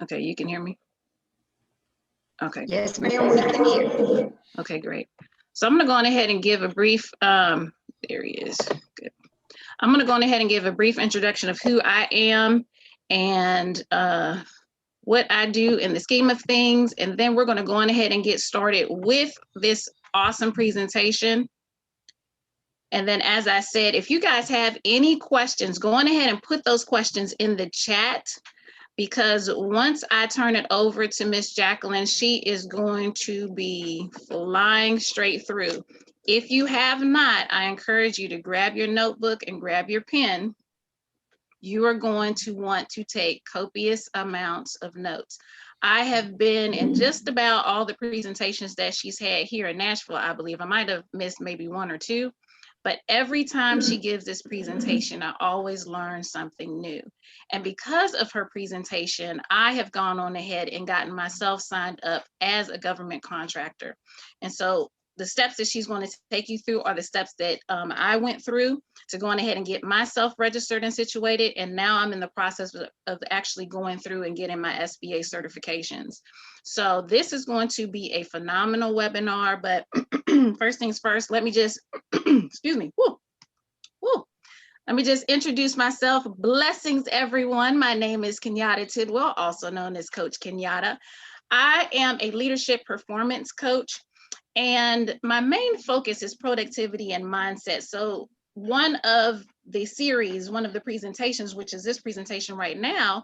Okay, you can hear me? Okay. Yes, ma'am, we can hear you. Okay, great. So I'm going to go on ahead and give a brief, there he is. Good. I'm going to go on ahead and give a brief introduction of who I am and what I do in the scheme of things. And then we're going to go on ahead and get started with this awesome presentation. And then, as I said, if you guys have any questions, go on ahead and put those questions in the chat, because once I turn it over to Miss Jacqueline, she is going to be flying straight through. If you have not, I encourage you to grab your notebook and grab your pen. You are going to want to take copious amounts of notes. I have been in just about all the presentations that she's had here in Nashville, I believe. I might have missed maybe one or two. But every time she gives this presentation, I always learn something new. And because of her presentation, I have gone on ahead and gotten myself signed up as a government contractor. And so the steps that she's going to take you through are the steps that I went through to go on ahead and get myself registered and situated. And now I'm in the process of actually going through and getting my SBA certifications. So this is going to be a phenomenal webinar, but first things first, let me just, excuse me, let me just introduce myself. Blessings, everyone. My name is Kenyatta Tidwell, also known as Coach Kenyatta. I am a leadership performance coach, and my main focus is productivity and mindset. So one of the series, one of the presentations, which is this presentation right now,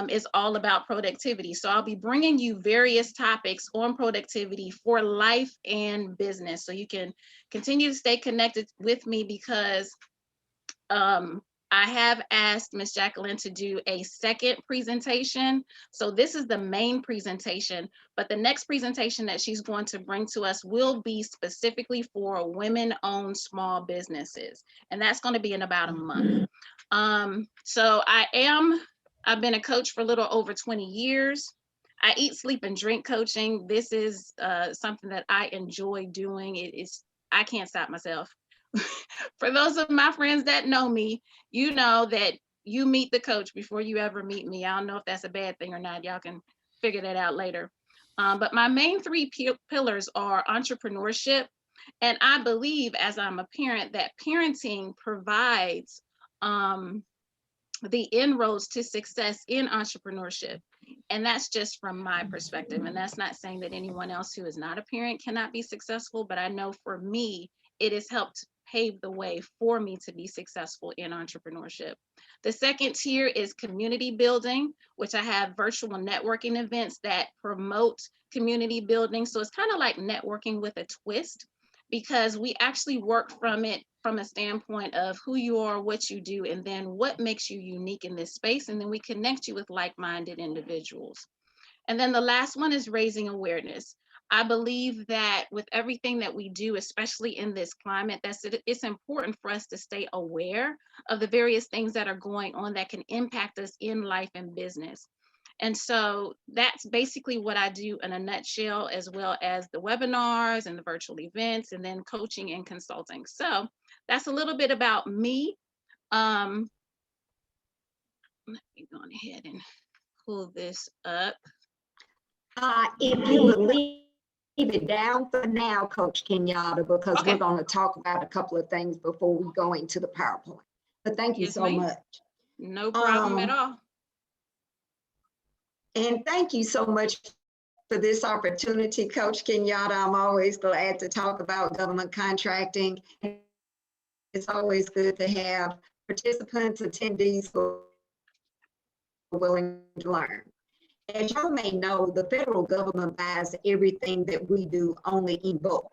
is all about productivity. So I'll be bringing you various topics on productivity for life and business. So you can continue to stay connected with me, because I have asked Ms. Jacqueline to do a second presentation. So this is the main presentation, but the next presentation that she's going to bring to us will be specifically for women-owned small businesses. And that's going to be in about a month. So I've been a coach for a little over 20 years. I eat, sleep, and drink coaching. This is something that I enjoy doing. I can't stop myself. For those of my friends that know me, you know that you meet the coach before you ever meet me. I don't know if that's a bad thing or not. Y'all can figure that out later. But my main three pillars are entrepreneurship. And I believe, as I'm a parent, that parenting provides the inroads to success in entrepreneurship. And that's just from my perspective. And that's not saying that anyone else who is not a parent cannot be successful, but I know for me, it has helped pave the way for me to be successful in entrepreneurship. The second tier is community building, which I have virtual networking events that promote community building. So it's kind of like networking with a twist, because we actually work from it from a standpoint of who you are, what you do, and then what makes you unique in this space. And then we connect you with like-minded individuals. And then the last one is raising awareness. I believe that with everything that we do, especially in this climate, it's important for us to stay aware of the various things that are going on that can impact us in life and business. And so that's basically what I do in a nutshell, as well as the webinars and the virtual events, and then coaching and consulting. So that's a little bit about me. Let me go ahead and pull this up. If you would leave it down for now, Coach Kenyatta, because we're going to talk about a couple of things before we go into the PowerPoint. But thank you so much. No problem at all. And thank you so much for this opportunity, Coach Kenyatta. I'm always glad to talk about government contracting. It's always good to have participants, attendees who are willing to learn. As y'all may know, the federal government buys everything that we do only in bulk.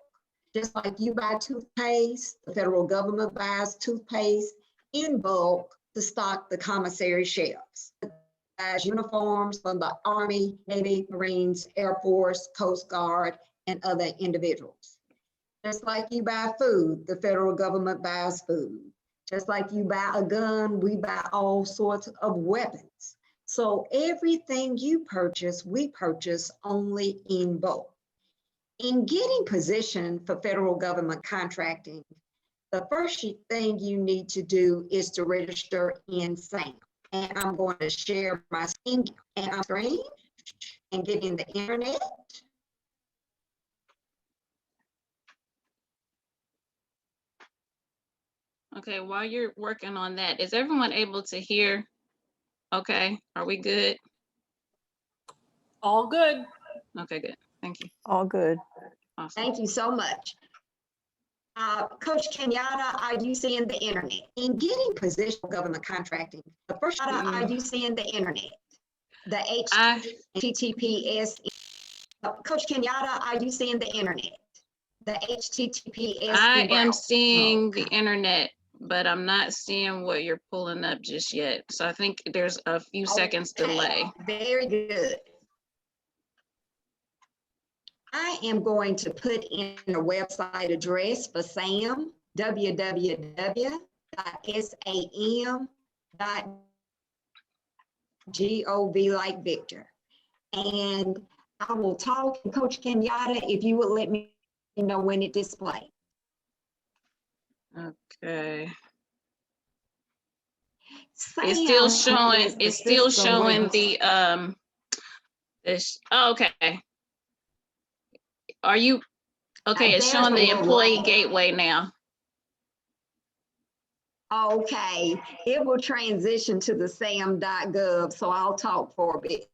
Just like you buy toothpaste, the federal government buys toothpaste in bulk to stock the commissary shelves. It buys uniforms from the Army, Navy, Marines, Air Force, Coast Guard, and other individuals. Just like you buy food, the federal government buys food. Just like you buy a gun, we buy all sorts of weapons. So everything you purchase, we purchase only in bulk. In getting positioned for federal government contracting, the first thing you need to do is to register in SAM. And I'm going to share my screen and get in the internet. Okay, while you're working on that, is everyone able to hear? Okay, are we good? All good. Okay, good. Thank you. All good. Awesome. Thank you so much. Coach Kenyatta, are you seeing the internet? In getting positional government contracting, the first, are you seeing the internet? The HTTPS. Coach Kenyatta, are you seeing the internet? The HTTPS. I am seeing Okay. the internet, but I'm not seeing what you're pulling up just yet. So I think there's a few seconds delay. Very good. I am going to put in a website address for SAM, www.sam.gov like Victor. And I will talk to Coach Kenyatta if you would let me know when it displays. Okay. SAM It's still is showing, the it's still system where showing you- the this, oh, okay. Are you, okay, it's showing the employee gateway now. Okay, it will transition to the sam.gov, so I'll talk for a bit.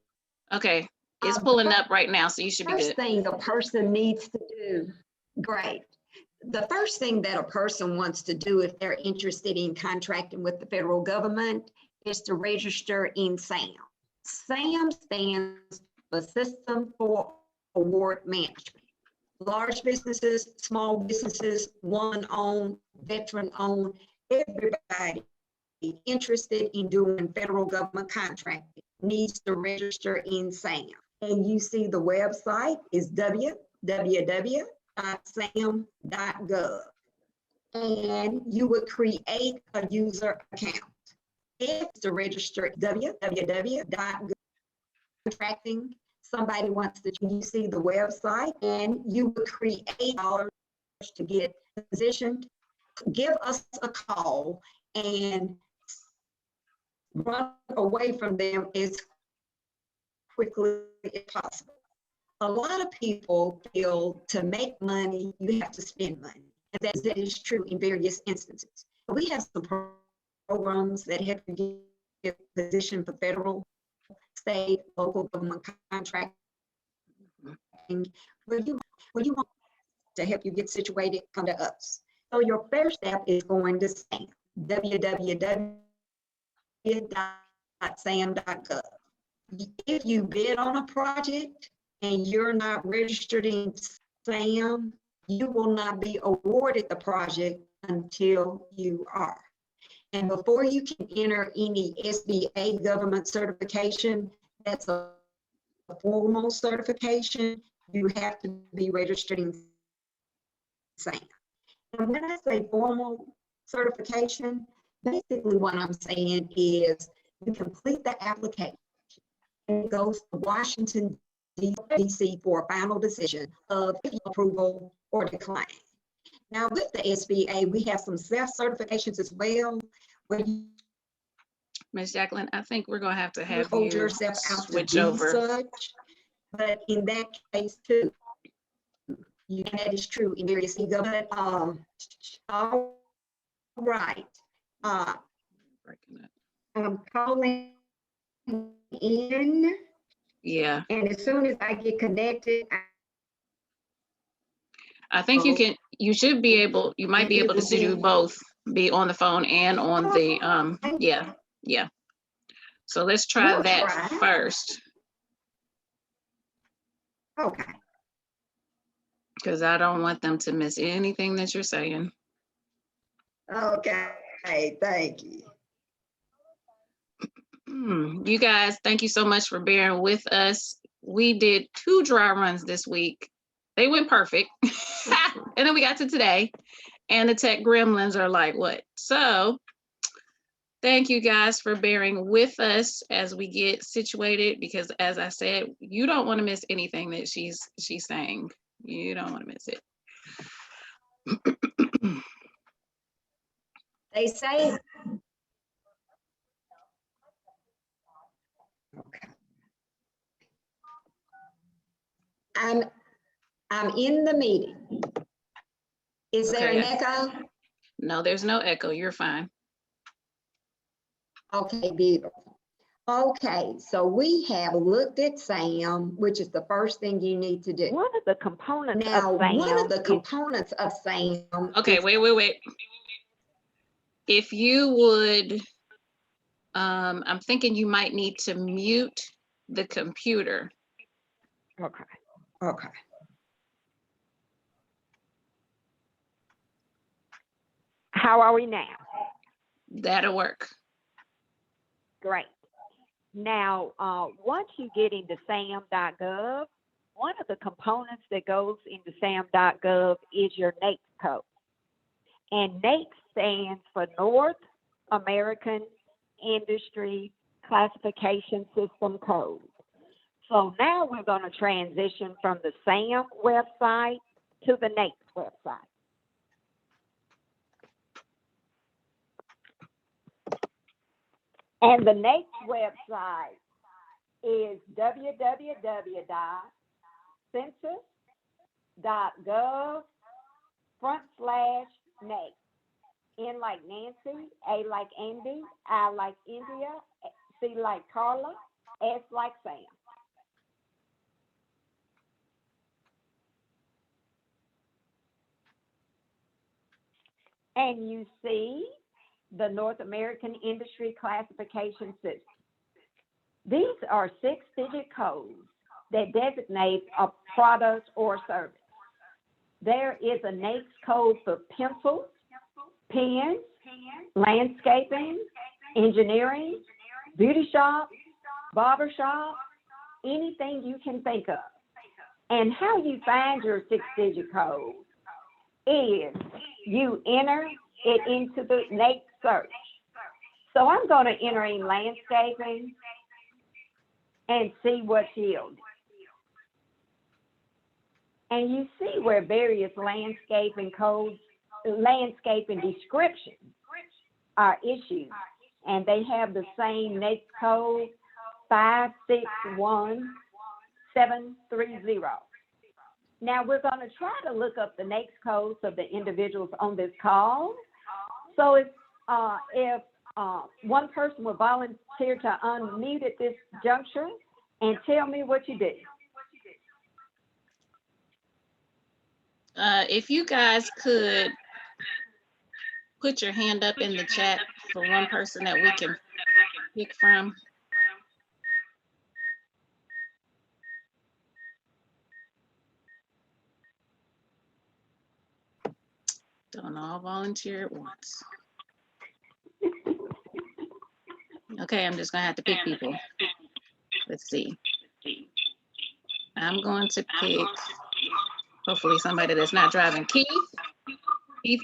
Okay, it's pulling up right now, so you should be First good. thing a person needs to do, great. The first thing that a person wants to do if they're interested in contracting with the federal government is to register in SAM. SAM stands for System for Award Management. Large businesses, small businesses, woman-owned, veteran-owned, everybody interested in doing federal government contracting needs to register in SAM. And you see the website is www.sam.gov. And you would create a user account. It's to register www.contracting. Somebody wants to, you see the website, and you would create dollars to get positioned. Give us a call and run away from them as quickly as possible. A lot of people feel to make money, you have to spend money. And that is true in various instances. We have some programs that help you get positioned for federal, state, local government contracting. Where you want to help you get situated, come to us. So your first step is going to SAM, www.sam.gov. If you bid on a project and you're not registered in SAM, you will not be awarded the project until you are. And before you can enter any SBA government certification, that's a formal certification, you have to be registered in SAM. And when I say formal certification, basically what I'm saying is you complete the application and it goes to Washington, D.C. for a final decision of approval or decline. Now with the SBA, we have some self-certifications as well, where you Ms. Jacqueline, I think we're gonna have to have hold you yourself out to switch do over. such. But in that case too, that is true in various government. All right. Breaking up. I'm calling in, Yeah, and as soon as I get connected, I think you can, you should be able, you might be able to do both, be on the phone and on the, yeah. So let's try We'll that try. first, Okay. because I don't want them to miss anything that you're saying. Okay, thank you. You guys, thank you so much for bearing with us. We did 2 dry runs this week. They went perfect. And then we got to today, and the tech gremlins are like, what? So thank you guys for bearing with us as we get situated, because as I said, you don't want to miss anything that she's saying. You don't want to miss it. They say I'm in the meeting. Is there an Okay. echo? No, there's no echo. You're fine. Okay, beautiful. Okay, so we have looked at SAM, which is the first thing you need to do. One of the components Now, of SAM one of the is- components of SAM. Okay, is- wait. If you would, I'm thinking you might need to mute the computer. Okay. Okay. How are we now? That'll work. Great. Now, once you get into SAM.gov, one of the components that goes into SAM.gov is your NAICS code. And NAICS stands for North American Industry Classification System Code. So now we're going to transition from the SAM website to the NAICS website. And the NAICS website is www.census.gov/NAICS. N like Nancy, A like Andy, I like India, C like Carla, S like Sam. And you see the North American Industry Classification System. These are 6-digit codes that designate a product or service. There is a NAICS code for pencils, pens, landscaping, engineering, beauty shop, barber shop, anything you can think of. And how you find your 6-digit code is you enter it into the NAICS search. So I'm going to enter in landscaping and see what's yielded. And you see where various landscaping codes, landscaping descriptions are issued. And they have the same NAICS code 561730. Now we're going to try to look up the NAICS codes of the individuals on this call. So if one person would volunteer to unmute at this juncture and tell me what you did. If you guys could put your hand up in the chat for one person that we can pick from. Don't all volunteer at once. Okay, I'm just gonna have to pick people. Let's see. I'm going to pick, hopefully somebody that's not driving. Keith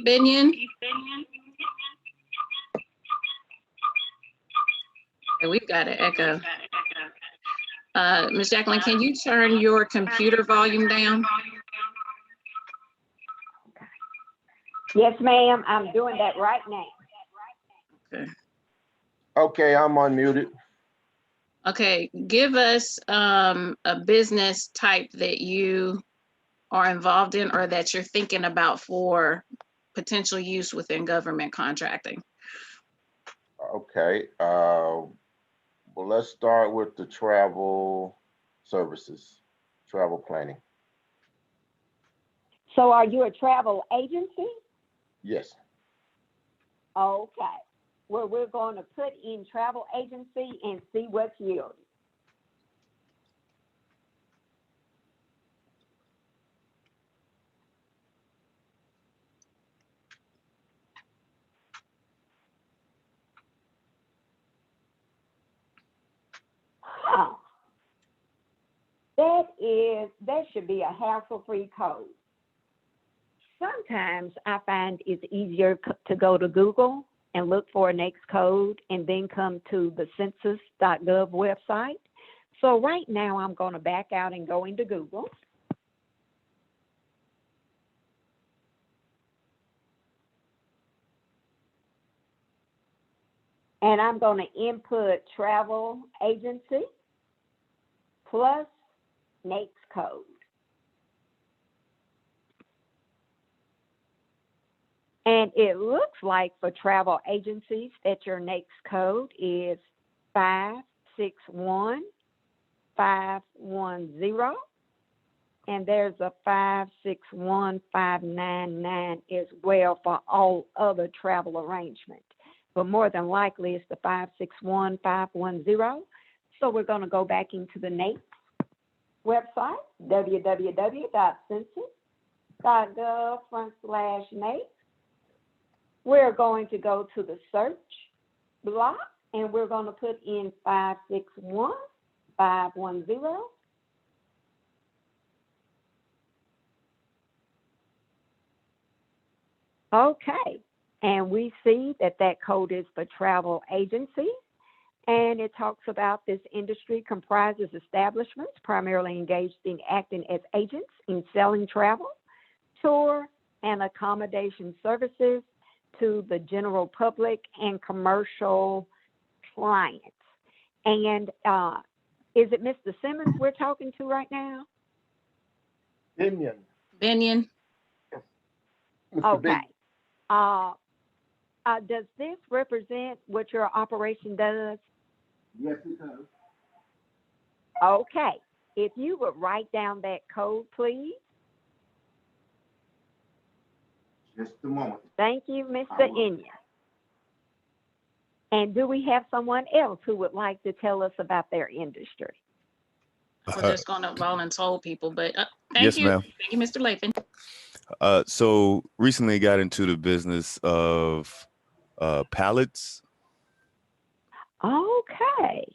Binion. Okay, we've got an echo. Ms. Jacqueline, can you turn your computer volume down? Yes, ma'am, I'm doing that right now. Okay. Okay, I'm unmuted. Okay, give us a business type that you are involved in or that you're thinking about for potential use within government contracting. Okay, well, let's start with the travel services, travel planning. So are you a travel agency? Yes. Okay. Well, we're going to put in travel agency and see what's yielded. Huh. That should be a hassle-free code. Sometimes I find it's easier to go to Google and look for a NAICS code and then come to the census.gov website. So right now I'm going to back out and go into Google. And I'm going to input travel agency plus NAICS code. And it looks like for travel agencies that your next code is 561510. And there's a 561599 as well for all other travel arrangements. But more than likely it's the 561510. So we're going to go back into the NAEP website, www.census.gov/NAEP. We're going to go to the search block and we're going to put in 561510. Okay, and we see that that code is for travel agency, and it talks about this industry comprises establishments primarily engaged in acting as agents in selling travel, tour, and accommodation services to the general public and commercial clients. And is it Mr. Simmons we're talking to right now? Binion. Binion. Okay. Does this represent what your operation does? Yes, it does. Okay. If you would write down that code, please. Just a moment. Thank you, Mr. Enya. And do we have someone else who would like to tell us about their industry? We're just going to volunteer people, but thank Yes, you. ma'am. Thank you, Mr. Lathan. So recently got into the business of pallets. Okay.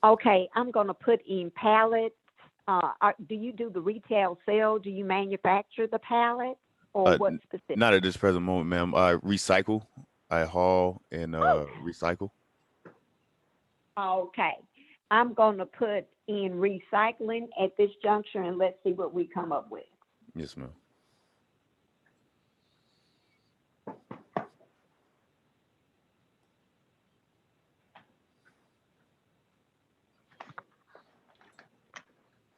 Okay, I'm going to put in pallets. Do you do the retail sale? Do you manufacture the pallet or what specific? Not at this present moment, ma'am. I recycle. I haul and recycle. Okay. I'm going to put in recycling at this juncture and let's see what we come up with. Yes, ma'am.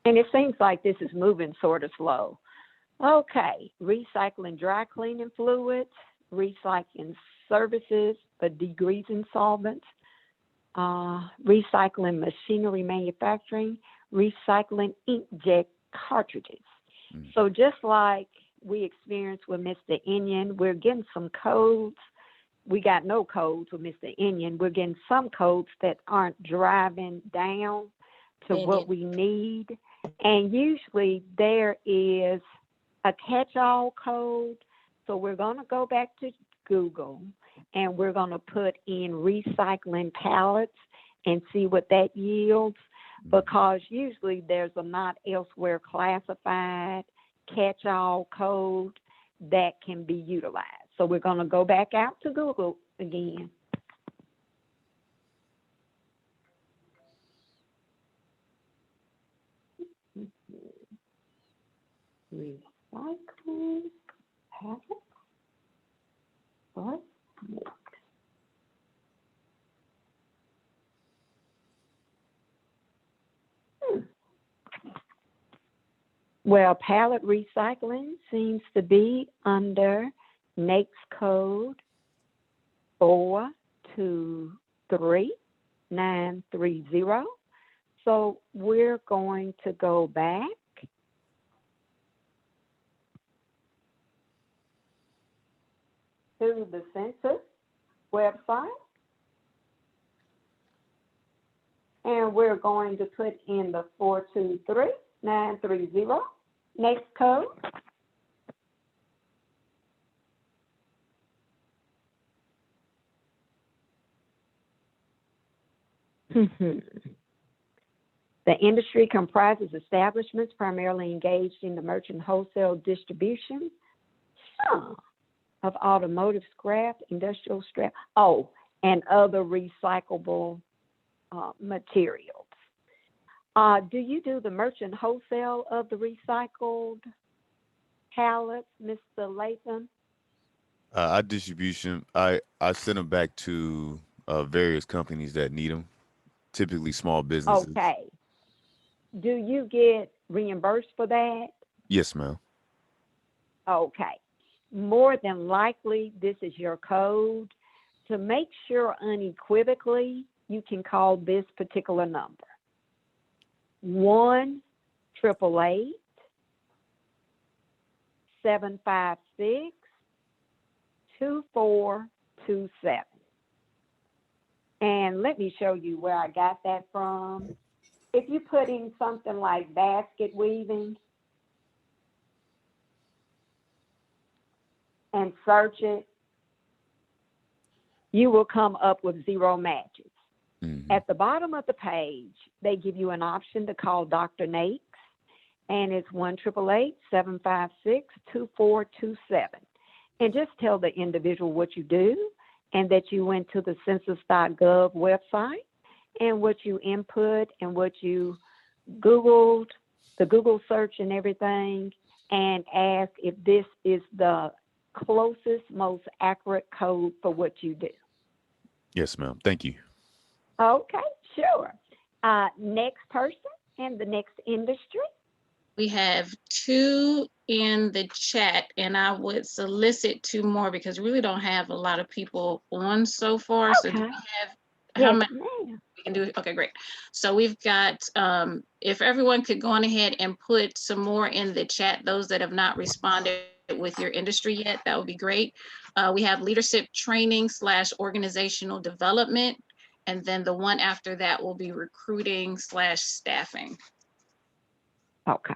And it seems like this is moving sort of slow. Okay, recycling dry cleaning fluids, recycling services for degreasing solvents, recycling machinery manufacturing, recycling inkjet cartridges. Mm. So just like we experienced with Mr. Inion, we're getting some codes. We got no codes with Mr. Inion. We're getting some codes that aren't driving down to what we need. And usually there is a catch-all code. So we're going to go back to Google and we're going to put in recycling pallets and see what that yields, because usually there's a not elsewhere classified catch-all code that can be utilized. So we're going to go back out to Google again. Recycling pallets. What? Well, pallet recycling seems to be under NAEP's code 423930. So we're going to go back to the census website. And we're going to put in the 423930 next code. The industry comprises establishments primarily engaged in the merchant wholesale distribution of automotive scrap, industrial scrap, and other recyclable materials. Do you do the merchant wholesale of the recycled pallets, Mr. Latham? Our distribution, I send them back to various companies that need them, typically small businesses. Okay. Do you get reimbursed for that? Yes, ma'am. Okay. More than likely, this is your code. To make sure unequivocally, you can call this particular number. 1-888-756-2427. And let me show you where I got that from. If you put in something like basket weaving and search it, you will come up with 0 matches. Mhm. At the bottom of the page, they give you an option to call Dr. Nakes, and it's 1-888-756-2427. And just tell the individual what you do and that you went to the census.gov website and what you input and what you Googled, the Google search and everything, and ask if this is the closest, most accurate code for what you do. Yes, ma'am. Thank you. Okay, sure. Next person and the next industry. We have 2 in the chat, and I would solicit 2 more because we really don't have a lot of people on so far. So do we Okay. have how Yes, many ma'am. we can do? Okay, great. So we've got, if everyone could go on ahead and put some more in the chat, those that have not responded with your industry yet, that would be great. We have leadership training / organizational development. And then the one after that will be recruiting / staffing. Okay.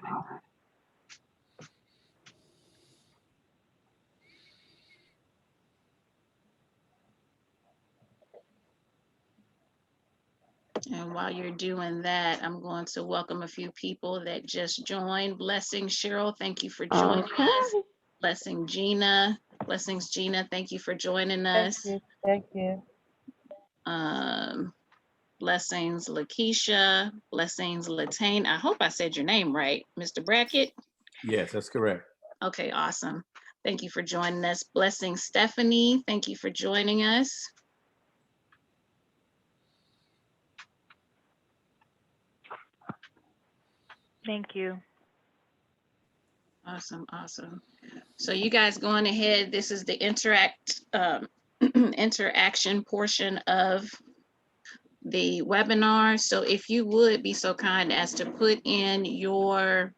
And while you're doing that, I'm going to welcome a few people that just joined. Blessings, Cheryl. Thank you for joining Okay. us. Blessing, Gina. Blessings, Gina. Thank you for joining us. Thank you. Blessings, Lakeisha. Blessings, Latane. I hope I said your name right, Mr. Brackett. Yes, that's correct. Okay, awesome. Thank you for joining us. Blessings, Stephanie. Thank you for joining us. Thank you. Awesome, awesome. So you guys going ahead, this is the interaction portion of the webinar. So if you would be so kind as to put in your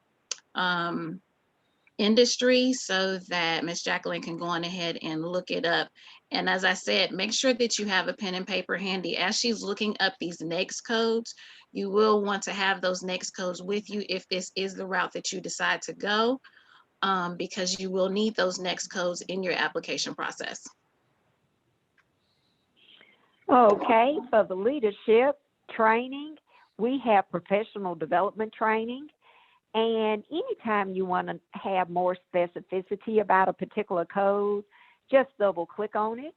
industry so that Ms. Jacqueline can go on ahead and look it up. And as I said, make sure that you have a pen and paper handy. As she's looking up these NAICS codes, you will want to have those NAICS codes with you if this is the route that you decide to go, because you will need those NAICS codes in your application process. Okay, for the leadership training, we have professional development training. And anytime you want to have more specificity about a particular code, just double click on it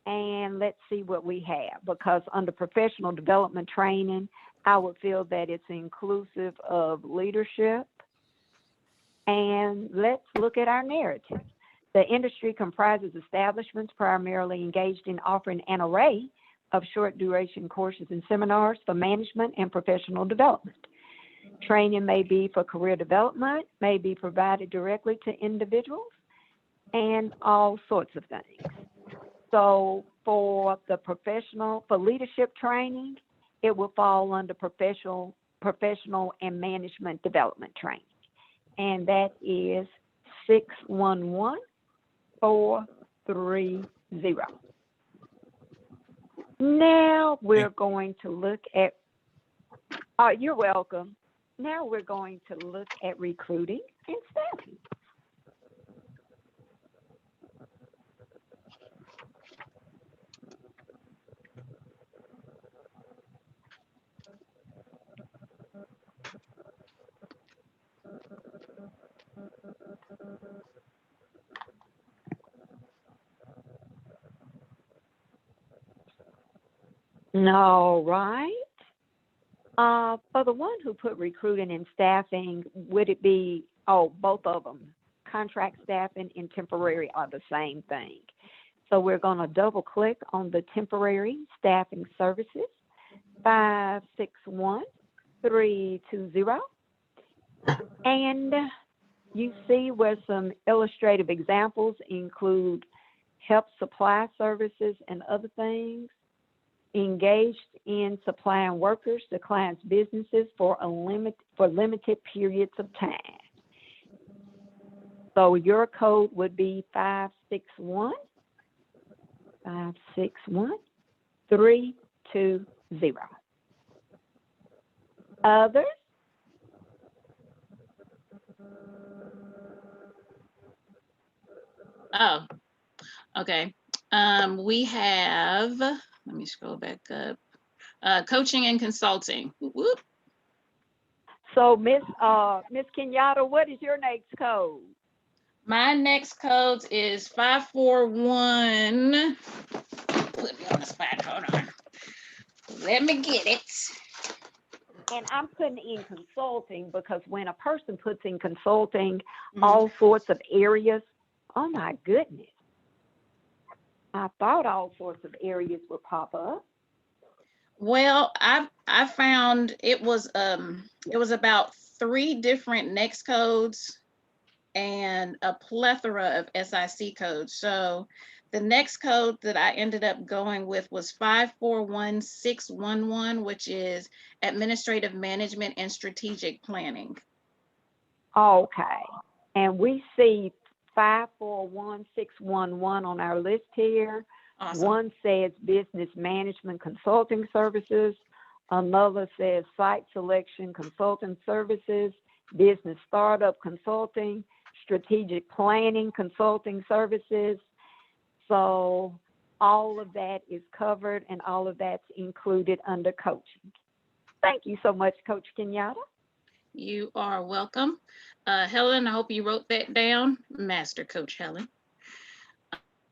and let's see what we have. Because under professional development training, I would feel that it's inclusive of leadership. And let's look at our narrative. The industry comprises establishments primarily engaged in offering an array of short duration courses and seminars for management and professional development. Training may be for career development, may be provided directly to individuals, and all sorts of things. So for the for leadership training, it will fall under professional and management development training. And that is 611430. Now we're going to look at, you're welcome. Now we're going to look at recruiting and staffing. All right. For the one who put recruiting and staffing, would it be, both of them, contract staffing and temporary are the same thing. So we're going to double click on the temporary staffing services, 561320. And you see where some illustrative examples include help supply services and other things, engaged in supplying workers to clients' businesses for limited periods of time. So your code would be 561-320. Others? Oh, okay. We have, let me scroll back up. Coaching and consulting. Whoop. So Miss Kenyatta, what is your next code? My next code is 541. Put me on the spot. Hold on. Let me get it. And I'm putting in consulting because when a person puts in consulting, Mhm. all sorts of areas, oh my goodness. I thought all sorts of areas would pop up. Well, I found it was about 3 different next codes and a plethora of SIC codes. So the next code that I ended up going with was 541611, which is administrative management and strategic planning. Okay. And we see 541611 on our list here. Awesome. One says business management consulting services. Another says site selection consulting services, business startup consulting, strategic planning consulting services. So all of that is covered and all of that's included under coaching. Thank you so much, Coach Kenyatta. You are welcome. Helen, I hope you wrote that down. Master Coach Helen.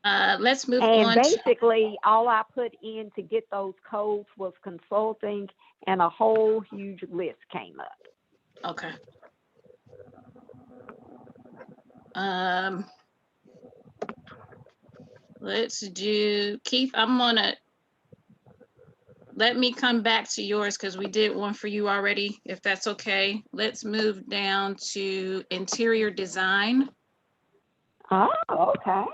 Let's move And on. basically, all I put in to get those codes was consulting, and a whole huge list came up. Okay. Let's do, Keith, let me come back to yours because we did one for you already, if that's okay. Let's move down to interior design. Oh, okay.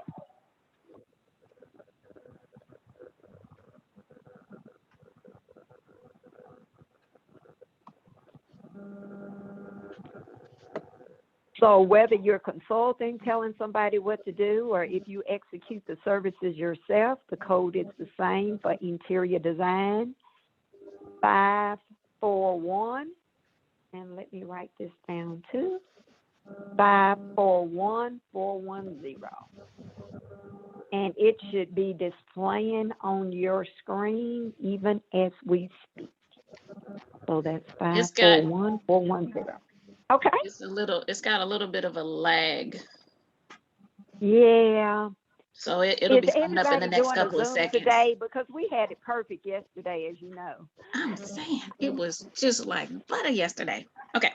So whether you're consulting, telling somebody what to do, or if you execute the services yourself, the code is the same for interior design. 541, and let me write this down too. 541410. And it should be displaying on your screen even as we speak. So that's 541410. Okay. It's got a little bit of a lag. Yeah. So it'll be coming up in the next doing couple a of Zoom seconds. today? Because we had it perfect yesterday, as you know. I'm saying it was just like butter yesterday. Okay.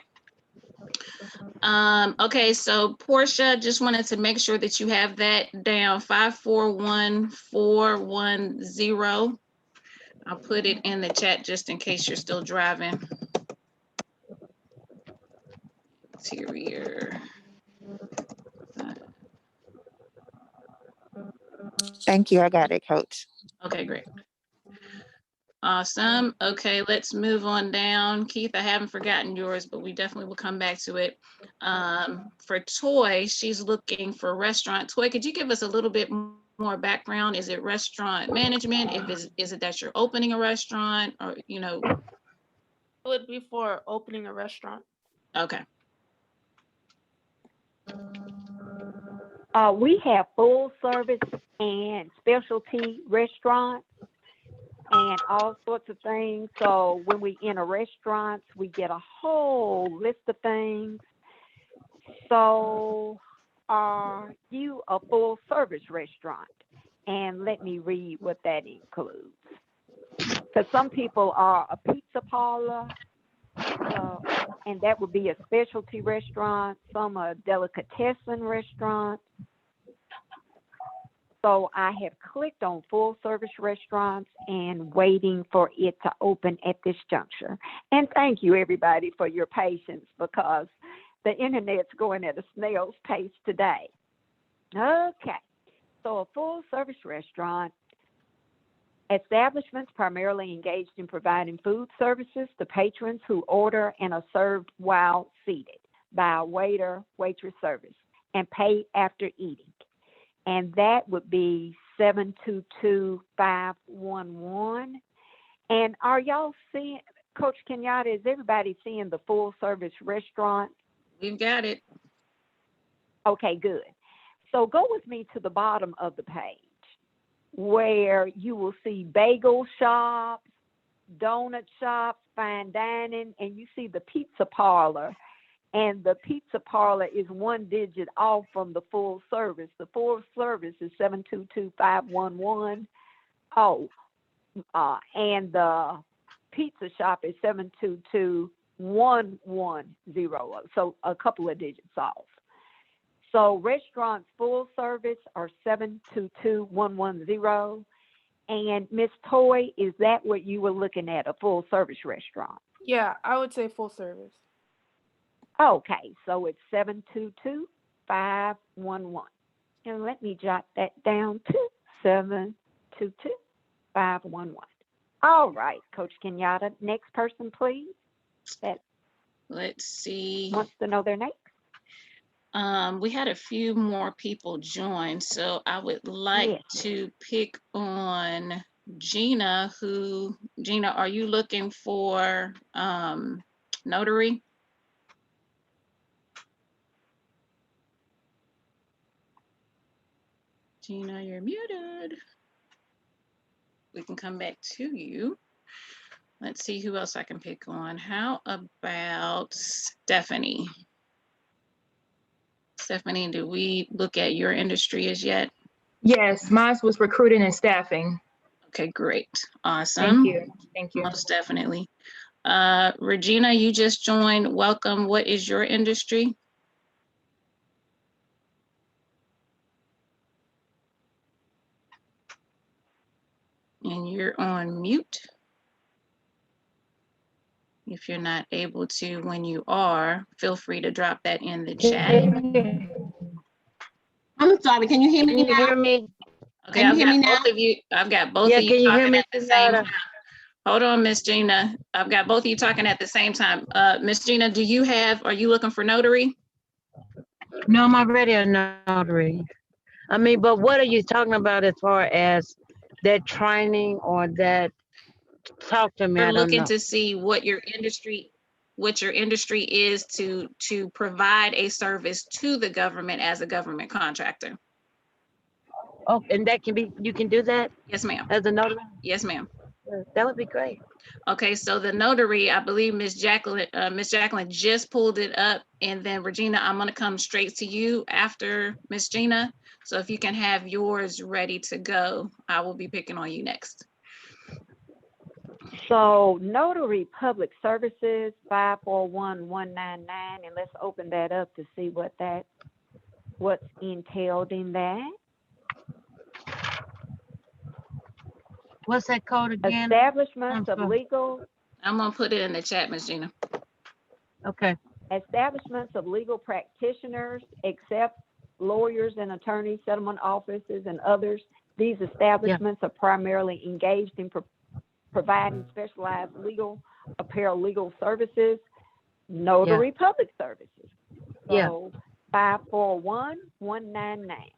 Okay, so Portia, just wanted to make sure that you have that down, 541410. I'll put it in the chat just in case you're still driving. Interior. Thank you. I got it, Coach. Okay, great. Awesome. Okay, let's move on down. Keith, I haven't forgotten yours, but we definitely will come back to it. For Toy, she's looking for restaurant. Toy, could you give us a little bit more background? Is it restaurant management? Is it that you're opening a restaurant, or It would be for opening a restaurant. Okay. We have full service and specialty restaurants and all sorts of things. So when we enter restaurants, we get a whole list of things. So are you a full service restaurant? And let me read what that includes. Because some people are a pizza parlor, and that would be a specialty restaurant. Some are delicatessen restaurants. So I have clicked on full service restaurants and waiting for it to open at this juncture. And thank you everybody for your patience, because The internet's going at a snail's pace today. Okay, so a full-service restaurant. Establishments primarily engaged in providing food services to patrons who order and are served while seated by a waiter, waitress service, and pay after eating. And that would be 722-511. And are y'all seeing, Coach Kenyatta, is everybody seeing the full-service restaurant? We've got it. Okay, good. So go with me to the bottom of the page where you will see bagel shops, donut shops, fine dining, and you see the pizza parlor. And the pizza parlor is one digit off from the full service. The full service is 722-511. Oh, and the pizza shop is 722-110. So a couple of digits off. So restaurants full service are 722-110. And Miss Toy, is that what you were looking at, a full service restaurant? Yeah, I would say full service. Okay, so it's 722-511. And let me jot that down too, 722-511. All right, Coach Kenyatta, next person, please, that Let's see. wants to know their name. We had a few more people join, so I would like Yes. to pick on Gina, Gina, are you looking for notary? Gina, you're muted. We can come back to you. Let's see who else I can pick on. How about Stephanie? Stephanie, do we look at your industry as yet? Yes, mine was recruiting and staffing. Okay, great. Awesome. Thank you. Thank you. Most definitely. Regina, you just joined. Welcome. What is your industry? And you're on mute. If you're not able to, when you are, feel free to drop that in the chat. I'm sorry, can you hear me now? Okay, Can you hear me now? both of you. I've got both Yeah, of you can you hear talking me, at the same Kenyatta? time. Hold on, Miss Gina. I've got both of you talking at the same time. Miss Gina, are you looking for notary? No, I'm already a notary. I mean, but what are you talking about as far as that training or that? Talk to me, We're I don't looking know. to see what your industry is to provide a service to the government as a government contractor. Oh, and that can be, you can do that Yes, ma'am. as a notary? Yes, ma'am. That would be great. Okay, so the notary, I believe Miss Jacqueline just pulled it up, and then Regina, I'm gonna come straight to you after Miss Gina. So if you can have yours ready to go, I will be picking on you next. So notary public services, 541-199, and let's open that up to see what's entailed in that. What's that code again? Establishments of legal. I'm gonna put it in the chat, Miss Gina. Okay. Establishments of legal practitioners, except lawyers and attorneys, settlement offices, and others. These establishments are primarily engaged in providing specialized legal or paralegal services, notary public services. So 541-199.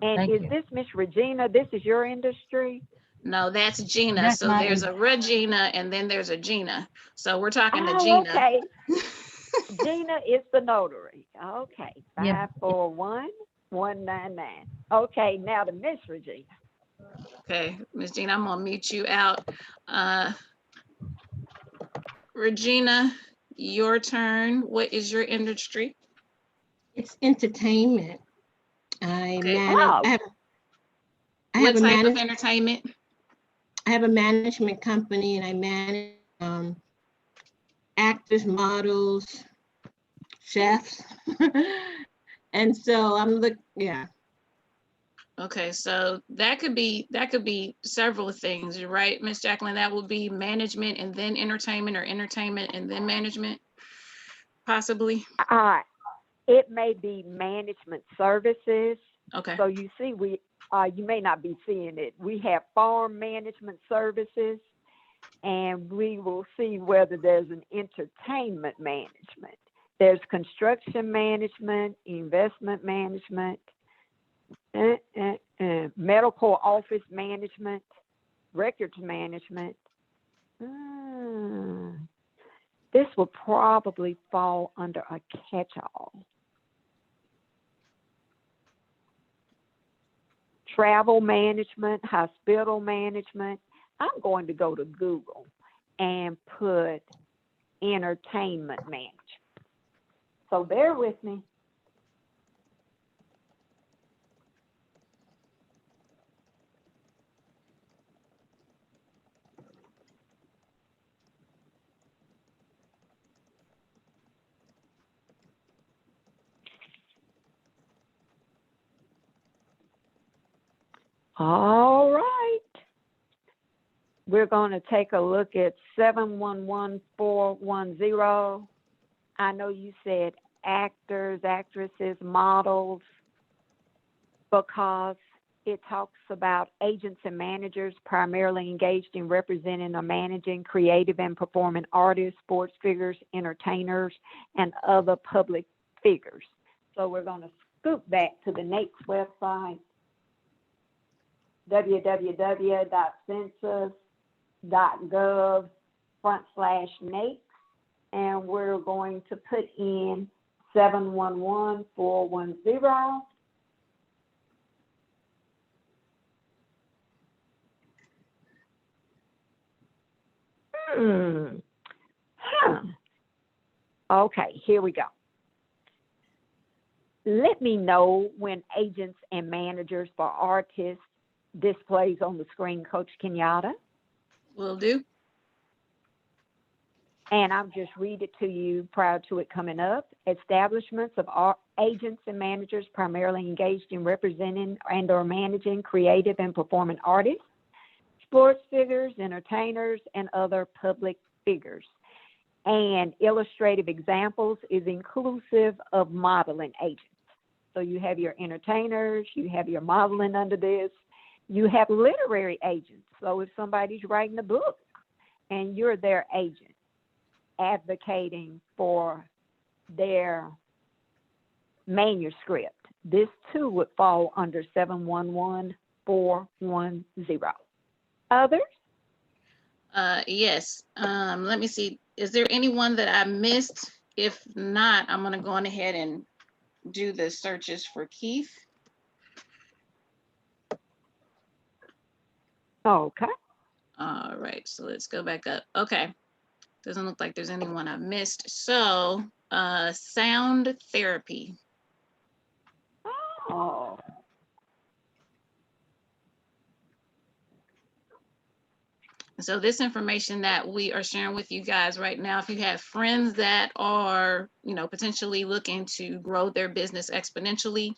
And Thank is you. this Miss Regina? This is your industry? No, that's Gina. That's So my there's a Regina and then there's a Gina. So we're talking to Oh, Gina. okay. Gina is the notary. Okay. Yeah. 541-199. Okay, now to Miss Regina. Okay, Miss Gina, I'm gonna mute you out. Regina, your turn. What is your industry? It's entertainment. Okay. Oh. What type of entertainment? I have a management company and I manage actors, models, chefs. And so Okay, so that could be several things, right, Miss Jacqueline? That would be management and then entertainment, or entertainment and then management, possibly. It may be management services. Okay. So you see, you may not be seeing it. We have farm management services, and we will see whether there's an entertainment management. There's construction management, investment management, medical office management, records management. This will probably fall under a catch-all. Travel management, hospital management. I'm going to go to Google and put entertainment management. So bear with me. All right. We're going to take a look at 711410. I know you said actors, actresses, models, because it talks about agents and managers primarily engaged in representing or managing creative and performing artists, sports figures, entertainers, and other public figures. So we're going to scoot back to the NAICS website, www.census.gov/NAICS, and we're going to put in 711410. Okay, here we go. Let me know when agents and managers for artists displays on the screen, Coach Kenyatta. Will do. And I'll just read it to you prior to it coming up. Establishments of agents and managers primarily engaged in representing and or managing creative and performing artists, sports figures, entertainers, and other public figures. And illustrative examples is inclusive of modeling agents. So you have your entertainers, you have your modeling under this, you have literary agents. So if somebody's writing a book and you're their agent, advocating for their manuscript, this too would fall under 711410. Others? Yes. Let me see. Is there anyone that I missed? If not, I'm going to go on ahead and do the searches for Keith. Okay. All right. So let's go back up. Okay. Doesn't look like there's anyone I missed. So sound therapy. Oh. So this information that we are sharing with you guys right now, if you have friends that are, potentially looking to grow their business exponentially,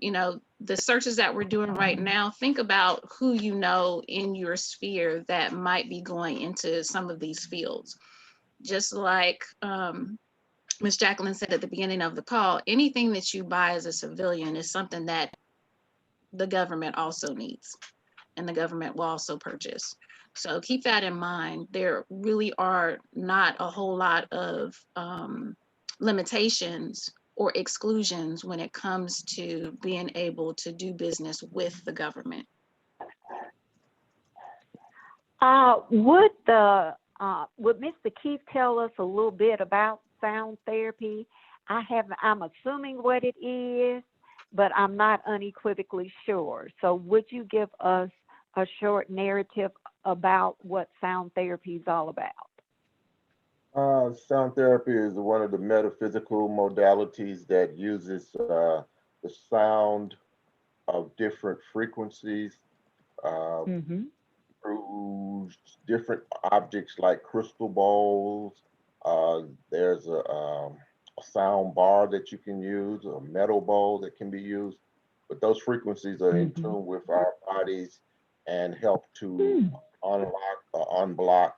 the searches that we're doing right now, think about who you know in your sphere that might be going into some of these fields. Just like Ms. Jacqueline said at the beginning of the call, anything that you buy as a civilian is something that the government also needs and the government will also purchase. So keep that in mind. There really are not a whole lot of limitations or exclusions when it comes to being able to do business with the government. Would Mr. Keith tell us a little bit about sound therapy? I'm assuming what it is, but I'm not unequivocally sure. So would you give us a short narrative about what sound therapy is all about? Sound therapy is one of the metaphysical modalities that uses the sound of different frequencies through different objects like crystal bowls. There's a sound bar that you can use, a metal bowl that can be used, but those frequencies are in tune with our bodies and help to unlock or unblock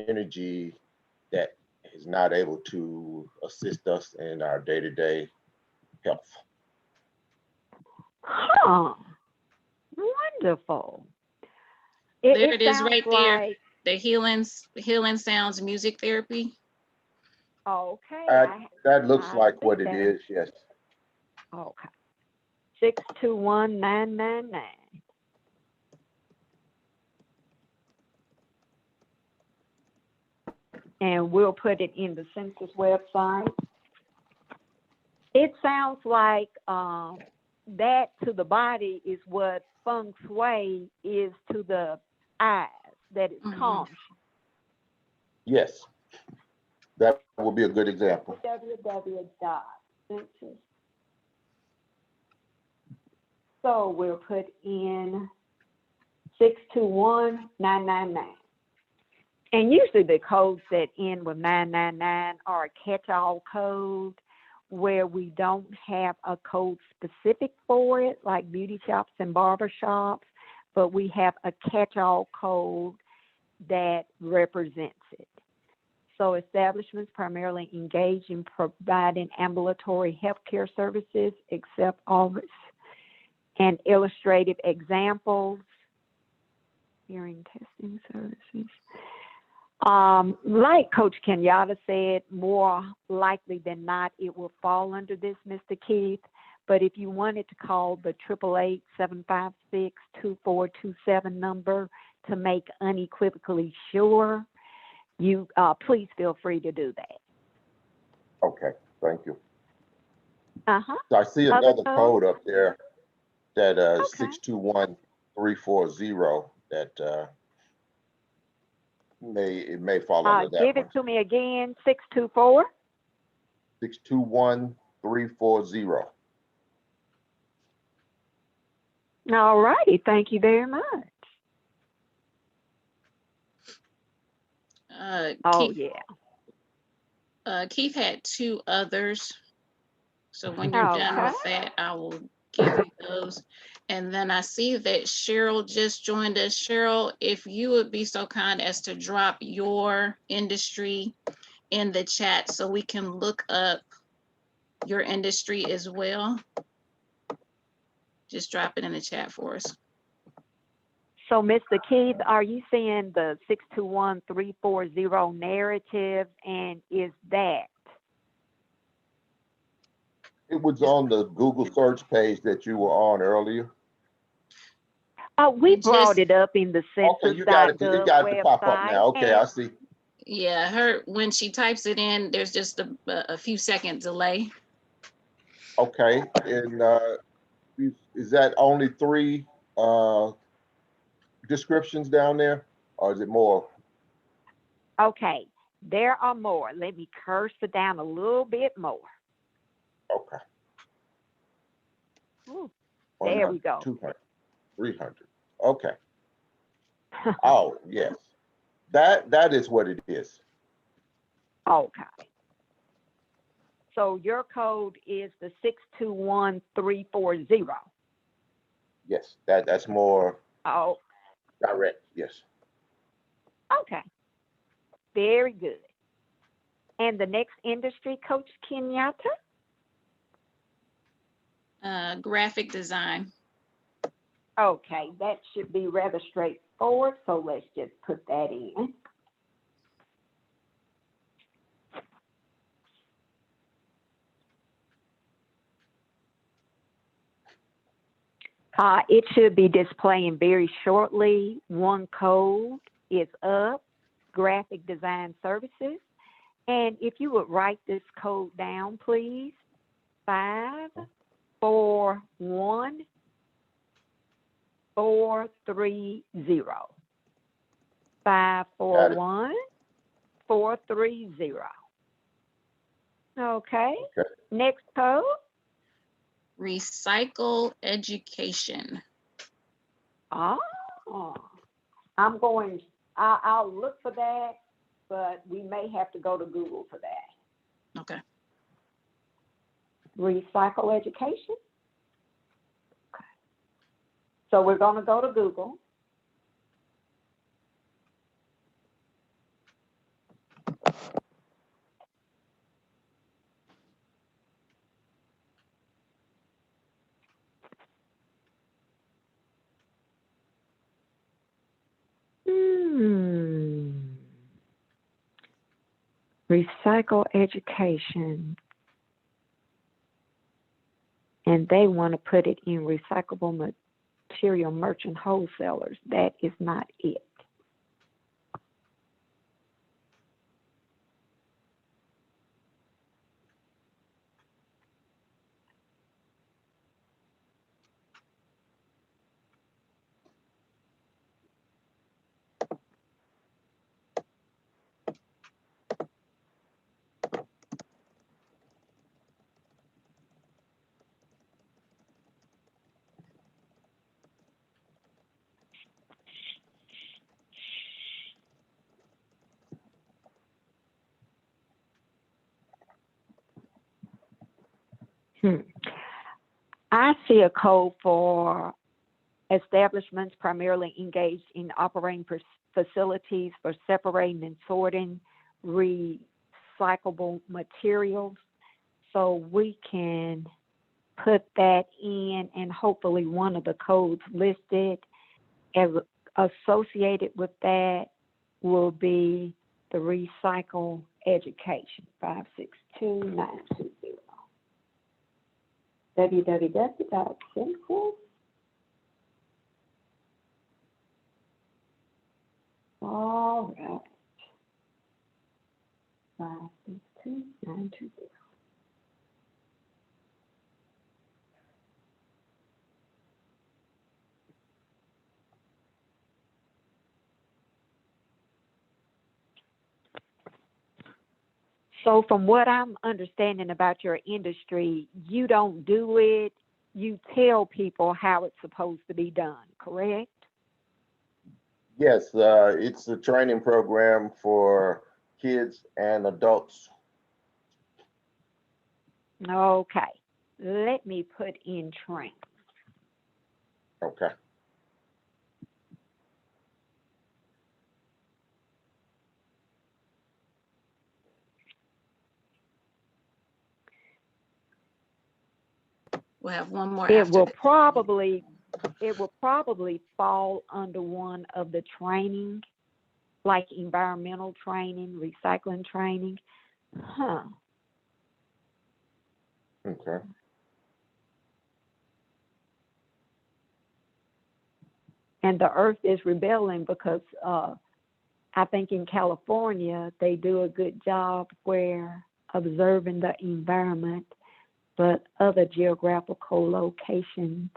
energy that is not able to assist us in our day-to-day health. Huh. Wonderful. There it is sounds right there. like, The healing sounds music therapy. okay. That looks I like see what it that. is, yes. Okay. 621-999. And we'll put it in the census website. It sounds like that to the body is what feng shui is to the eyes, that it calms you. Yes, that will be a good example. www.census. So we'll put in 621-999. And usually the codes that end with 999 are a catch-all code where we don't have a code specific for it, like beauty shops and barber shops, but we have a catch-all code that represents it. So establishments primarily engage in providing ambulatory healthcare services, except office and illustrative examples, hearing testing services. Like Coach Kenyatta said, more likely than not, it will fall under this, Mr. Keith. But if you wanted to call the 888-756-2427 number to make unequivocally sure, you please feel free to do that. Okay, thank you. Uh-huh. So I see Other another code? code up there that Okay. 621340 that it may fall under that Give one. it to me again, 624. 621340. All righty, thank you very much. Keith, Yeah. Keith had two others. So when you're done Okay. with that, I will give you those. And then I see that Cheryl just joined us. Cheryl, if you would be so kind as to drop your industry in the chat so we can look up your industry as well. Just drop it in the chat for us. So, Mr. Keith, are you seeing the 621340 narrative, and is that? It was on the Google search page that you were on earlier. We brought it up in the Okay, you got it. census.gov You got it to pop up website. now. Okay, I see. Yeah, when she types it in, there's just a few second delay. Okay, and is that only 3 descriptions down there, or is it more? Okay, there are more. Let me cursor down a little bit more. Okay. Ooh, there we go. 200, 300. Okay. Oh, yes. That is what it is. Okay. So your code is the 621340. Yes, that's more Oh, direct. Yes. okay. Very good. And the next industry, Coach Kenyatta? Graphic design. Okay, that should be rather straightforward, so let's just put that in. It should be displaying very shortly. One code is up, graphic design services. And if you would write this code down, please, 541430. 541430. Okay. Next code. Recycle education. I'll look for that, but we may have to go to Google for that. Okay. Recycle education. Okay. So we're going to go to Google. Recycle education. And they want to put it in recyclable material merchant wholesalers. That is not it. I see a code for establishments primarily engaged in operating facilities for separating and sorting recyclable materials. So we can put that in, and hopefully one of the codes listed as associated with that will be the recycle education 562920. www.census. All right. 562920. So from what I'm understanding about your industry, you don't do it, you tell people how it's supposed to be done, correct? Yes, it's a training program for kids and adults. Okay, let me put in training. Okay. We'll have one more It after will that. probably fall under one of the training, like environmental training, recycling training. Huh. Okay. And the earth is rebelling because I think in California, they do a good job where observing the environment, but other geographical locations,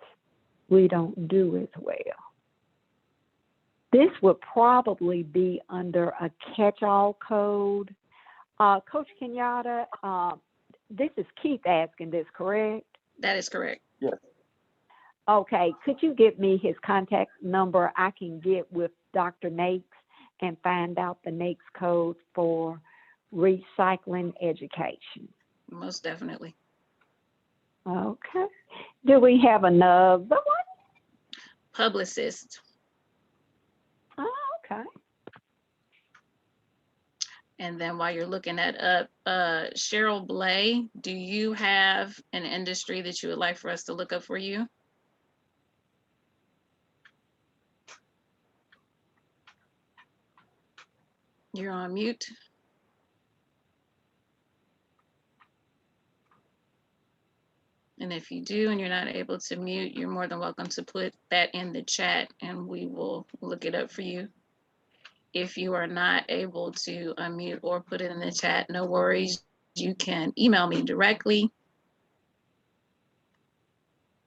we don't do as well. This would probably be under a catch-all code. Coach Kenyatta, this is Keith asking this, correct? That is correct. Yes. Okay, could you give me his contact number? I can get with Dr. Nakes and find out the NAICS code for recycling education. Most definitely. Okay. Do we have another one? Publicist. Oh, okay. And then while you're looking that up, Cheryl Blay, do you have an industry that you would like for us to look up for you? You're on mute. And if you do and you're not able to mute, you're more than welcome to put that in the chat and we will look it up for you. If you are not able to unmute or put it in the chat, no worries. You can email me directly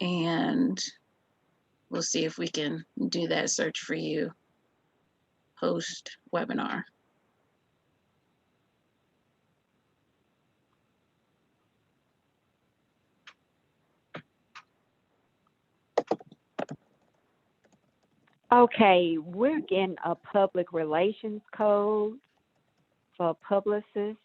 and we'll see if we can do that search for you post webinar. Okay, we're getting a public relations code for publicists.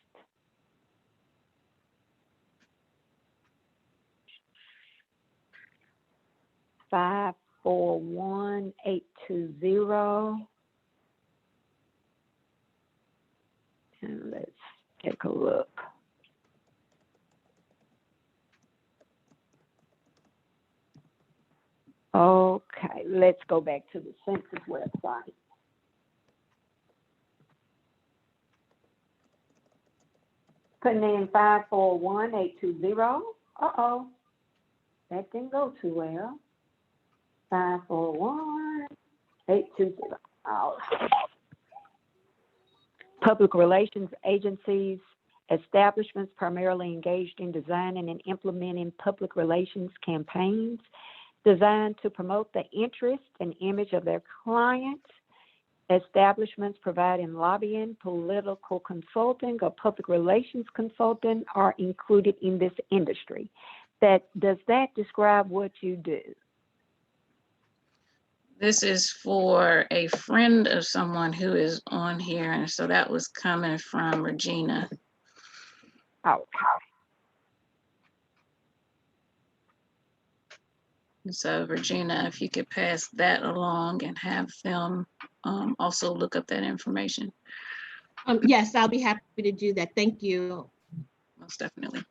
Five 41820. And let's take a look. Okay, let's go back to the census website. Putting in 541-820. Uh-oh, that didn't go too well. 541-820. Oh. Public relations agencies, establishments primarily engaged in designing and implementing public relations campaigns designed to promote the interest and image of their clients. Establishments providing lobbying, political consulting, or public relations consulting are included in this industry. Does that describe what you do? This is for a friend of someone who is on here, and so that was coming from Regina. Okay. So Regina, if you could pass that along and have them also look up that information. Yes, I'll be happy to do that. Thank you. Most definitely.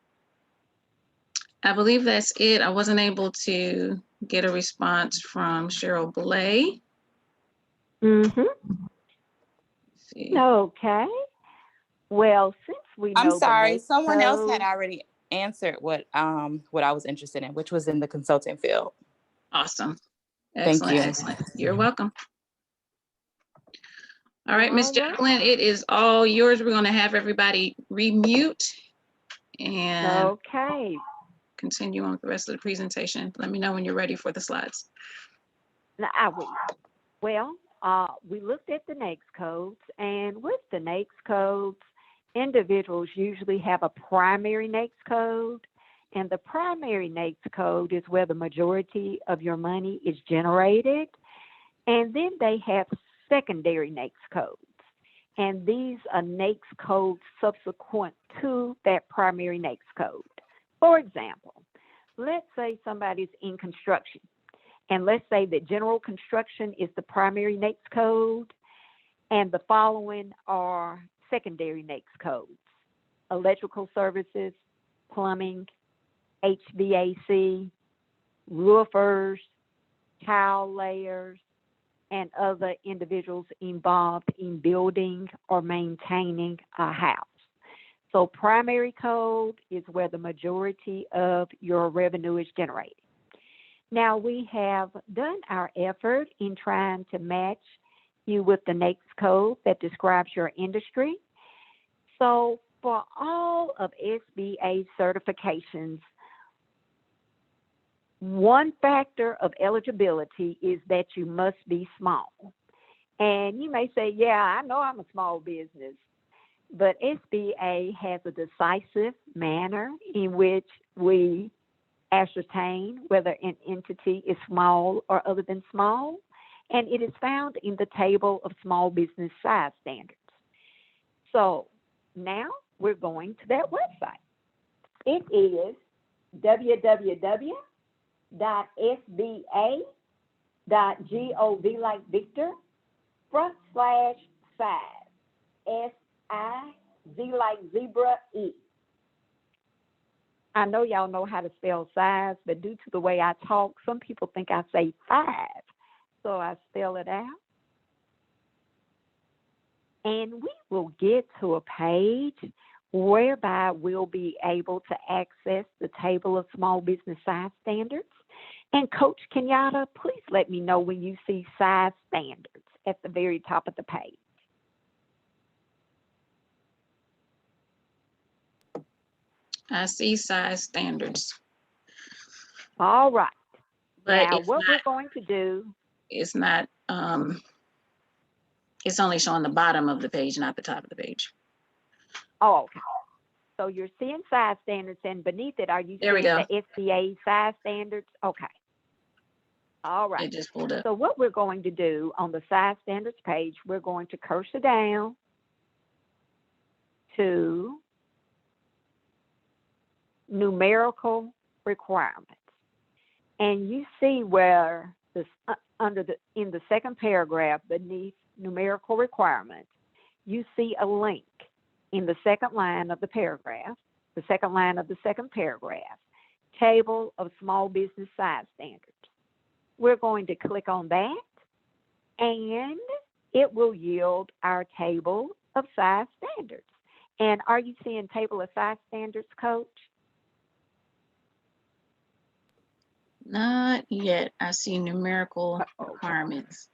I believe that's it. I wasn't able to get a response from Cheryl Blay. Mm-hmm. See. Okay. Well, since we know I'm the sorry, next someone else had code- already answered what I was interested in, which was in the consulting field. Awesome. Thank Excellent, you. excellent. You're welcome. All right, Miss All right. Jacqueline, it is all yours. We're going to have everybody remute and Okay. continue on with the rest of the presentation. Let me know when you're ready for the slides. Now, I will. Well, we looked at the NAICS codes, and with the NAICS codes, individuals usually have a primary NAICS code, and the primary NAICS code is where the majority of your money is generated, and then they have secondary NAICS codes, and these are NAICS codes subsequent to that primary NAICS code. For example, let's say somebody's in construction, and let's say that general construction is the primary NAICS code, and the following are secondary NAICS codes: electrical services, plumbing, HVAC, roofers, tile layers, and other individuals involved in building or maintaining a house. So primary code is where the majority of your revenue is generated. Now, we have done our effort in trying to match you with the NAICS code that describes your industry. So for all of SBA certifications, one factor of eligibility is that you must be small. And you may say, yeah, I know I'm a small business, but SBA has a decisive manner in which we ascertain whether an entity is small or other than small, and it is found in the table of small business size standards. So now we're going to that website. It is www.sba.gov like Victor /size, S-I-Z like zebra, E. I know y'all know how to spell size, but due to the way I talk, some people think I say 5. So I spell it out. And we will get to a page whereby we'll be able to access the table of small business size standards. And Coach Kenyatta, please let me know when you see size standards at the very top of the page. I see size standards. All right. But now, what we're going to do. It's not, it's only showing the bottom of the page, not the top of the page. Oh, okay. So you're seeing size standards, and beneath it, are you There we seeing go. the SBA size standards? Okay. All right. It just pulled up. So what we're going to do on the size standards page, we're going to cursor down to numerical requirements. And you see where this in the second paragraph beneath numerical requirements, you see a link in the second line of the paragraph, the second line of the second paragraph, table of small business size standards. We're going to click on that, and it will yield our table of size standards. And are you seeing table of size standards, Coach? Not yet. I see numerical requirements.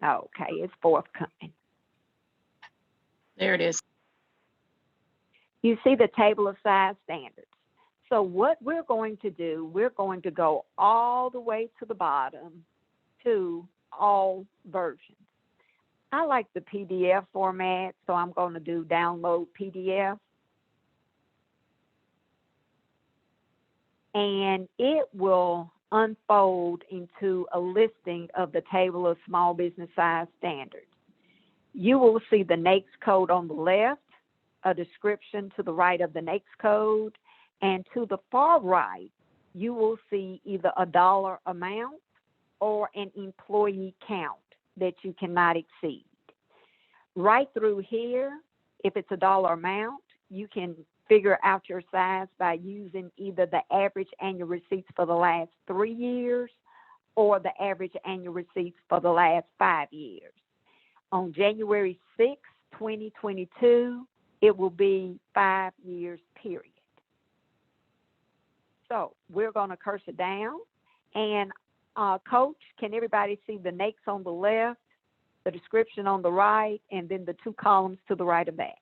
Okay, it's forthcoming. There it is. You see the table of size standards. So what we're going to do, we're going to go all the way to the bottom to all versions. I like the PDF format, so I'm going to do download PDF. And it will unfold into a listing of the table of small business size standards. You will see the NAICS code on the left, a description to the right of the NAICS code, and to the far right, you will see either a dollar amount or an employee count that you cannot exceed. Right through here, if it's a dollar amount, you can figure out your size by using either the average annual receipts for the last 3 years or the average annual receipts for the last 5 years. On January 6, 2022, it will be 5 years period. So we're going to cursor down. And Coach, can everybody see the NAICS on the left, the description on the right, and then the 2 columns to the right of that?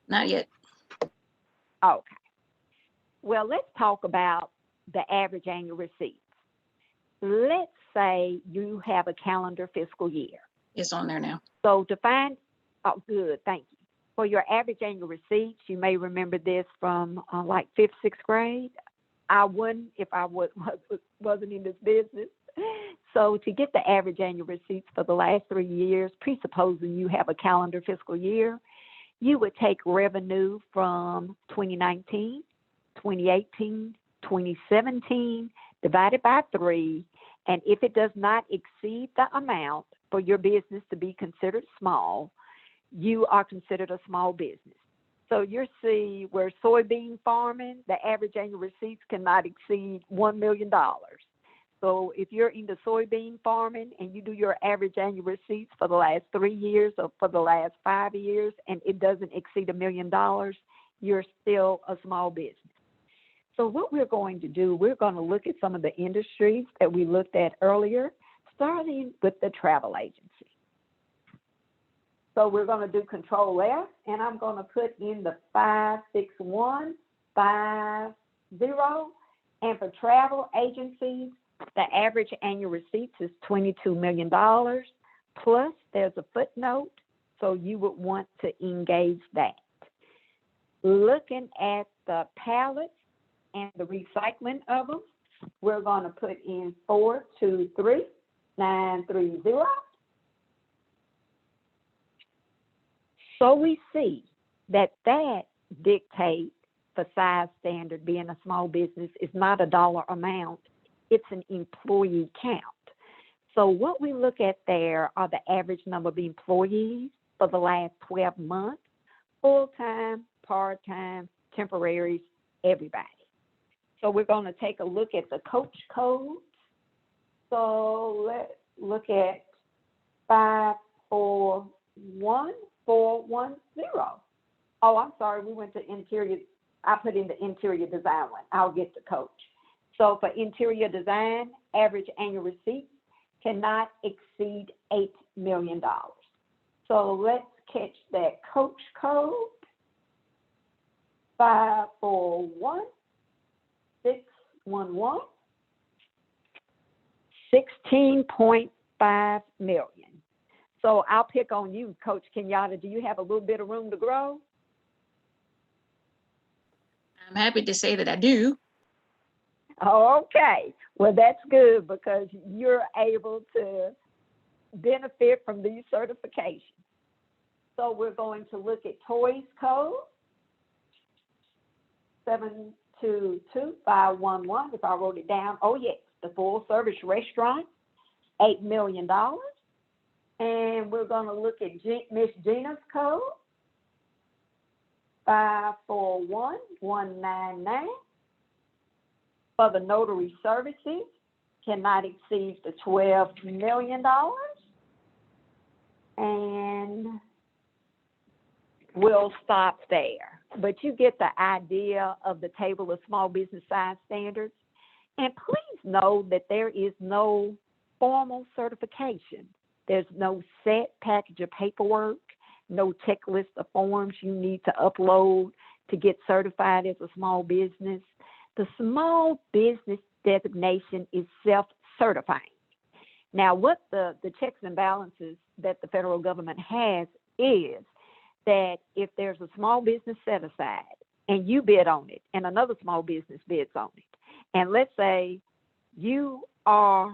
Not yet. Okay. Well, let's talk about the average annual receipts. Let's say you have a calendar fiscal year. It's on there now. So to find, oh, good, thank you. For your average annual receipts, you may remember this from like 5th, 6th grade. I wouldn't if I wasn't in this business. So to get the average annual receipts for the last 3 years, presupposing you have a calendar fiscal year, you would take revenue from 2019, 2018, 2017, divided by 3, and if it does not exceed the amount for your business to be considered small, you are considered a small business. So you see where soybean farming, the average annual receipts cannot exceed $1 million. So if you're into soybean farming and you do your average annual receipts for the last 3 years or for the last 5 years and it doesn't exceed $1 million, you're still a small business. So what we're going to do, we're going to look at some of the industries that we looked at earlier, starting with the travel agency. So we're going to do Control F, and I'm going to put in the 56150. And for travel agencies, the average annual receipts is $22 million. Plus, there's a footnote, so you would want to engage that. Looking at the pallets and the recycling of them, we're going to put in 423930. So we see that dictates for size standard, being a small business, is not a dollar amount, it's an employee count. So what we look at there are the average number of employees for the last 12 months, full-time, part-time, temporaries, everybody. So we're going to take a look at the coach codes. So let's look at 541410. Oh, I'm sorry, we went to interior. I put in the interior design one. I'll get the coach. So for interior design, average annual receipts cannot exceed $8 million. So let's catch that coach code, 541611, 16.5 million. So I'll pick on you, Coach Kenyatta. Do you have a little bit of room to grow? I'm happy to say that I do. Okay, well, that's good because you're able to benefit from these certifications. So we're going to look at toys code, 722511, if I wrote it down. Oh, yes, the full service restaurant, $8 million. And we're going to look at Miss Gina's code, 541199. For the notary services, cannot exceed the $12 million. And we'll stop there. But you get the idea of the table of small business size standards. And please know that there is no formal certification. There's no set package of paperwork, no checklist of forms you need to upload to get certified as a small business. The small business designation is self-certifying. Now, what the checks and balances that the federal government has is that if there's a small business set aside and you bid on it and another small business bids on it, and let's say you are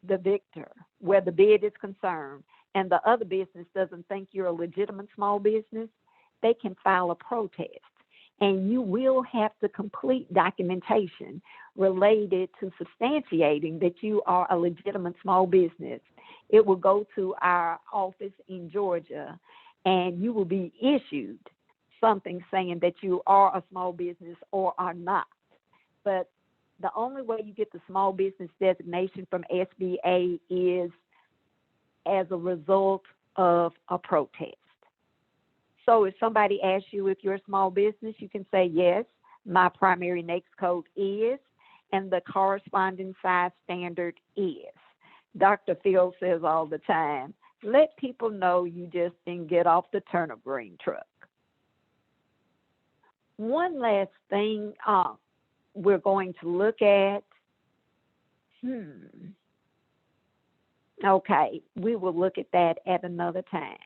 the victor where the bid is concerned and the other business doesn't think you're a legitimate small business, they can file a protest. And you will have to complete documentation related to substantiating that you are a legitimate small business. It will go to our office in Georgia, and you will be issued something saying that you are a small business or are not. But the only way you get the small business designation from SBA is as a result of a protest. So if somebody asks you if you're a small business, you can say, yes, my primary NAICS code is, and the corresponding size standard is. Dr. Phil says all the time, let people know you just didn't get off the turnip green truck. One last thing we're going to look at. Okay, we will look at that at another time.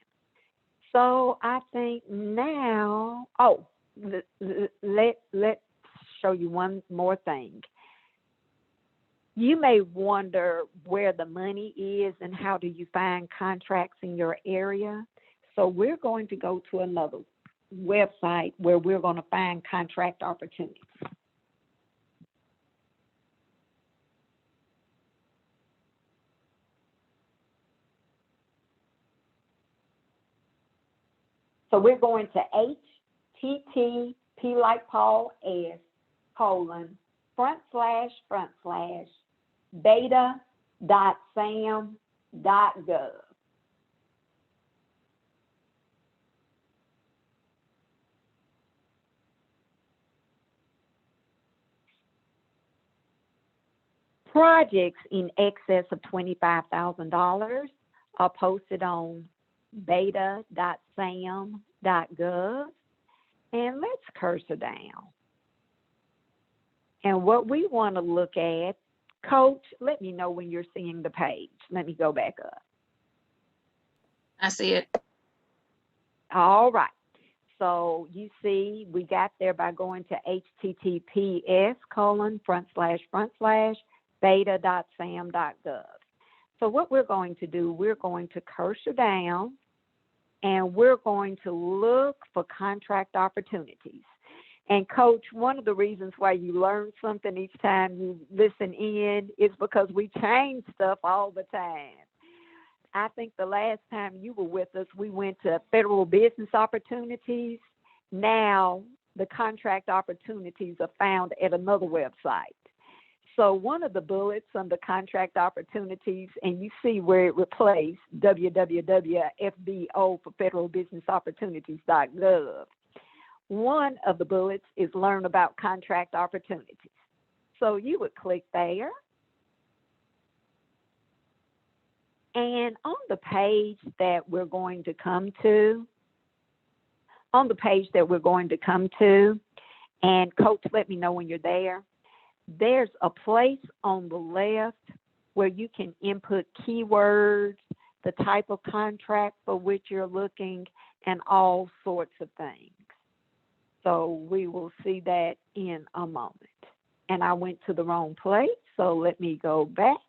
So I think now, let's show you one more thing. You may wonder where the money is and how do you find contracts in your area. So we're going to go to another website where we're going to find contract opportunities. So we're going to http like Paul S / beta.sam.gov. Projects in excess of $25,000 are posted on beta.sam.gov, and let's cursor down. And what we want to look at, Coach, let me know when you're seeing the page. Let me go back up. I see it. All right. So you see, we got there by going to https://beta.sam.gov. So what we're going to do, we're going to cursor down and we're going to look for contract opportunities. And Coach, one of the reasons why you learn something each time you listen in is because we change stuff all the time. I think the last time you were with us, we went to federal business opportunities. Now the contract opportunities are found at another website. So one of the bullets under contract opportunities, and you see where it replaced www.fbo for federalbusinessopportunities.gov. One of the bullets is learn about contract opportunities. So you would click there. And on the page that we're going to come to, and Coach, let me know when you're there, there's a place on the left where you can input keywords, the type of contract for which you're looking, and all sorts of things. So we will see that in a moment. And I went to the wrong place, so let me go back,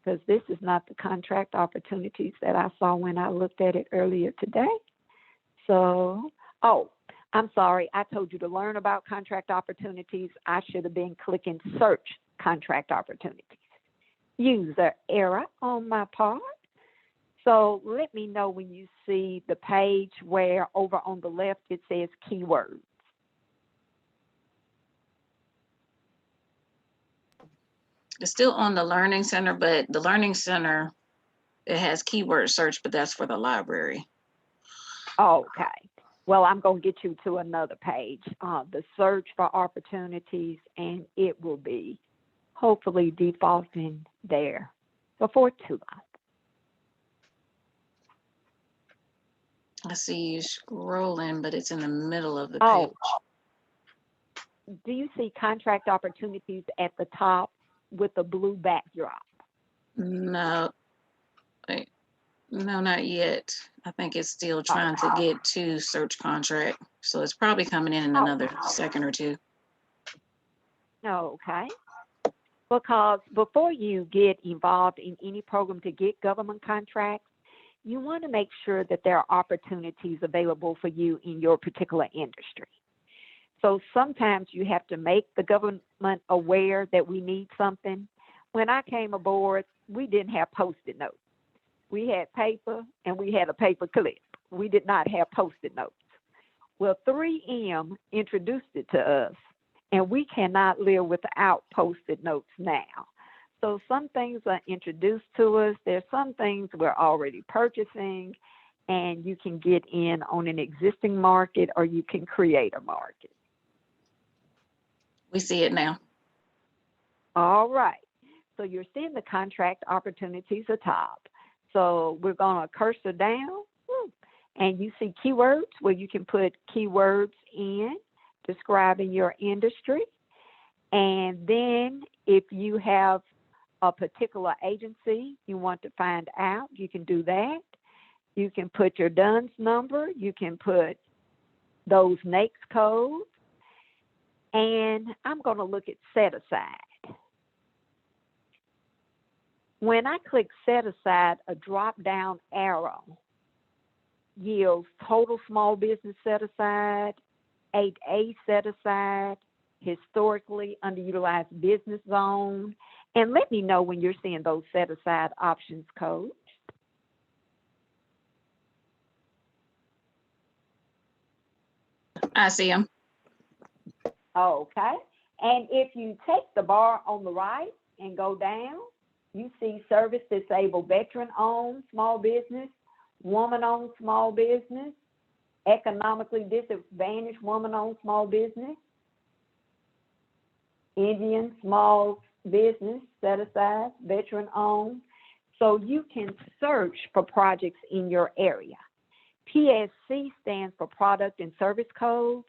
because this is not the contract opportunities that I saw when I looked at it earlier today. So, I'm sorry, I told you to learn about contract opportunities. I should have been clicking search contract opportunities. User error on my part. So let me know when you see the page where over on the left it says keywords. It's still on the Learning Center, but the Learning Center, it has keyword search, but that's for the library. Okay. Well, I'm going to get you to another page, the search for opportunities, and it will be hopefully defaulting there before too long. I see you scrolling, but it's in the middle of the Oh. page. Do you see contract opportunities at the top with the blue backdrop? No, wait, no, not yet. I think it's still trying to get to search contract. So it's probably coming in another second or two. Okay. Because before you get involved in any program to get government contracts, you want to make sure that there are opportunities available for you in your particular industry. So sometimes you have to make the government aware that we need something. When I came aboard, we didn't have Post-it notes. We had paper and we had a paper clip. We did not have Post-it notes. Well, 3M introduced it to us, and we cannot live without Post-it notes now. So some things are introduced to us. There's some things we're already purchasing, and you can get in on an existing market or you can create a market. We see it now. All right. So you're seeing the contract opportunities atop. So we're going to cursor down, and you see keywords where you can put keywords in describing your industry. And then if you have a particular agency you want to find out, you can do that. You can put your DUNS number. You can put those NAICS codes. And I'm going to look at set aside. When I click set aside, a drop down arrow yields total small business set aside, 8A set aside, historically underutilized business zone, and let me know when you're seeing those set aside options codes. I see them. Okay. And if you take the bar on the right and go down, you see service disabled veteran-owned small business, woman-owned small business, economically disadvantaged woman-owned small business, Indian small business set aside, veteran-owned. So you can search for projects in your area. PSC stands for Product and Service Codes.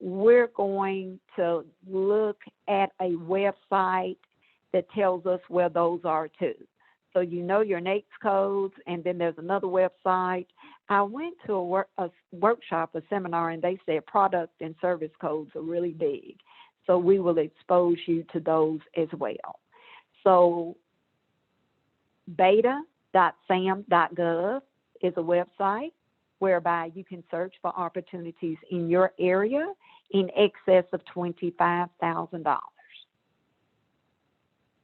We're going to look at a website that tells us where those are too. So you know your NAICS codes, and then there's another website. I went to a workshop, a seminar, and they said product and service codes are really big. So we will expose you to those as well. So beta.sam.gov is a website whereby you can search for opportunities in your area in excess of $25,000.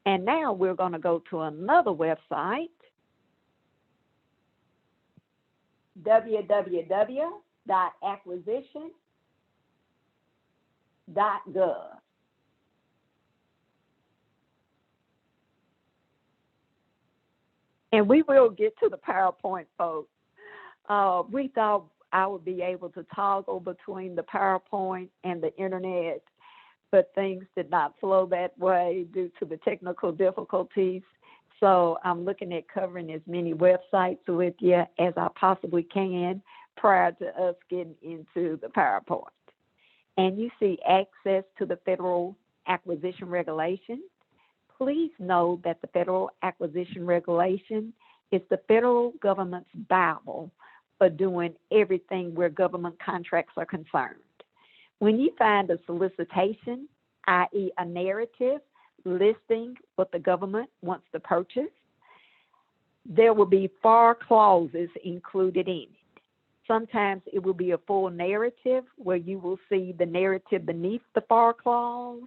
And now we're going to go to another website, www.acquisition.gov. And we will get to the PowerPoint, folks. We thought I would be able to toggle between the PowerPoint and the internet, but things did not flow that way due to the technical difficulties. So I'm looking at covering as many websites with you as I possibly can prior to us getting into the PowerPoint. And you see access to the Federal Acquisition Regulation. Please know that the Federal Acquisition Regulation is the federal government's Bible for doing everything where government contracts are concerned. When you find a solicitation, i.e. a narrative listing what the government wants to purchase, there will be FAR clauses included in it. Sometimes it will be a full narrative where you will see the narrative beneath the FAR clause,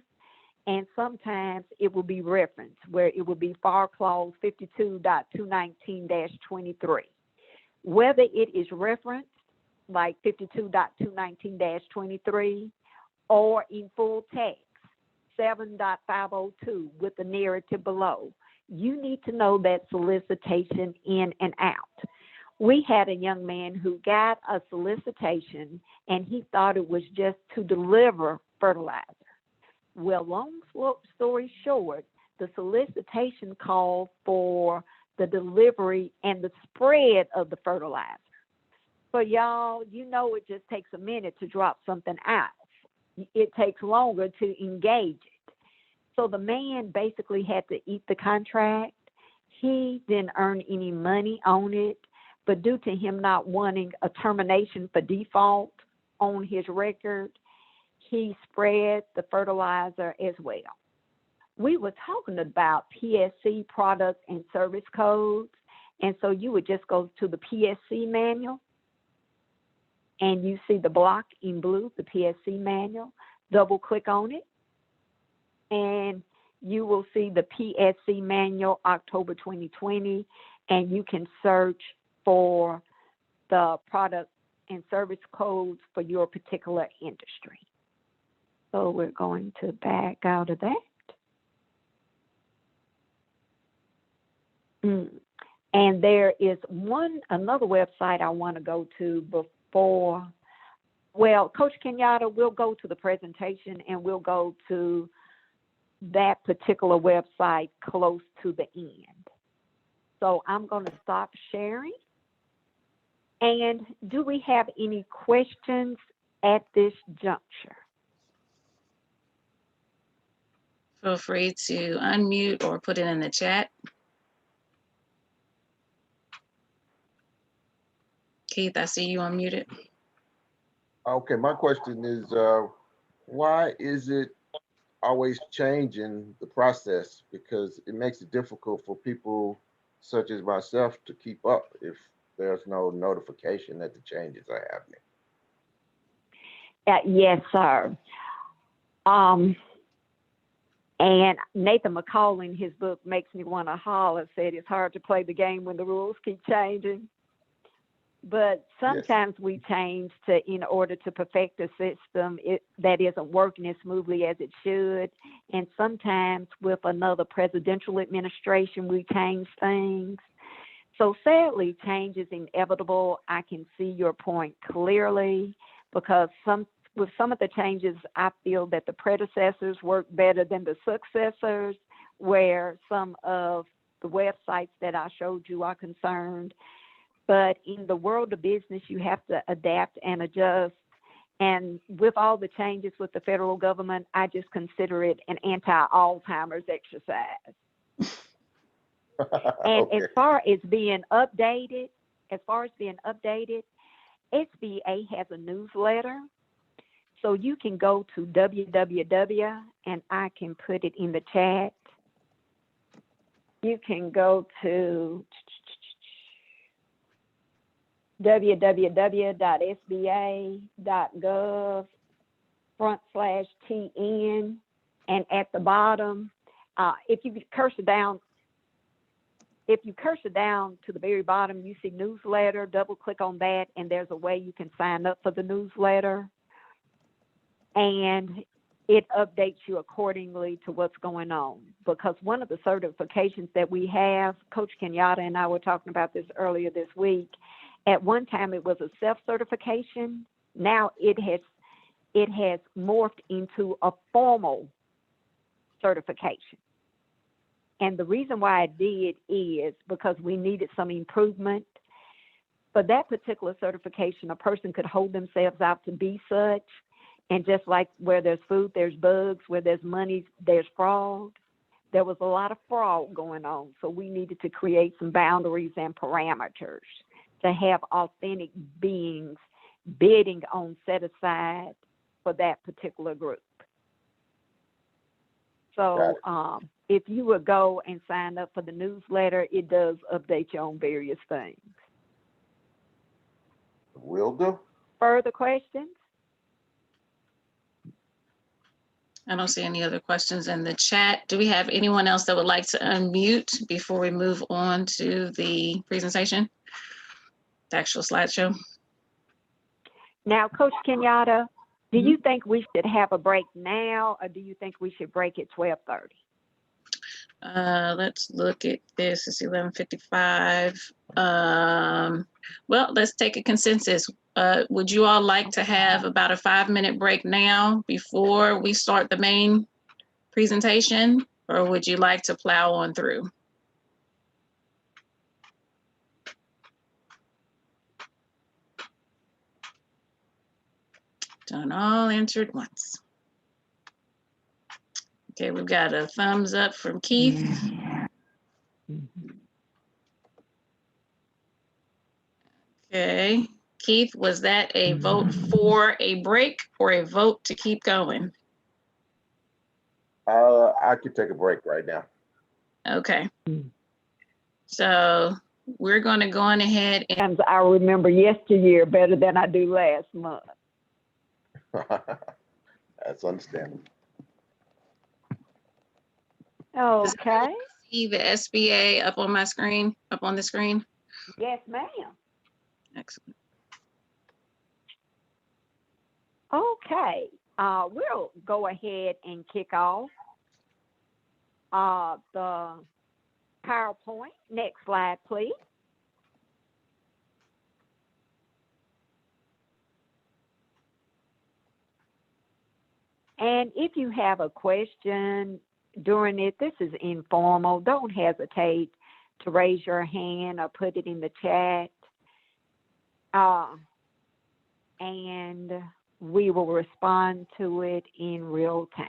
and sometimes it will be referenced where it will be FAR clause 52.219-23. Whether it is referenced like 52.219-23 or in full text 7.502 with the narrative below, you need to know that solicitation in and out. We had a young man who got a solicitation and he thought it was just to deliver fertilizer. Well, long story short, the solicitation called for the delivery and the spread of the fertilizer. But y'all, you know, it just takes a minute to drop something out. It takes longer to engage it. So the man basically had to eat the contract. He didn't earn any money on it, but due to him not wanting a termination for default on his record, he spread the fertilizer as well. We were talking about Psc product and service codes, and so you would just go to the Psc Manual, and you see the block in blue, the Psc Manual. Double click on it, and you will see the Psc Manual October 2020, and you can search for the product and service codes for your particular industry. So we're going to back out of that. And there is another website I want to go to before. Well, Coach Kenyatta, we'll go to the presentation and we'll go to that particular website close to the end. So I'm going to stop sharing. And do we have any questions at this juncture? Feel free to unmute or put it in the chat. Keith, I see you unmuted. Okay, my question is, why is it always changing the process? Because it makes it difficult for people such as myself to keep up if there's no notification that the changes are happening. Yes, sir. And Nathan McCall in his book Makes Me Want to Holler said it's hard to play the game when the rules keep changing. But sometimes we change in order to perfect a system that isn't working as smoothly as it should. And sometimes with another presidential administration, we change things. So sadly, change is inevitable. I can see your point clearly because with some of the changes, I feel that the predecessors work better than the successors, where some of the websites that I showed you are concerned. But in the world of business, you have to adapt and adjust. And with all the changes with the federal government, I just consider it an anti-Alzheimer's exercise. And Okay. as far as being updated, SBA has a newsletter. So you can go to www, and I can put it in the chat. You can go to www.sba.gov/TN, and at the bottom, if you cursor down to the very bottom, you see newsletter. Double click on that, and there's a way you can sign up for the newsletter, and it updates you accordingly to what's going on. Because one of the certifications that we have, Coach Kenyatta and I were talking about this earlier this week. At one time, it was a self-certification. Now it has morphed into a formal certification. And the reason why I did is because we needed some improvement. For that particular certification, a person could hold themselves out to be such. And just like where there's food, there's bugs. Where there's money, there's fraud. There was a lot of fraud going on. So we needed to create some boundaries and parameters to have authentic beings bidding on set aside for that particular group. So if you would go and sign up for the newsletter, it does update you on various things. Will do. Further questions? I don't see any other questions in the chat. Do we have anyone else that would like to unmute before we move on to the presentation, the actual slideshow? Now, Coach Kenyatta, do you think we should have a break now, or do you think we should break at 12:30? Let's look at this. It's 11:55. Well, let's take a consensus. Would you all like to have about a 5-minute break now before we start the main presentation, or would you like to plow on through? Don't all answer at once. Okay, we've got a thumbs up from Keith. Okay, Keith, was that a vote for a break or a vote to keep going? I could take a break right now. Okay. So we're going to go on ahead and Sometimes I remember yesteryear better than I do last month. That's understandable. Okay. see the SBA up on my screen, up on the screen. Yes, ma'am. Excellent. Okay. We'll go ahead and kick off the PowerPoint. Next slide, please. And if you have a question during it, this is informal. Don't hesitate to raise your hand or put it in the chat. And we will respond to it in real time.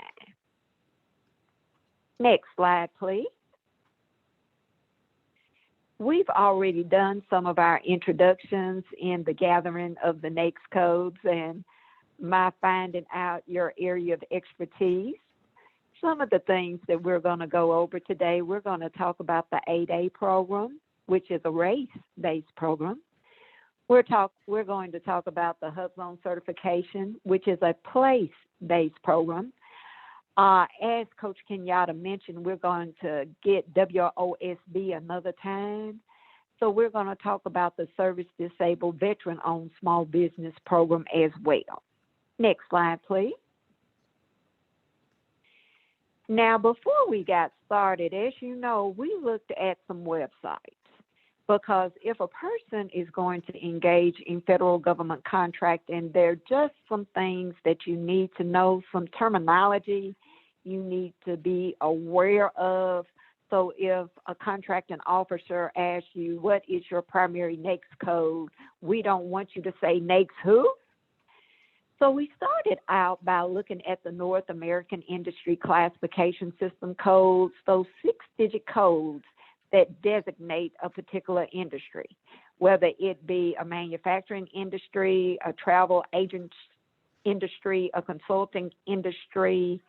Next slide, please. We've already done some of our introductions in the gathering of the NAICS codes and my finding out your area of expertise. Some of the things that we're going to go over today, we're going to talk about the 8A program, which is a race-based program. We're going to talk about the Hubzone certification, which is a place-based program. As Coach Kenyatta mentioned, we're going to get WOSB another time. So we're going to talk about the Service Disabled Veteran-Owned Small Business Program as well. Next slide, please. Now, before we got started, as you know, we looked at some websites. Because if a person is going to engage in federal government contracting, there are just some things that you need to know, some terminology you need to be aware of. So if a contracting officer asks you, what is your primary NAICS code? We don't want you to say NAICS who? So we started out by looking at the North American Industry Classification System codes, those 6-digit codes that designate a particular industry, whether it be a manufacturing industry, a travel agent industry, a consulting industry,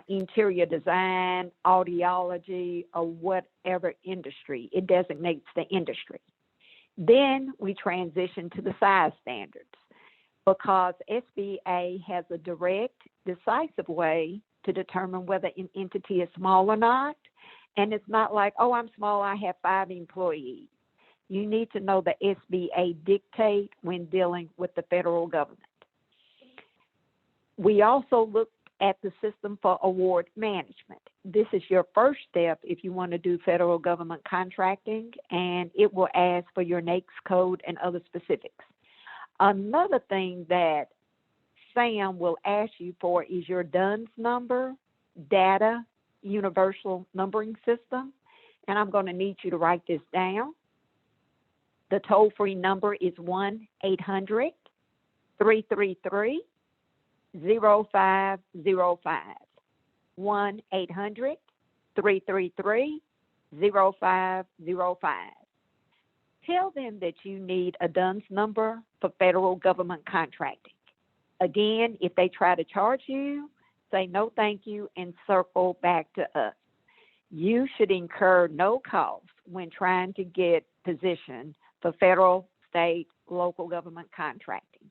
interior design, audiology, or whatever industry. It designates the industry. Then we transition to the size standards because SBA has a direct, decisive way to determine whether an entity is small or not. And it's not like, oh, I'm small, I have 5 employees. You need to know the SBA dictate when dealing with the federal government. We also looked at the system for award management. This is your first step if you want to do federal government contracting, and it will ask for your NAICS code and other specifics. Another thing that SAM will ask you for is your DUNS number, data universal numbering system, and I'm going to need you to write this down. The toll-free number is 1-800-333-0505. 1-800-333-0505. Tell them that you need a DUNS number for federal government contracting. Again, if they try to charge you, say no thank you and circle back to us. You should incur no cost when trying to get positioned for federal, state, local government contracting.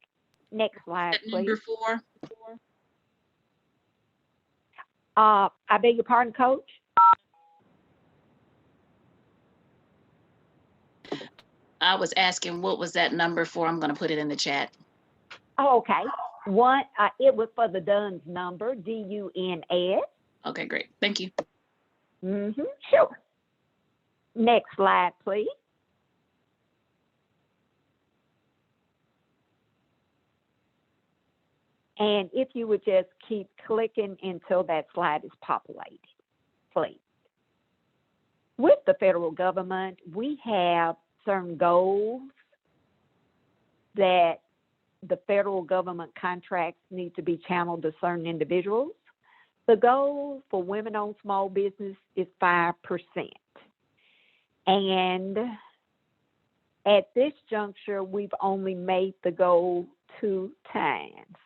Next slide, please. Number 4. I beg your pardon, Coach? I was asking what was that number for? I'm going to put it in the chat. Oh, okay. It was for the DUNS number, DUNS. Okay, great. Thank you. Sure. Next slide, please. And if you would just keep clicking until that slide is populated, please. With the federal government, we have certain goals that the federal government contracts need to be channeled to certain individuals. The goal for women-owned small business is 5%. And at this juncture, we've only made the goal 2 times.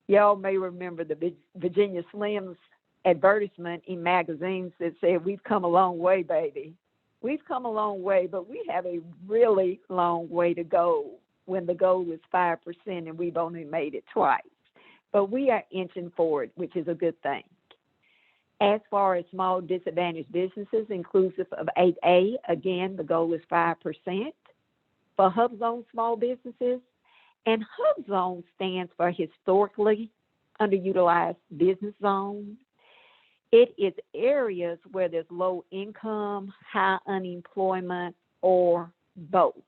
Y'all may remember the Virginia Slims advertisement in magazines that said, "We've come a long way, baby." We've come a long way, but we have a really long way to go when the goal is 5% and we've only made it twice. But we are inching forward, which is a good thing. As far as small disadvantaged businesses, inclusive of 8A, again, the goal is 5%. For Hubzone small businesses, and Hubzone stands for Historically Underutilized Business Zone. It is areas where there's low income, high unemployment, or both.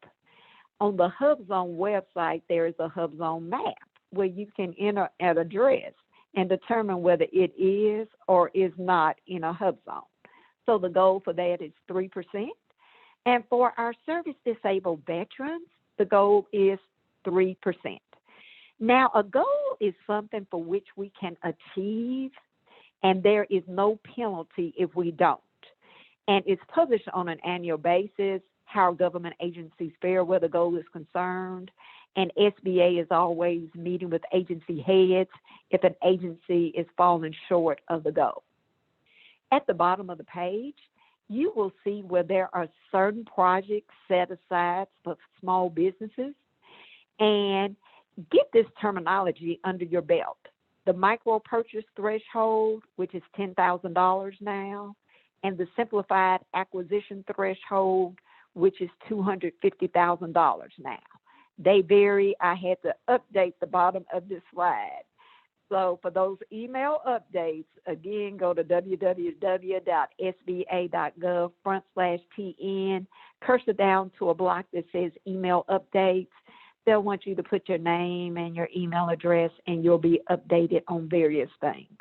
On the Hubzone website, there is a Hubzone map where you can enter an address and determine whether it is or is not in a Hubzone. So the goal for that is 3%. And for our service disabled veterans, the goal is 3%. Now, a goal is something for which we can achieve, and there is no penalty if we don't. And it's published on an annual basis, how government agencies fare where the goal is concerned. And SBA is always meeting with agency heads if an agency is falling short of the goal. At the bottom of the page, you will see where there are certain projects set aside for small businesses. And get this terminology under your belt. The micro purchase threshold, which is $10,000 now, and the simplified acquisition threshold, which is $250,000 now. They vary. I had to update the bottom of this slide. So for those email updates, again, go to www.sba.gov/TN, cursor down to a block that says email updates. They'll want you to put your name and your email address, and you'll be updated on various things.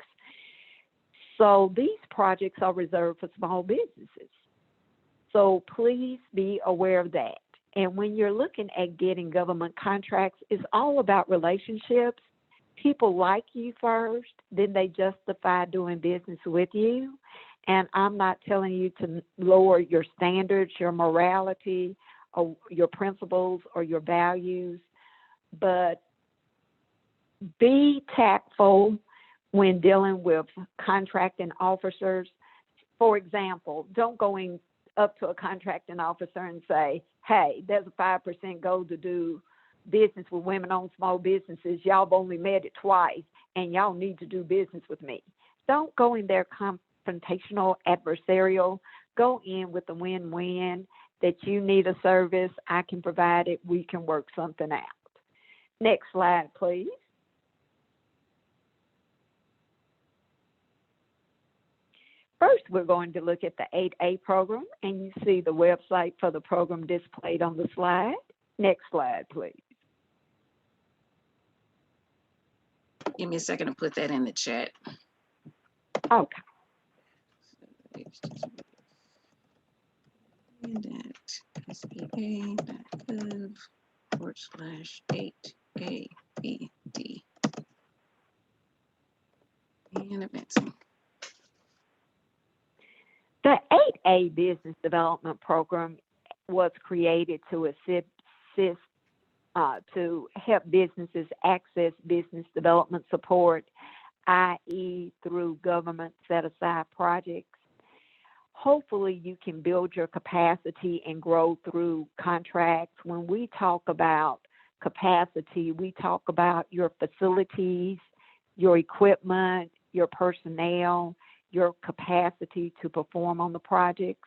So these projects are reserved for small businesses. So please be aware of that. And when you're looking at getting government contracts, it's all about relationships. People like you first, then they justify doing business with you. And I'm not telling you to lower your standards, your morality, or your principles or your values, but be tactful when dealing with contracting officers. For example, don't go up to a contracting officer and say, "Hey, there's a 5% goal to do business with women-owned small businesses. Y'all have only met it twice, and y'all need to do business with me." Don't go in there confrontational, adversarial. Go in with a win-win. That you need a service, I can provide it, we can work something out. Next slide, please. First, we're going to look at the 8A program, and you see the website for the program displayed on the slide. Next slide, please. Give me a second to put that in the chat. Okay. And at sba.gov/8ABD. And advancing. The 8A Business Development Program was created to assist to help businesses access business development support, i.e. through government set-aside projects. Hopefully you can build your capacity and grow through contracts. When we talk about capacity, we talk about your facilities, your equipment, your personnel, your capacity to perform on the projects.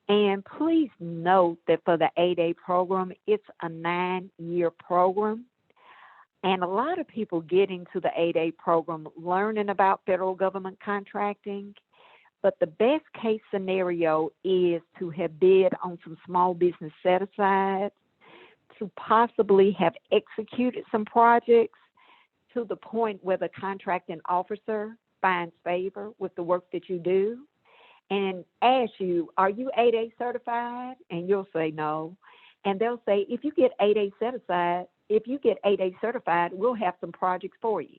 And please note that for the 8A program, it's a 9-year program. And a lot of people get into the 8A program learning about federal government contracting, But the best case scenario is to have bid on some small business set-asides, to possibly have executed some projects to the point where the contracting officer finds favor with the work that you do and asks you, are you 8A certified? And you'll say no. And they'll say, if you get 8A set-aside, if you get 8A certified, we'll have some projects for you.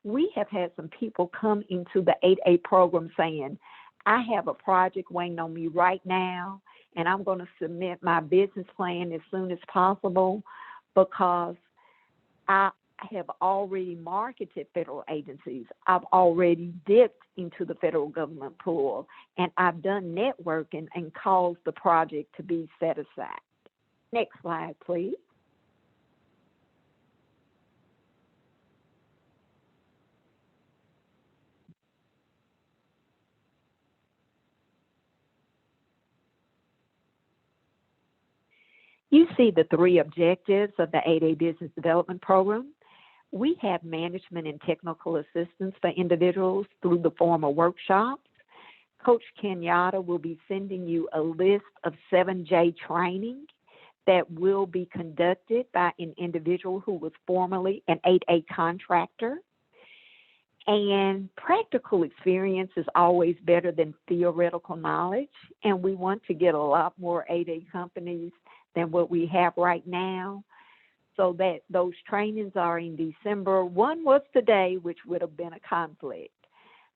We have had some people come into the 8A program saying, I have a project waiting on me right now, and I'm going to submit my business plan as soon as possible because I have already marketed federal agencies. I've already dipped into the federal government pool, and I've done networking and caused the project to be set aside. Next slide, please. You see the three objectives of the 8A Business Development Program. We have management and technical assistance for individuals through the form of workshops. Coach Kenyatta will be sending you a list of 7J training that will be conducted by an individual who was formerly an 8A contractor. And practical experience is always better than theoretical knowledge. And we want to get a lot more 8A companies than what we have right now. So that those trainings are in December. One was today, which would have been a conflict.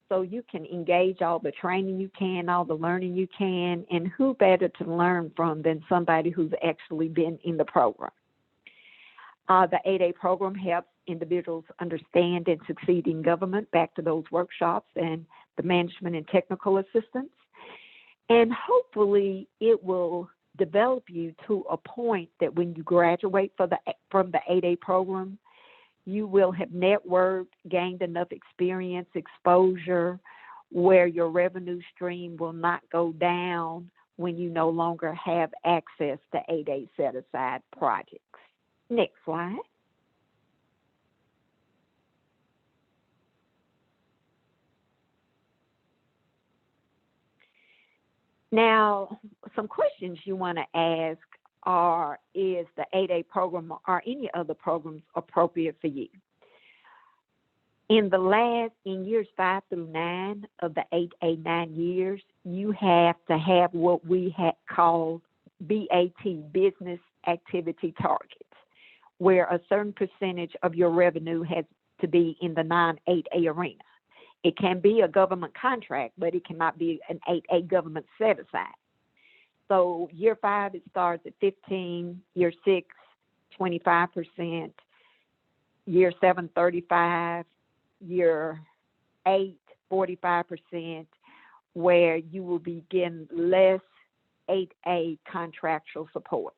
So you can engage all the training you can, all the learning you can, and who better to learn from than somebody who's actually been in the program. The 8A program helps individuals understand and succeed in government, back to those workshops and the management and technical assistance. And hopefully it will develop you to a point that when you graduate from the 8A program, you will have networked, gained enough experience, exposure, where your revenue stream will not go down when you no longer have access to 8A set-aside projects. Next slide. Now, some questions you want to ask are, is the 8A program or any other programs appropriate for you? In years 5 through 9 of the 8A 9 years, you have to have what we call BAT, business activity targets, where a certain percentage of your revenue has to be in the non-8A arena. It can be a government contract, but it cannot be an 8A government set-aside. So year 5, it starts at 15, year 6, 25%, year 7, 35, year 8, 45%, where you will be getting less 8A contractual support.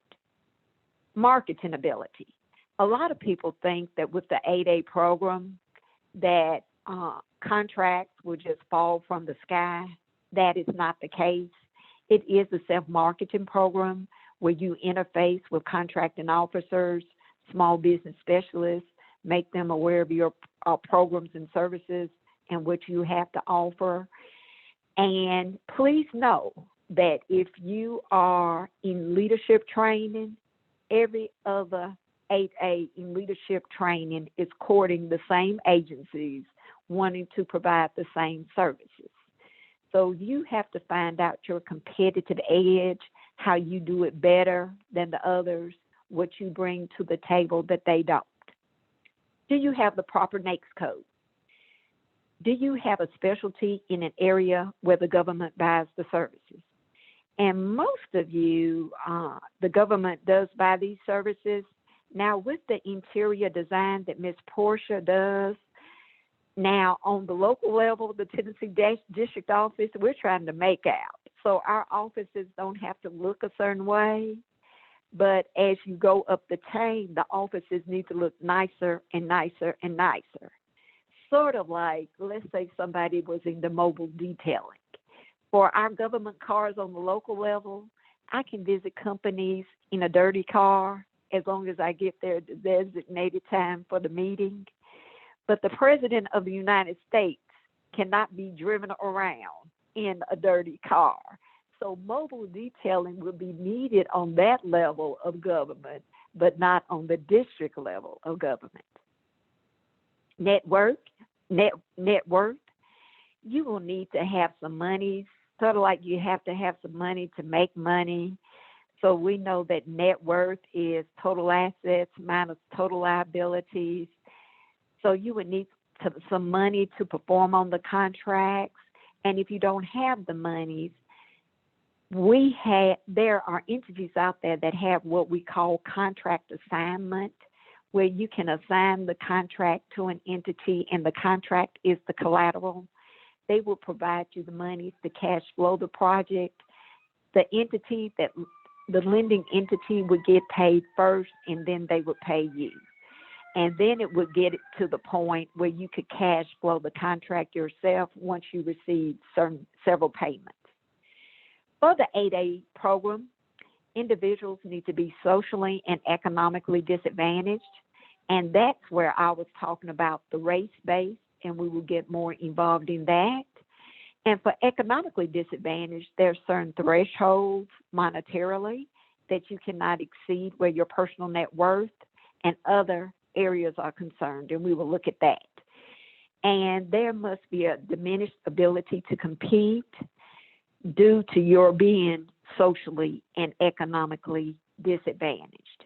Marketing ability. A lot of people think that with the 8A program that contracts will just fall from the sky. That is not the case. It is a self-marketing program where you interface with contracting officers, small business specialists, make them aware of your programs and services and what you have to offer. And please know that if you are in leadership training, every other 8A in leadership training is courting the same agencies, wanting to provide the same services. So you have to find out your competitive edge, how you do it better than the others, what you bring to the table that they don't. Do you have the proper NAICS code? Do you have a specialty in an area where the government buys the services? And most of you, the government does buy these services. Now with the interior design that Ms. Portia does, now on the local level, the Tennessee District Office, we're trying to make out. So our offices don't have to look a certain way, but as you go up the chain, the offices need to look nicer and nicer and nicer. Sort of like, let's say somebody was in the mobile detailing. For our government cars on the local level, I can visit companies in a dirty car as long as I get there at the designated time for the meeting. But the President of the United States cannot be driven around in a dirty car. So mobile detailing will be needed on that level of government, but not on the district level of government. Net worth, you will need to have some money, sort of like you have to have some money to make money. So we know that net worth is total assets minus total liabilities. So you would need some money to perform on the contracts. And if you don't have the monies, there are entities out there that have what we call contract assignment, where you can assign the contract to an entity and the contract is the collateral. They will provide you the monies to cash flow the project. The lending entity would get paid first, and then they would pay you. And then it would get it to the point where you could cash flow the contract yourself once you receive several payments. For the 8A program, individuals need to be socially and economically disadvantaged. And that's where I was talking about the race-based, and we will get more involved in that. And for economically disadvantaged, there are certain thresholds monetarily that you cannot exceed where your personal net worth and other areas are concerned, and we will look at that. And there must be a diminished ability to compete due to your being socially and economically disadvantaged.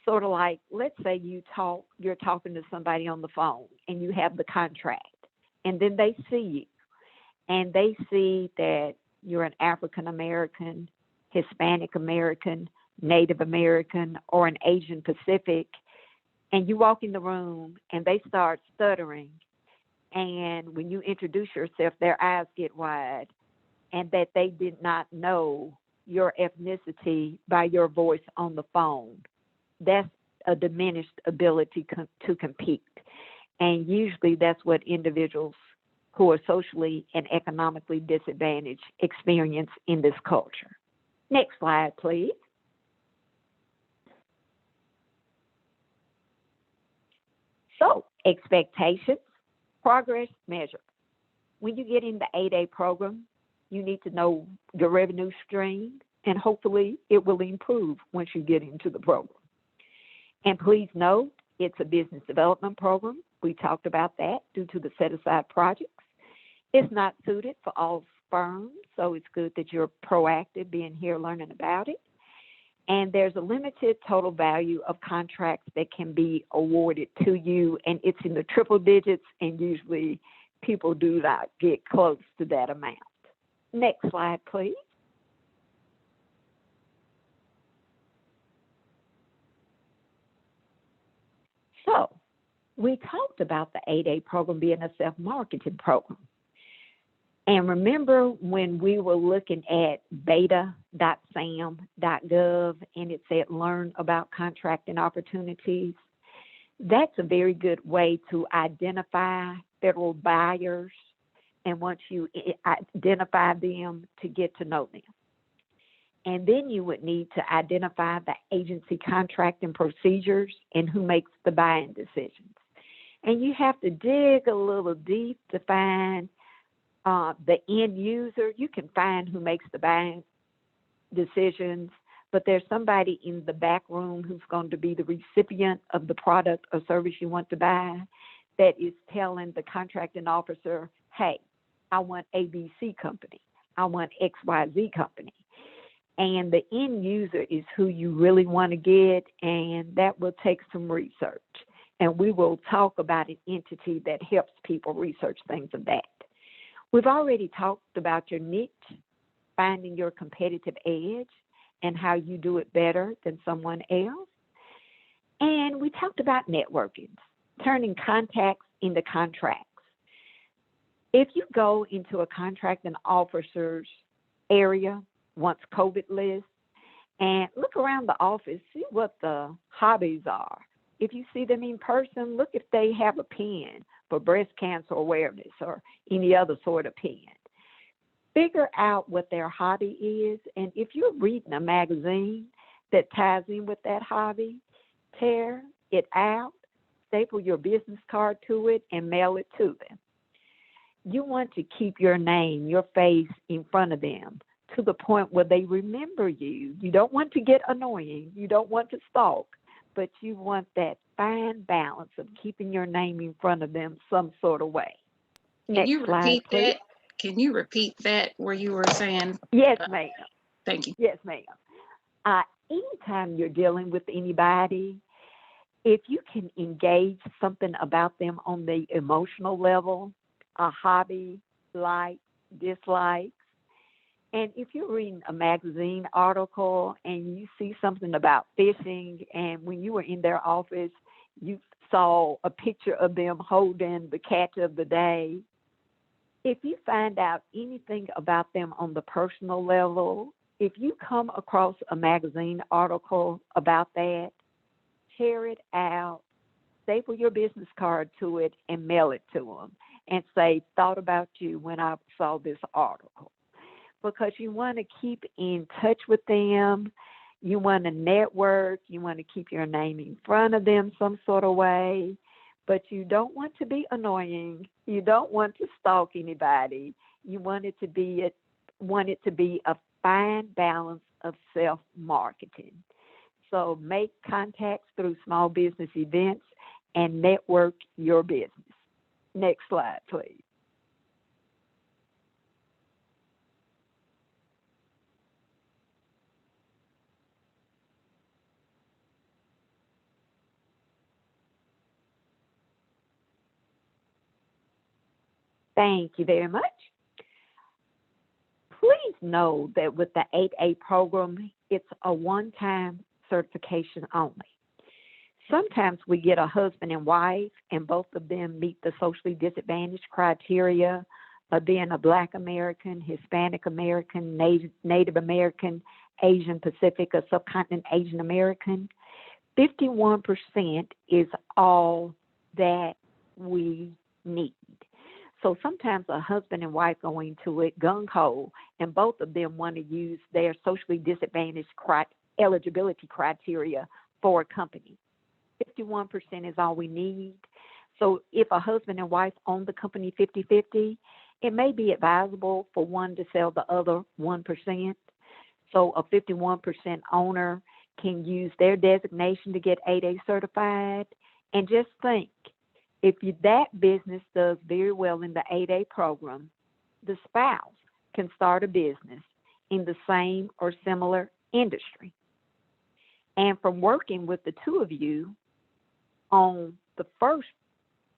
Sort of like, let's say you're talking to somebody on the phone and you have the contract, and then they see you and they see that you're an African American, Hispanic American, Native American, or an Asian Pacific, and you walk in the room and they start stuttering, and when you introduce yourself, their eyes get wide, and that they did not know your ethnicity by your voice on the phone. That's a diminished ability to compete. And usually that's what individuals who are socially and economically disadvantaged experience in this culture. Next slide, please. So, expectations, progress measure. When you get in the 8A program, you need to know your revenue stream, and hopefully it will improve once you get into the program. And please note, it's a business development program. We talked about that due to the set-aside projects. It's not suited for all firms, so it's good that you're proactive being here learning about it. And there's a limited total value of contracts that can be awarded to you, and it's in the triple digits, and usually people do not get close to that amount. Next slide, please. So we talked about the 8A program being a self-marketing program. And remember when we were looking at beta.sam.gov and it said learn about contracting opportunities? That's a very good way to identify federal buyers, and once you identify them, to get to know them. And then you would need to identify the agency contracting procedures and who makes the buying decisions. And you have to dig a little deep to find the end user. You can find who makes the buying decisions, but there's somebody in the back room who's going to be the recipient of the product or service you want to buy that is telling the contracting officer, hey, I want ABC company. I want XYZ company. And the end user is who you really want to get, and that will take some research. And we will talk about an entity that helps people research things of that. We've already talked about your niche, finding your competitive edge, and how you do it better than someone else. And we talked about networking, turning contacts into contracts. If you go into a contracting officer's area, once COVID list, and look around the office, see what the hobbies are. If you see them in person, look if they have a pen for breast cancer awareness or any other sort of pen. Figure out what their hobby is, and if you're reading a magazine that ties in with that hobby, tear it out, staple your business card to it, and mail it to them. You want to keep your name, your face in front of them to the point where they remember you. You don't want to get annoying. You don't want to stalk, but you want that fine balance of keeping your name in front of them some sort of way. Can Next you slide, repeat please. that? Can you repeat that where you were saying? Yes, ma'am. Thank you. Yes, ma'am. Anytime you're dealing with anybody, if you can engage something about them on the emotional level, a hobby, like, dislikes, and if you're reading a magazine article and you see something about fishing, and when you were in their office, you saw a picture of them holding the catch of the day, if you find out anything about them on the personal level, if you come across a magazine article about that, tear it out, staple your business card to it, and mail it to them and say, thought about you when I saw this article. Because you want to keep in touch with them, you want to network, you want to keep your name in front of them some sort of way, but you don't want to be annoying. You don't want to stalk anybody. You want it to be a fine balance of self-marketing. So make contacts through small business events and network your business. Next slide, please. Thank you very much. Please know that with the 8A program, it's a one-time certification only. Sometimes we get a husband and wife, and both of them meet the socially disadvantaged criteria of being a Black American, Hispanic American, Native American, Asian Pacific, or subcontinent Asian American. 51% is all that we need. So sometimes a husband and wife go into it gung-ho, and both of them want to use their socially disadvantaged eligibility criteria for a company. 51% is all we need. So if a husband and wife own the company 50-50, it may be advisable for one to sell the other 1%. So a 51% owner can use their designation to get 8A certified. And just think, if that business does very well in the 8A program, the spouse can start a business in the same or similar industry. And from working with the two of you on the first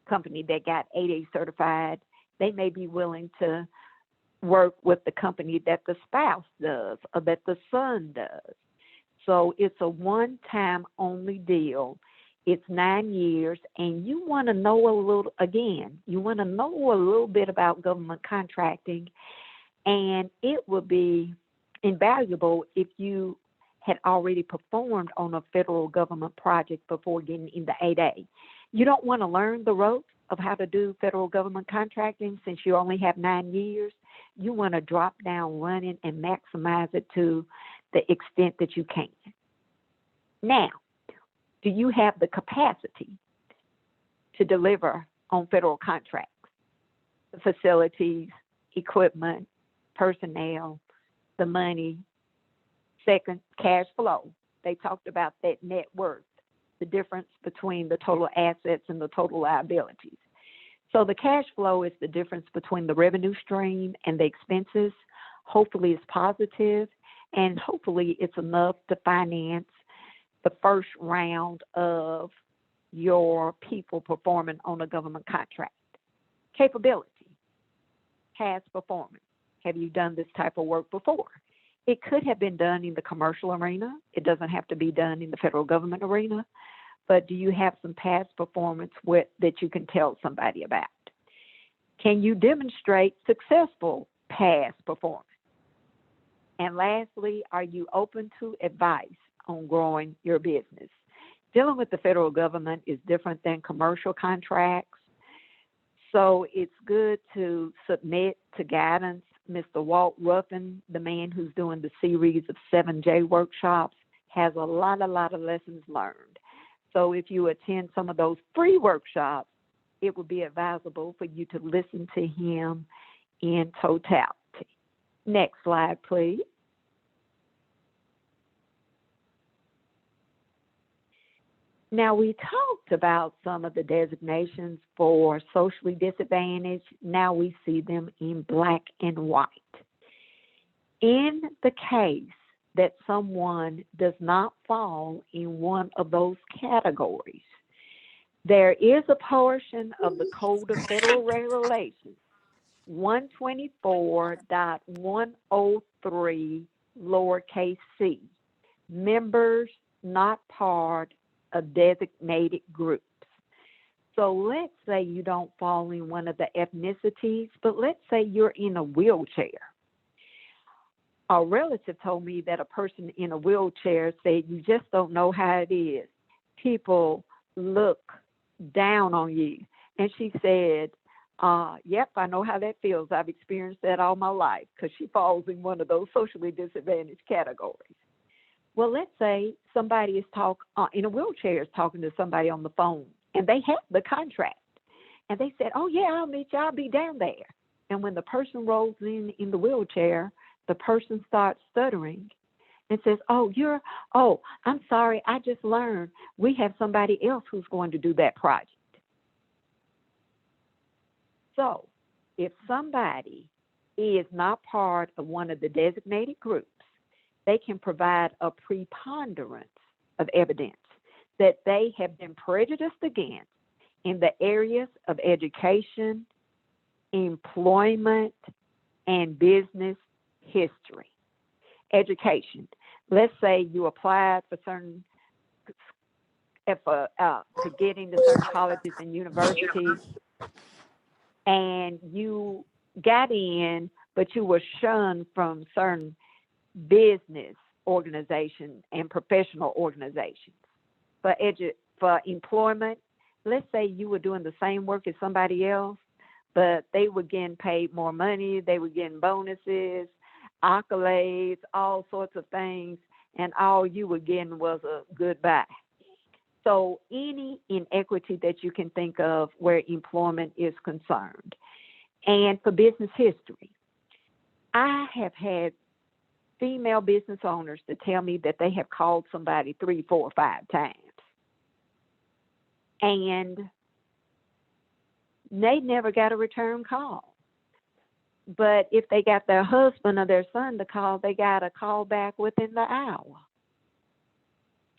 company that got 8A certified, they may be willing to work with the company that the spouse does or that the son does. So it's a one-time only deal. It's 9 years, and you want to know you want to know a little bit about government contracting, and it would be invaluable if you had already performed on a federal government project before getting into 8A. You don't want to learn the ropes of how to do federal government contracting since you only have 9 years. You want to drop down running and maximize it to the extent that you can. Now, do you have the capacity to deliver on federal contracts? The facilities, equipment, personnel, the money. Second, cash flow. They talked about that net worth, the difference between the total assets and the total liabilities. So the cash flow is the difference between the revenue stream and the expenses. Hopefully it's positive, and hopefully it's enough to finance the first round of your people performing on a government contract. Capability, past performance. Have you done this type of work before? It could have been done in the commercial arena. It doesn't have to be done in the federal government arena. But do you have some past performance that you can tell somebody about? Can you demonstrate successful past performance? And lastly, are you open to advice on growing your business? Dealing with the federal government is different than commercial contracts. So it's good to submit to guidance. Mr. Walt Ruffin, the man who's doing the series of 7J workshops, has a lot of lessons learned. So if you attend some of those free workshops, it would be advisable for you to listen to him in totality. Next slide, please. Now, we talked about some of the designations for socially disadvantaged. Now we see them in black and white. In the case that someone does not fall in one of those categories, there is a portion of the Code of Federal Regulations, 124.103, lowercase c, members not part of designated groups. So let's say you don't fall in one of the ethnicities, but let's say you're in a wheelchair. A relative told me that a person in a wheelchair said, you just don't know how it is. People look down on you. And she said, yep, I know how that feels. I've experienced that all my life, because she falls in one of those socially disadvantaged categories. Well, let's say somebody is in a wheelchair is talking to somebody on the phone, and they have the contract. And they said, oh, yeah, I'll meet you. I'll be down there. And when the person rolls in the wheelchair, the person starts stuttering and says, I'm sorry, I just learned we have somebody else who's going to do that project. So if somebody is not part of one of the designated groups, they can provide a preponderance of evidence that they have been prejudiced against in the areas of education, employment, and business history. Education. Let's say you applied for certain to get into certain colleges and universities, and you got in, but you were shunned from certain business organizations and professional organizations. For employment, let's say you were doing the same work as somebody else, but they were getting paid more money, they were getting bonuses, accolades, all sorts of things, and all you were getting was a goodbye. So any inequity that you can think of where employment is concerned. And for business history, I have had female business owners to tell me that they have called somebody 3, 4, 5 times. And they never got a return call. But if they got their husband or their son to call, they got a call back within the hour.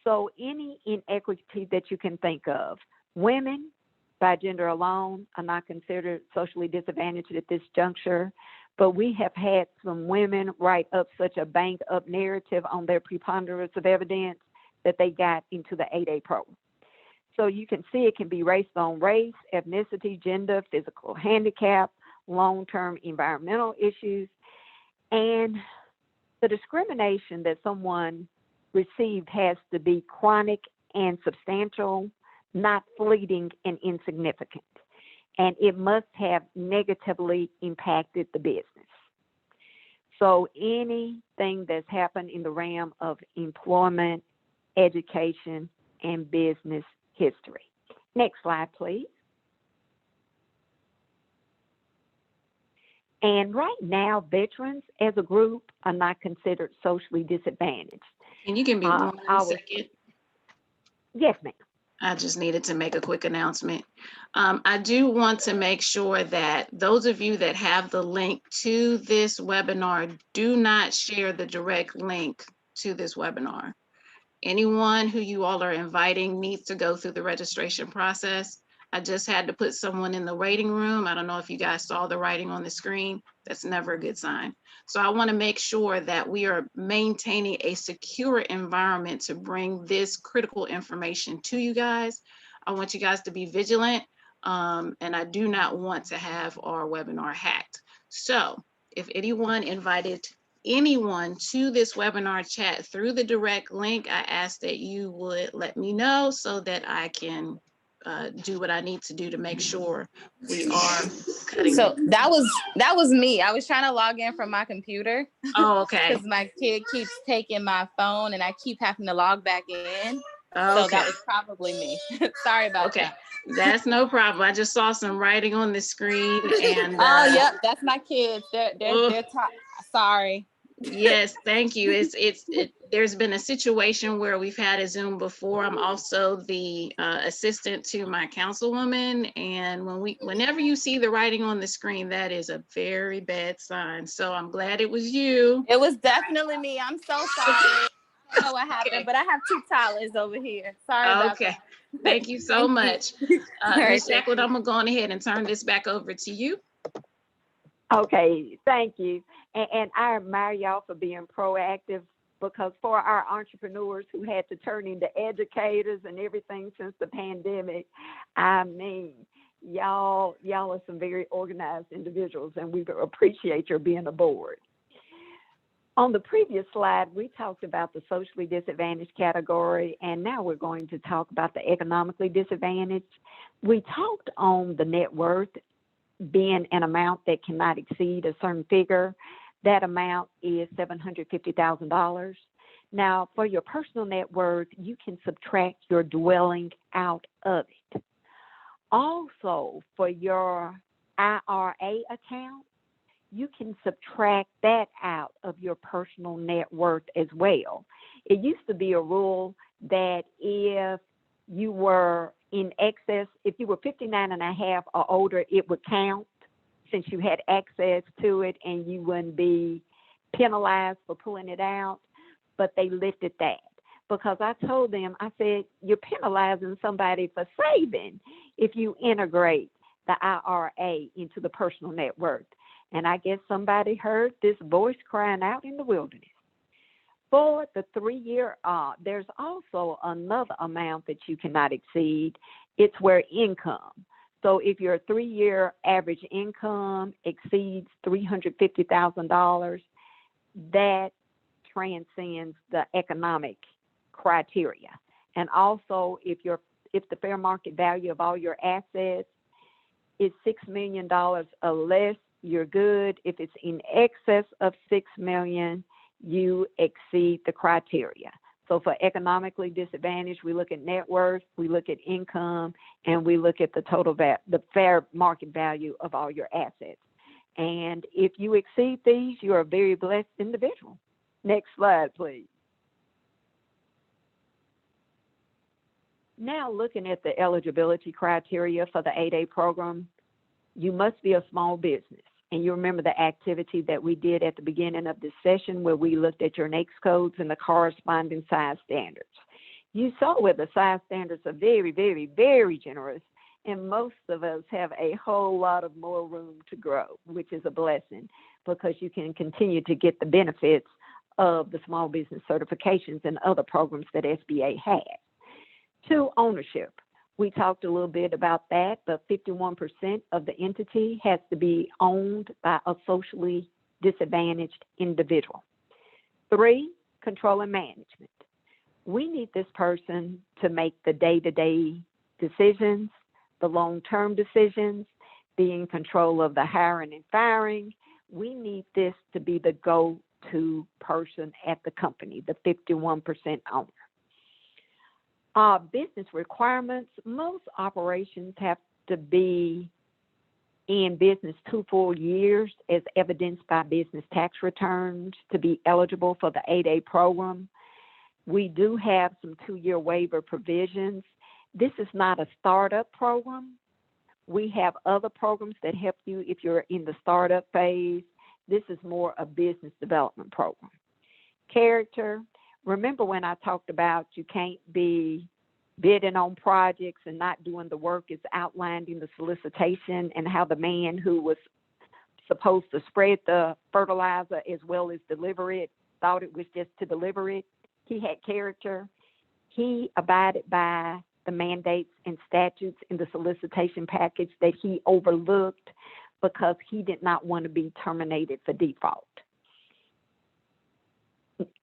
So any inequity that you can think of, women by gender alone are not considered socially disadvantaged at this juncture, but we have had some women write up such a banked up narrative on their preponderance of evidence that they got into the 8A program. So you can see it can be based on race, ethnicity, gender, physical handicap, long-term environmental issues, and the discrimination that someone received has to be chronic and substantial, not fleeting and insignificant. And it must have negatively impacted the business. So anything that's happened in the realm of employment, education, and business history. Next slide, please. And right now, veterans as a group are not considered socially disadvantaged. And you can be 1 second. Yes, ma'am. I just needed to make a quick announcement. I do want to make sure that those of you that have the link to this webinar, do not share the direct link to this webinar. Anyone who you all are inviting needs to go through the registration process. I just had to put someone in the waiting room. I don't know if you guys saw the writing on the screen. That's never a good sign. So I want to make sure that we are maintaining a secure environment to bring this critical information to you guys. I want you guys to be vigilant, and I do not want to have our webinar hacked. So if anyone invited anyone to this webinar chat through the direct link, I ask that you would let me know so that I can do what I need to do to make sure we are cutting. So that was me. I was trying to log in from my computer. Oh, okay. Because my kid keeps taking my phone and I keep having to log back in. So Okay. that was probably me. Sorry about Okay. that. That's no problem. I just saw some writing on the screen and Oh, yep, that's my kids. They're sorry. yes, thank you. There's been a situation where we've had a Zoom before. I'm also the assistant to my councilwoman, and whenever you see the writing on the screen, that is a very bad sign. So I'm glad it was you. It was definitely me. I'm so sorry. I don't know what happened, Okay. but I have 2 toddlers over here. Sorry about Okay. that. Thank you so Thank you. much. All right, Ms. thank Jacqueline, you. I'm gonna go on ahead and turn this back over to you. Okay, thank you. And I admire y'all for being proactive, because for our entrepreneurs who had to turn into educators and everything since the pandemic, I mean, y'all are some very organized individuals, and we appreciate your being aboard. On the previous slide, we talked about the socially disadvantaged category, and now we're going to talk about the economically disadvantaged. We talked on the net worth being an amount that cannot exceed a certain figure. That amount is $750,000. Now, for your personal net worth, you can subtract your dwelling out of it. Also, for your IRA account, you can subtract that out of your personal net worth as well. It used to be a rule that if you were in excess, if you were 59 and a half or older, it would count, since you had access to it and you wouldn't be penalized for pulling it out. But they lifted that, because I told them, I said, you're penalizing somebody for saving if you integrate the IRA into the personal net worth. And I guess somebody heard this voice crying out in the wilderness. For the 3-year, there's also another amount that you cannot exceed. It's where income. So if your 3-year average income exceeds $350,000, that transcends the economic criteria. And also, if the fair market value of all your assets is $6 million or less, you're good. If it's in excess of $6 million, you exceed the criteria. So for economically disadvantaged, we look at net worth, we look at income, and we look at the total the fair market value of all your assets. And if you exceed these, you're a very blessed individual. Next slide, please. Now, looking at the eligibility criteria for the 8A program, you must be a small business. And you remember the activity that we did at the beginning of this session, where we looked at your NAICS codes and the corresponding size standards. You saw where the size standards are very, very, very generous, and most of us have a whole lot of more room to grow, which is a blessing, because you can continue to get the benefits of the small business certifications and other programs that SBA has. 2, ownership. We talked a little bit about that, but 51% of the entity has to be owned by a socially disadvantaged individual. 3, control and management. We need this person to make the day-to-day decisions, the long-term decisions, be in control of the hiring and firing. We need this to be the go-to person at the company, the 51% owner. Business requirements. Most operations have to be in business 2 full years, as evidenced by business tax returns, to be eligible for the 8A program. We do have some 2-year waiver provisions. This is not a startup program. We have other programs that help you if you're in the startup phase. This is more a business development program. Character. Remember when I talked about you can't be bidding on projects and not doing the work is outlined in the solicitation, and how the man who was supposed to spread the fertilizer as well as deliver it thought it was just to deliver it. He had character. He abided by the mandates and statutes in the solicitation package that he overlooked because he did not want to be terminated for default.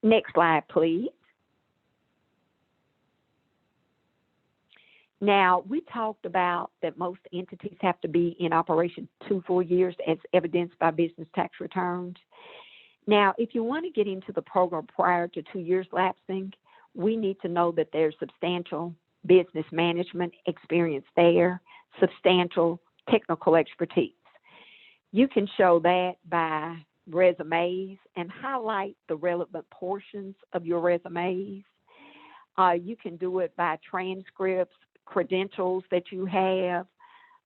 Next slide, please. Now, we talked about that most entities have to be in operation 2 full years, as evidenced by business tax returns. Now, if you want to get into the program prior to 2 years lapsing, we need to know that there's substantial business management experience there, substantial technical expertise. You can show that by resumes and highlight the relevant portions of your resumes. You can do it by transcripts, credentials that you have,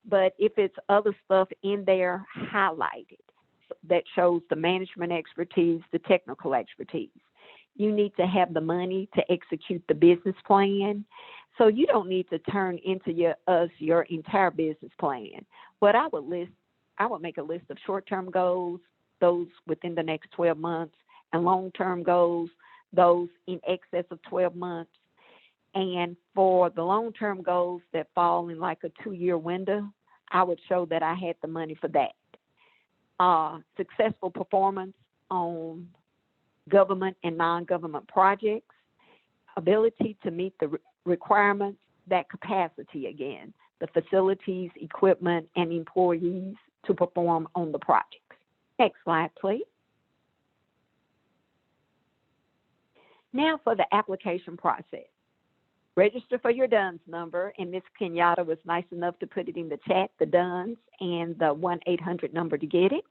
but if it's other stuff in there, highlight it. That shows the management expertise, the technical expertise. You need to have the money to execute the business plan. So you don't need to turn into your entire business plan. What I would make a list of short-term goals, those within the next 12 months, and long-term goals, those in excess of 12 months. And for the long-term goals that fall in like a 2-year window, I would show that I had the money for that. Successful performance on government and non-government projects, ability to meet the requirements, that capacity again, the facilities, equipment, and employees to perform on the projects. Next slide, please. Now for the application process. Register for your DUNS number, and Ms. Kenyatta was nice enough to put it in the chat, the DUNS and the 1-800 number to get it.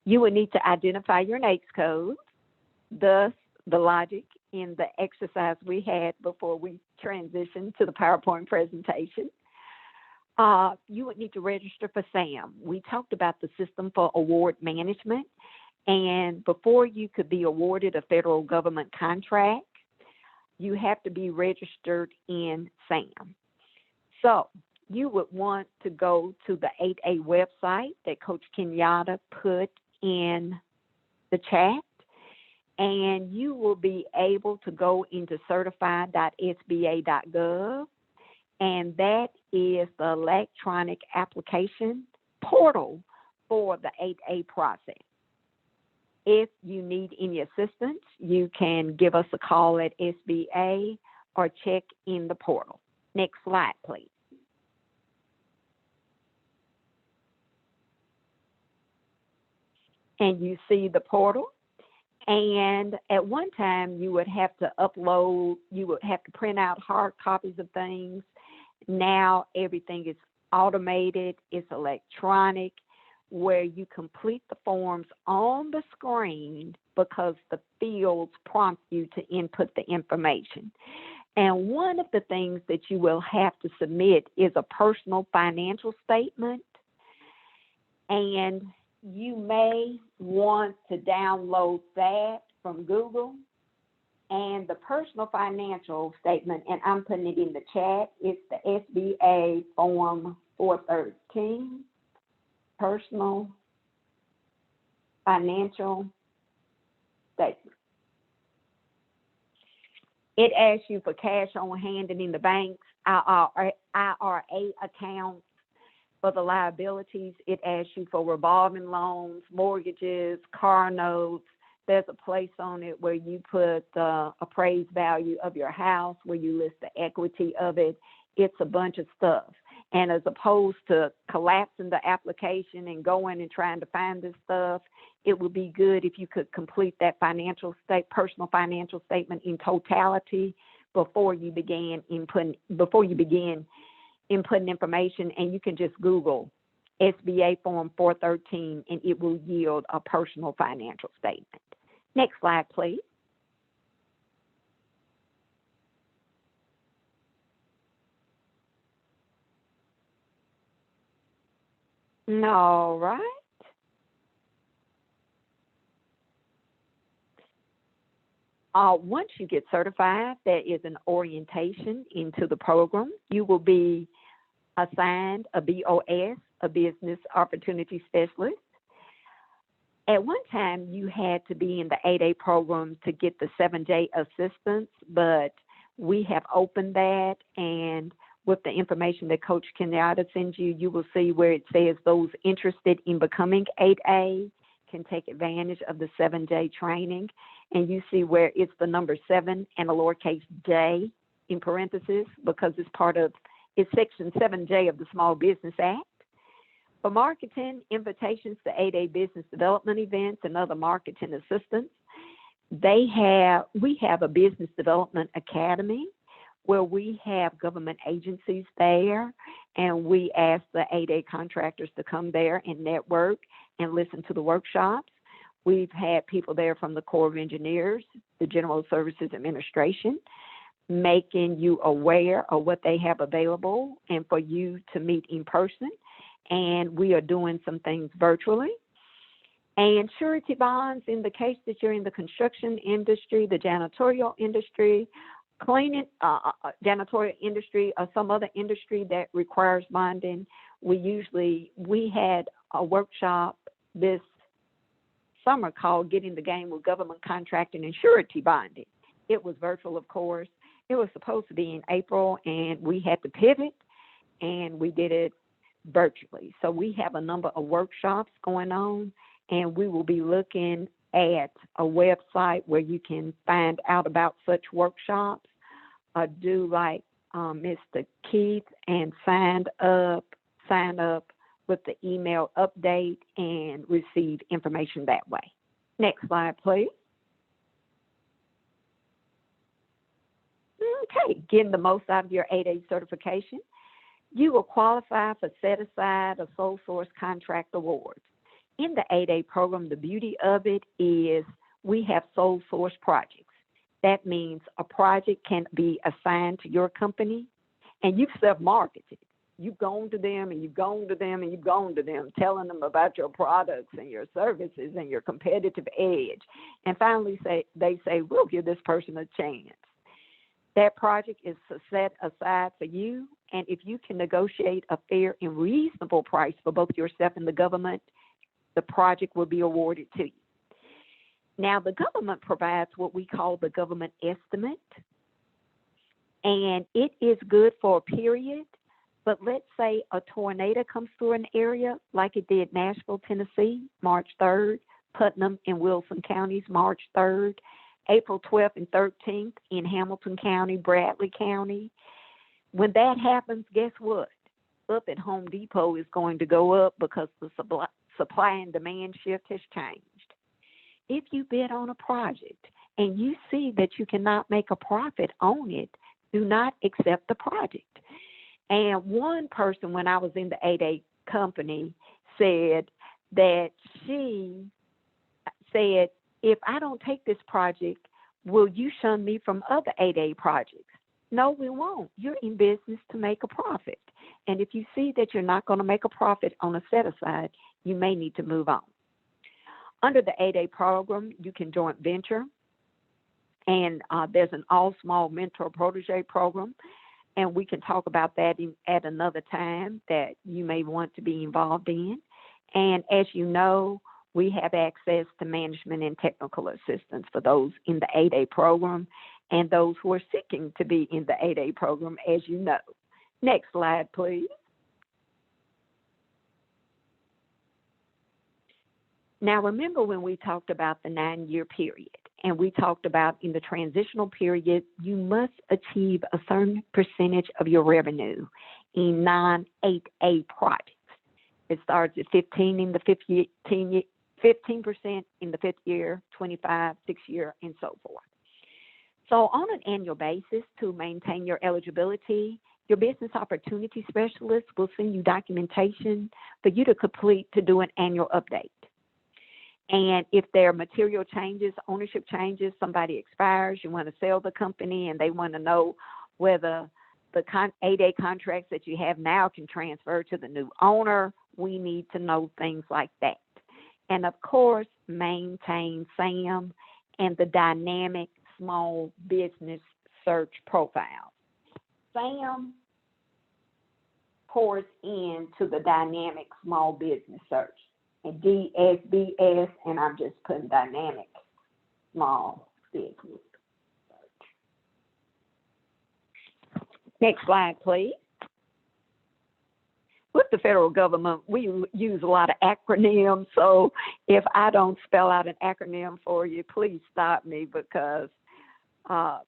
You will need to identify your NAICS code, thus the logic in the exercise we had before we transitioned to the PowerPoint presentation. You would need to register for SAM. We talked about the system for award management, and before you could be awarded a federal government contract, you have to be registered in SAM. So you would want to go to the 8A website that Coach Kenyatta put in the chat, and you will be able to go into certified.sba.gov, and that is the electronic application portal for the 8A process. If you need any assistance, you can give us a call at SBA or check in the portal. Next slide, please. And you see the portal. And at one time, you would have to upload, you would have to print out hard copies of things. Now everything is automated, it's electronic, where you complete the forms on the screen because the fields prompt you to input the information. And one of the things that you will have to submit is a personal financial statement. And you may want to download that from Google. And the personal financial statement, and I'm putting it in the chat, it's the SBA Form 413, personal financial statement. It asks you for cash on hand and in the banks, IRA accounts. For the liabilities, it asks you for revolving loans, mortgages, car notes. There's a place on it where you put the appraised value of your house, where you list the equity of it. It's a bunch of stuff. And as opposed to collapsing the application and going and trying to find this stuff, it would be good if you could complete that personal financial statement in totality before you begin inputting information. And you can just Google SBA Form 413 and it will yield a personal financial statement. Next slide, please. All right. Once you get certified, there is an orientation into the program. You will be assigned a BOS, a Business Opportunity Specialist. At one time, you had to be in the 8A program to get the 7J assistance, but we have opened that, and with the information that Coach Kenyatta sends you, you will see where it says those interested in becoming 8A can take advantage of the 7J training. And you see where it's the number 7 and a lowercase j in parentheses because it's Section 7J of the Small Business Act. For marketing, invitations to 8A business development events and other marketing assistance. we have a business development academy where we have government agencies there, and we ask the 8A contractors to come there and network and listen to the workshops. We've had people there from the Corps of Engineers, the General Services Administration, making you aware of what they have available and for you to meet in person. And we are doing some things virtually. And surety bonds, in the case that you're in the construction industry, the janitorial industry, cleaning, janitorial industry, or some other industry that requires bonding, we had a workshop this summer called Getting the Game with Government Contracting and Surety Bonding. It was virtual, of course. It was supposed to be in April, and we had to pivot, and we did it virtually. So we have a number of workshops going on, and we will be looking at a website where you can find out about such workshops. Do like Mr. Keith and sign up with the email update and receive information that way. Next slide, please. Okay, getting the most out of your 8A certification. You will qualify for set aside or sole source contract awards. In the 8A program, the beauty of it is we have sole source projects. That means a project can be assigned to your company, and you've self-marketed. You've gone to them and you've gone to them and you've gone to them, telling them about your products and your services and your competitive edge. And finally they say, we'll give this person a chance. That project is set aside for you, and if you can negotiate a fair and reasonable price for both yourself and the government, the project will be awarded to you. Now, the government provides what we call the government estimate, and it is good for a period, but let's say a tornado comes through an area like it did Nashville, Tennessee, March 3rd, Putnam and Wilson counties, March 3rd, April 12th and 13th in Hamilton County, Bradley County. When that happens, guess what? Up at Home Depot is going to go up because the supply and demand shift has changed. If you bid on a project and you see that you cannot make a profit on it, do not accept the project. And one person, when I was in the 8A company, said that she said, if I don't take this project, will you shun me from other 8A projects? No, we won't. You're in business to make a profit. And if you see that you're not going to make a profit on a set-aside, you may need to move on. Under the 8A program, you can joint venture, and there's an all-small mentor-protege program, and we can talk about that at another time that you may want to be involved in. And as you know, we have access to management and technical assistance for those in the 8A program and those who are seeking to be in the 8A program, as you know. Next slide, please. Now, remember when we talked about the 9-year period, and we talked about in the transitional period, you must achieve a certain percentage of your revenue in non-8A projects. It starts at 15 in the 15% in the 5th year, 25, 6th year, and so forth. So on an annual basis, to maintain your eligibility, your business opportunity specialist will send you documentation for you to complete to do an annual update. And if there are material changes, ownership changes, somebody expires, you want to sell the company and they want to know whether the 8A contracts that you have now can transfer to the new owner, we need to know things like that. And of course, maintain SAM and the dynamic small business search profile. SAM pours into the dynamic small business search. And DSBS, and I'm just putting dynamic small business search. Next slide, please. With the federal government, we use a lot of acronyms, so if I don't spell out an acronym for you, please stop me, because a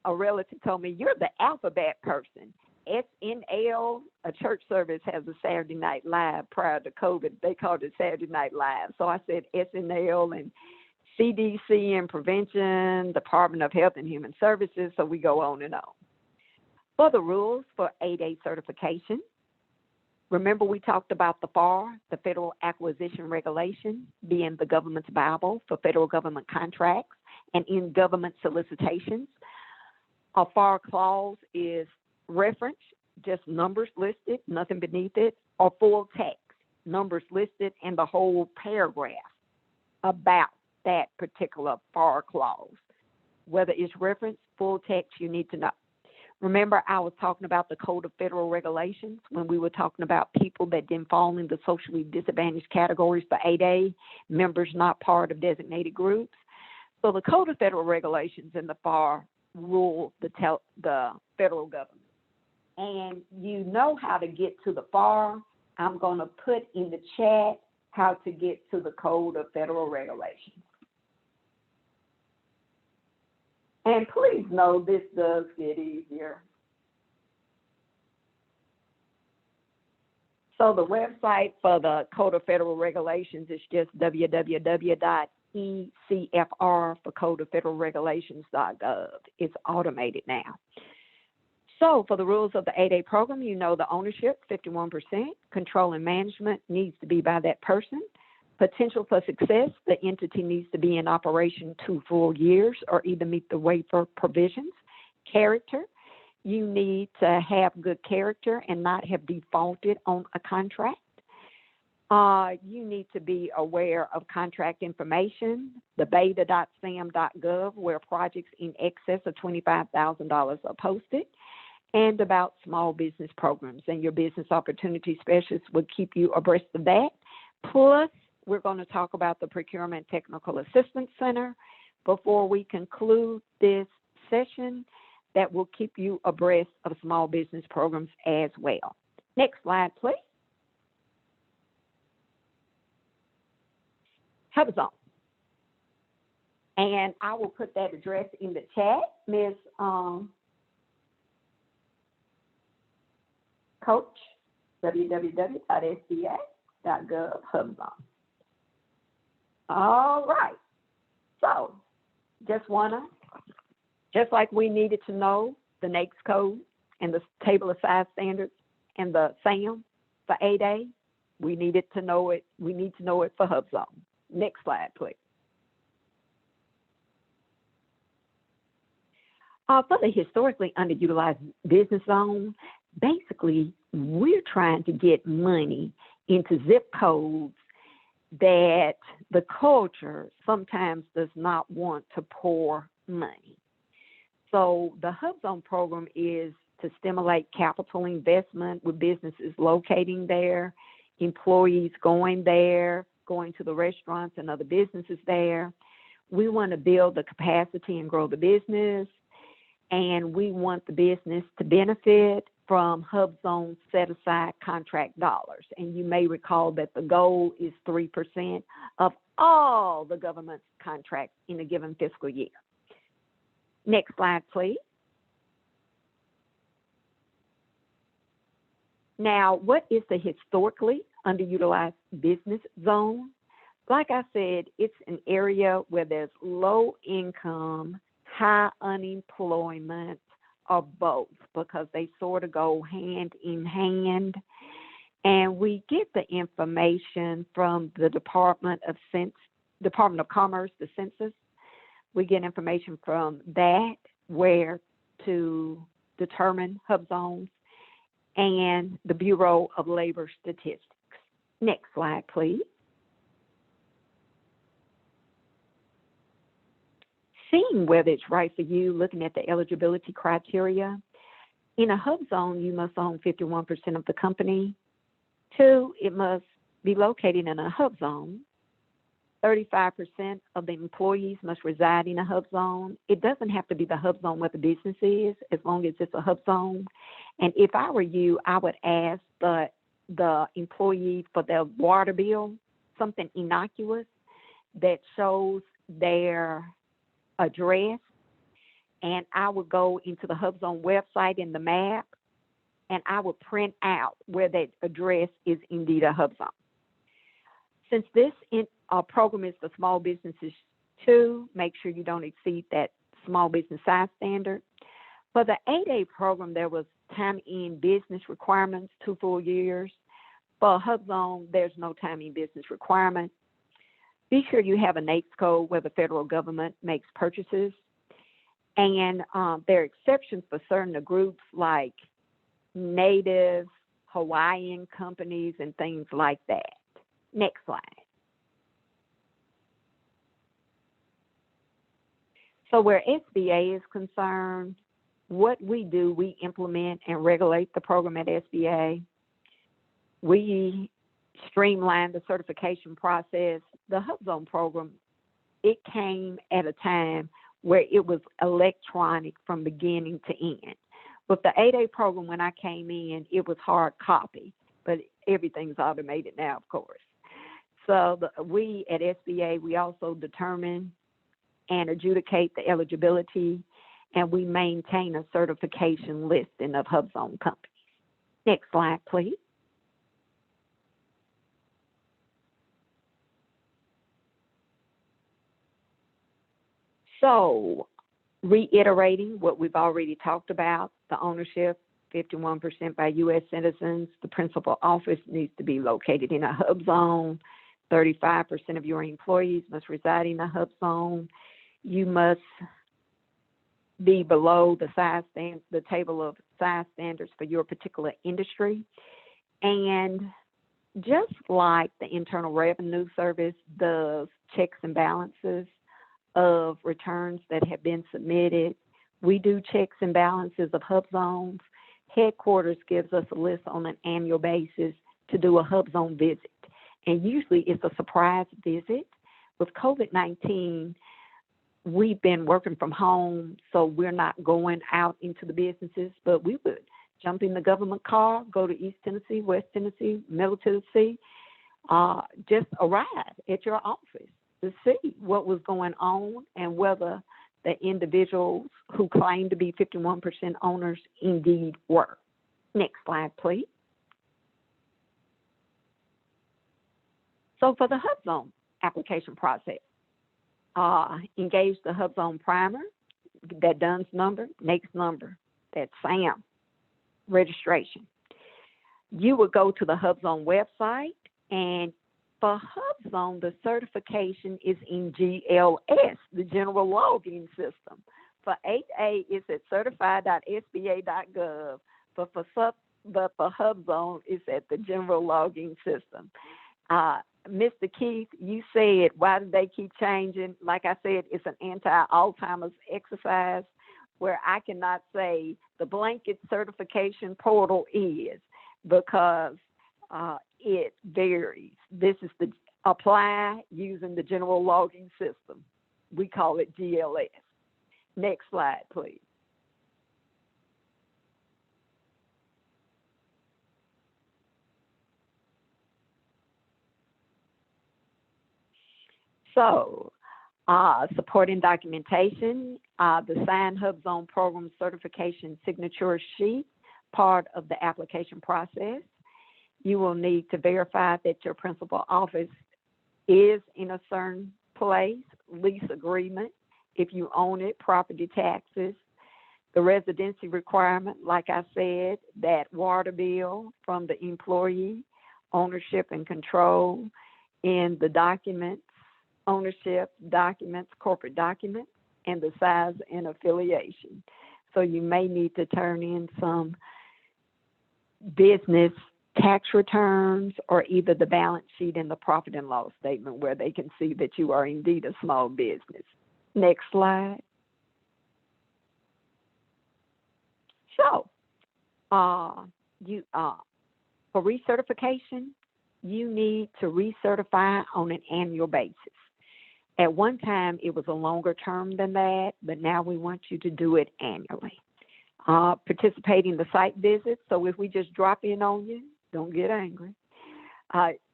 relative told me, you're the alphabet person. SNL, a church service has a Saturday Night Live prior to COVID. They called it Saturday Night Live. So I said SNL, and CDC and Prevention, Department of Health and Human Services, so we go on and on. For the rules for 8A certification, remember we talked about the FAR, the Federal Acquisition Regulation, being the government's Bible for federal government contracts and in government solicitations. A FAR clause is reference, just numbers listed, nothing beneath it, or full text, numbers listed and the whole paragraph about that particular FAR clause. Whether it's reference, full text, you need to know. Remember, I was talking about the Code of Federal Regulations when we were talking about people that didn't fall in the socially disadvantaged categories for 8A, members not part of designated groups. So the Code of Federal Regulations and the FAR rule the federal government. And you know how to get to the FAR. I'm going to put in the chat how to get to the Code of Federal Regulations. And please know this does get easier. So the website for the Code of Federal Regulations is just www.ecfr for Code of Federal Regulations.gov. It's automated now. So for the rules of the 8A program, you know the ownership, 51%. Control and management needs to be by that person. Potential for success, the entity needs to be in operation 2 full years or either meet the waiver provisions. Character, you need to have good character and not have defaulted on a contract. You need to be aware of contract information, the beta.sam.gov, where projects in excess of $25,000 are posted, and about small business programs. And your business opportunity specialist will keep you abreast of that. Plus, we're going to talk about the Procurement Technical Assistance Center before we conclude this session that will keep you abreast of small business programs as well. Next slide, please. Hubzone. And I will put that address in the chat, Ms. Coach, www.sba.gov, Hubzone. All right. So just like we needed to know the NAICS code and the table of size standards and the SAM for 8A, we needed to know it. We need to know it for Hubzone. Next slide, please. For the historically underutilized business zone, basically, we're trying to get money into zip codes that the culture sometimes does not want to pour money. So the Hubzone program is to stimulate capital investment with businesses locating there, employees going there, going to the restaurants and other businesses there. We want to build the capacity and grow the business, and we want the business to benefit from Hubzone set-aside contract dollars. And you may recall that the goal is 3% of all the government's contracts in a given fiscal year. Next slide, please. Now, what is the historically underutilized business zone? Like I said, it's an area where there's low income, high unemployment, or both, because they sort of go hand in hand. And we get the information from the Department of Commerce, the Census. We get information from that, where to determine Hubzones, and the Bureau of Labor Statistics. Next slide, please. Seeing whether it's right for you, looking at the eligibility criteria. In a Hubzone, you must own 51% of the company. 2, it must be located in a Hubzone. 35% of the employees must reside in a Hubzone. It doesn't have to be the Hubzone where the business is, as long as it's a Hubzone. And if I were you, I would ask the employee for their water bill, something innocuous that shows their address, and I would go into the Hubzone website in the map, and I would print out where that address is indeed a Hubzone. Since this program is for small businesses 2, make sure you don't exceed that small business size standard. For the 8A program, there was time in business requirements, 2 full years. For Hubzone, there's no time in business requirement. Be sure you have a NAICS code where the federal government makes purchases. And there are exceptions for certain groups like Native, Hawaiian companies, and things like that. Next slide. So where SBA is concerned, what we do, we implement and regulate the program at SBA. We streamline the certification process. The Hubzone program, it came at a time where it was electronic from beginning to end. With the 8A program, when I came in, it was hard copy, but everything's automated now, of course. So we at SBA, we also determine and adjudicate the eligibility, and we maintain a certification listing of Hubzone companies. Next slide, please. So, reiterating what we've already talked about, the ownership, 51% by U.S. citizens. The principal office needs to be located in a hub zone. 35% of your employees must reside in a hub zone. You must be below the table of size standards for your particular industry. And just like the Internal Revenue Service does checks and balances of returns that have been submitted, we do checks and balances of hub zones. Headquarters gives us a list on an annual basis to do a hub zone visit. And usually it's a surprise visit. With COVID-19, we've been working from home, so we're not going out into the businesses, but we would jump in the government car, go to East Tennessee, West Tennessee, Middle Tennessee, just arrive at your office to see what was going on and whether the individuals who claim to be 51% owners indeed were. Next slide, please. So for the Hubzone application process, engage the Hubzone primer, that DUNS number, NAICS number, that SAM registration. You will go to the Hubzone website, and for Hubzone, the certification is in GLS, the General Login System. For 8A, it's at certified.sba.gov, but for Hubzone, it's at the General Login System. Mr. Keith, you said, why do they keep changing? Like I said, it's an anti-Alzheimer's exercise where I cannot say the blanket certification portal is, because it varies. This is the apply using the General Login System. We call it GLS. Next slide, please. So, supporting documentation, the signed Hubzone program certification signature sheet, part of the application process. You will need to verify that your principal office is in a certain place, lease agreement, if you own it, property taxes, the residency requirement, like I said, that water bill from the employee, ownership and control in the documents, ownership documents, corporate documents, and the size and affiliation. So you may need to turn in some business tax returns or either the balance sheet and the profit and loss statement where they can see that you are indeed a small business. Next slide. So, for recertification, you need to recertify on an annual basis. At one time, it was a longer term than that, but now we want you to do it annually. Participate in the site visits, so if we just drop in on you, don't get angry.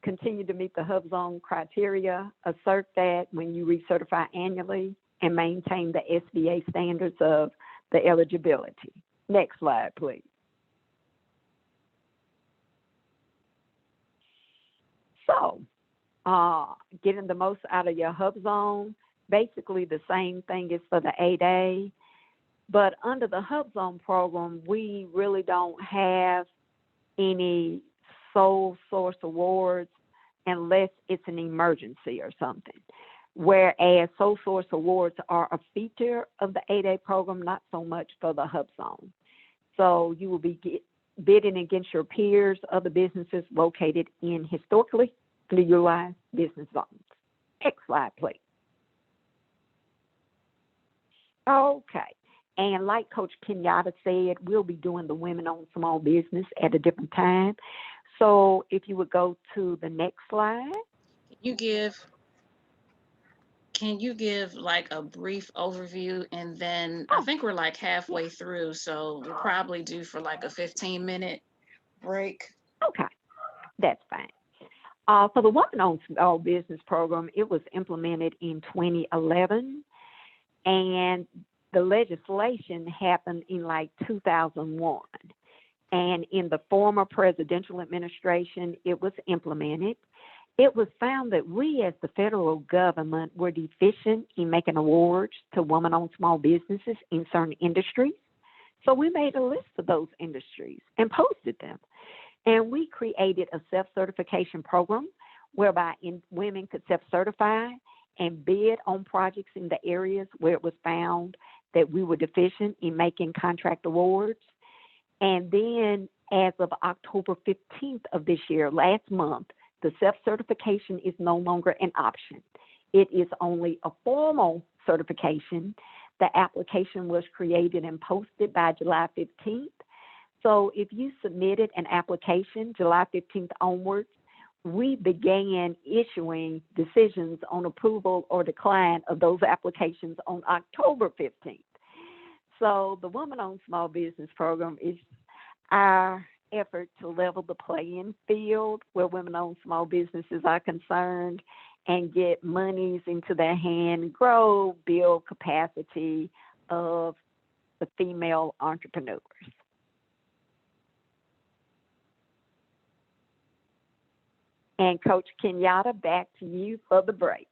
Continue to meet the Hubzone criteria, assert that when you recertify annually, and maintain the SBA standards of the eligibility. Next slide, please. So, getting the most out of your Hubzone, basically the same thing as for the 8A. But under the Hubzone program, we really don't have any sole source awards unless it's an emergency or something. Whereas sole source awards are a feature of the 8A program, not so much for the Hubzone. So you will be bidding against your peers, other businesses located in historically utilized business zones. Next slide, please. Okay. And like Coach Kenyatta said, we'll be doing the Women-Owned Small Business at a different time. So if you would go to the next slide. Can you give like a brief overview, and then I think we're like halfway through, so we'll probably do for like a 15-minute break. Okay, that's fine. For the Women-Owned Small Business Program, it was implemented in 2011, and the legislation happened in like 2001. And in the former presidential administration, it was implemented. It was found that we as the federal government were deficient in making awards to women-owned small businesses in certain industries. So we made a list of those industries and posted them. And we created a self-certification program whereby women could self-certify and bid on projects in the areas where it was found that we were deficient in making contract awards. And then as of October 15th of this year, last month, the self-certification is no longer an option. It is only a formal certification. The application was created and posted by July 15th. So if you submitted an application July 15th onwards, we began issuing decisions on approval or decline of those applications on October 15th. So the Women-Owned Small Business Program is our effort to level the playing field where women-owned small businesses are concerned and get monies into their hand, grow, build capacity of the female entrepreneurs. And Coach Kenyatta, back to you for the break.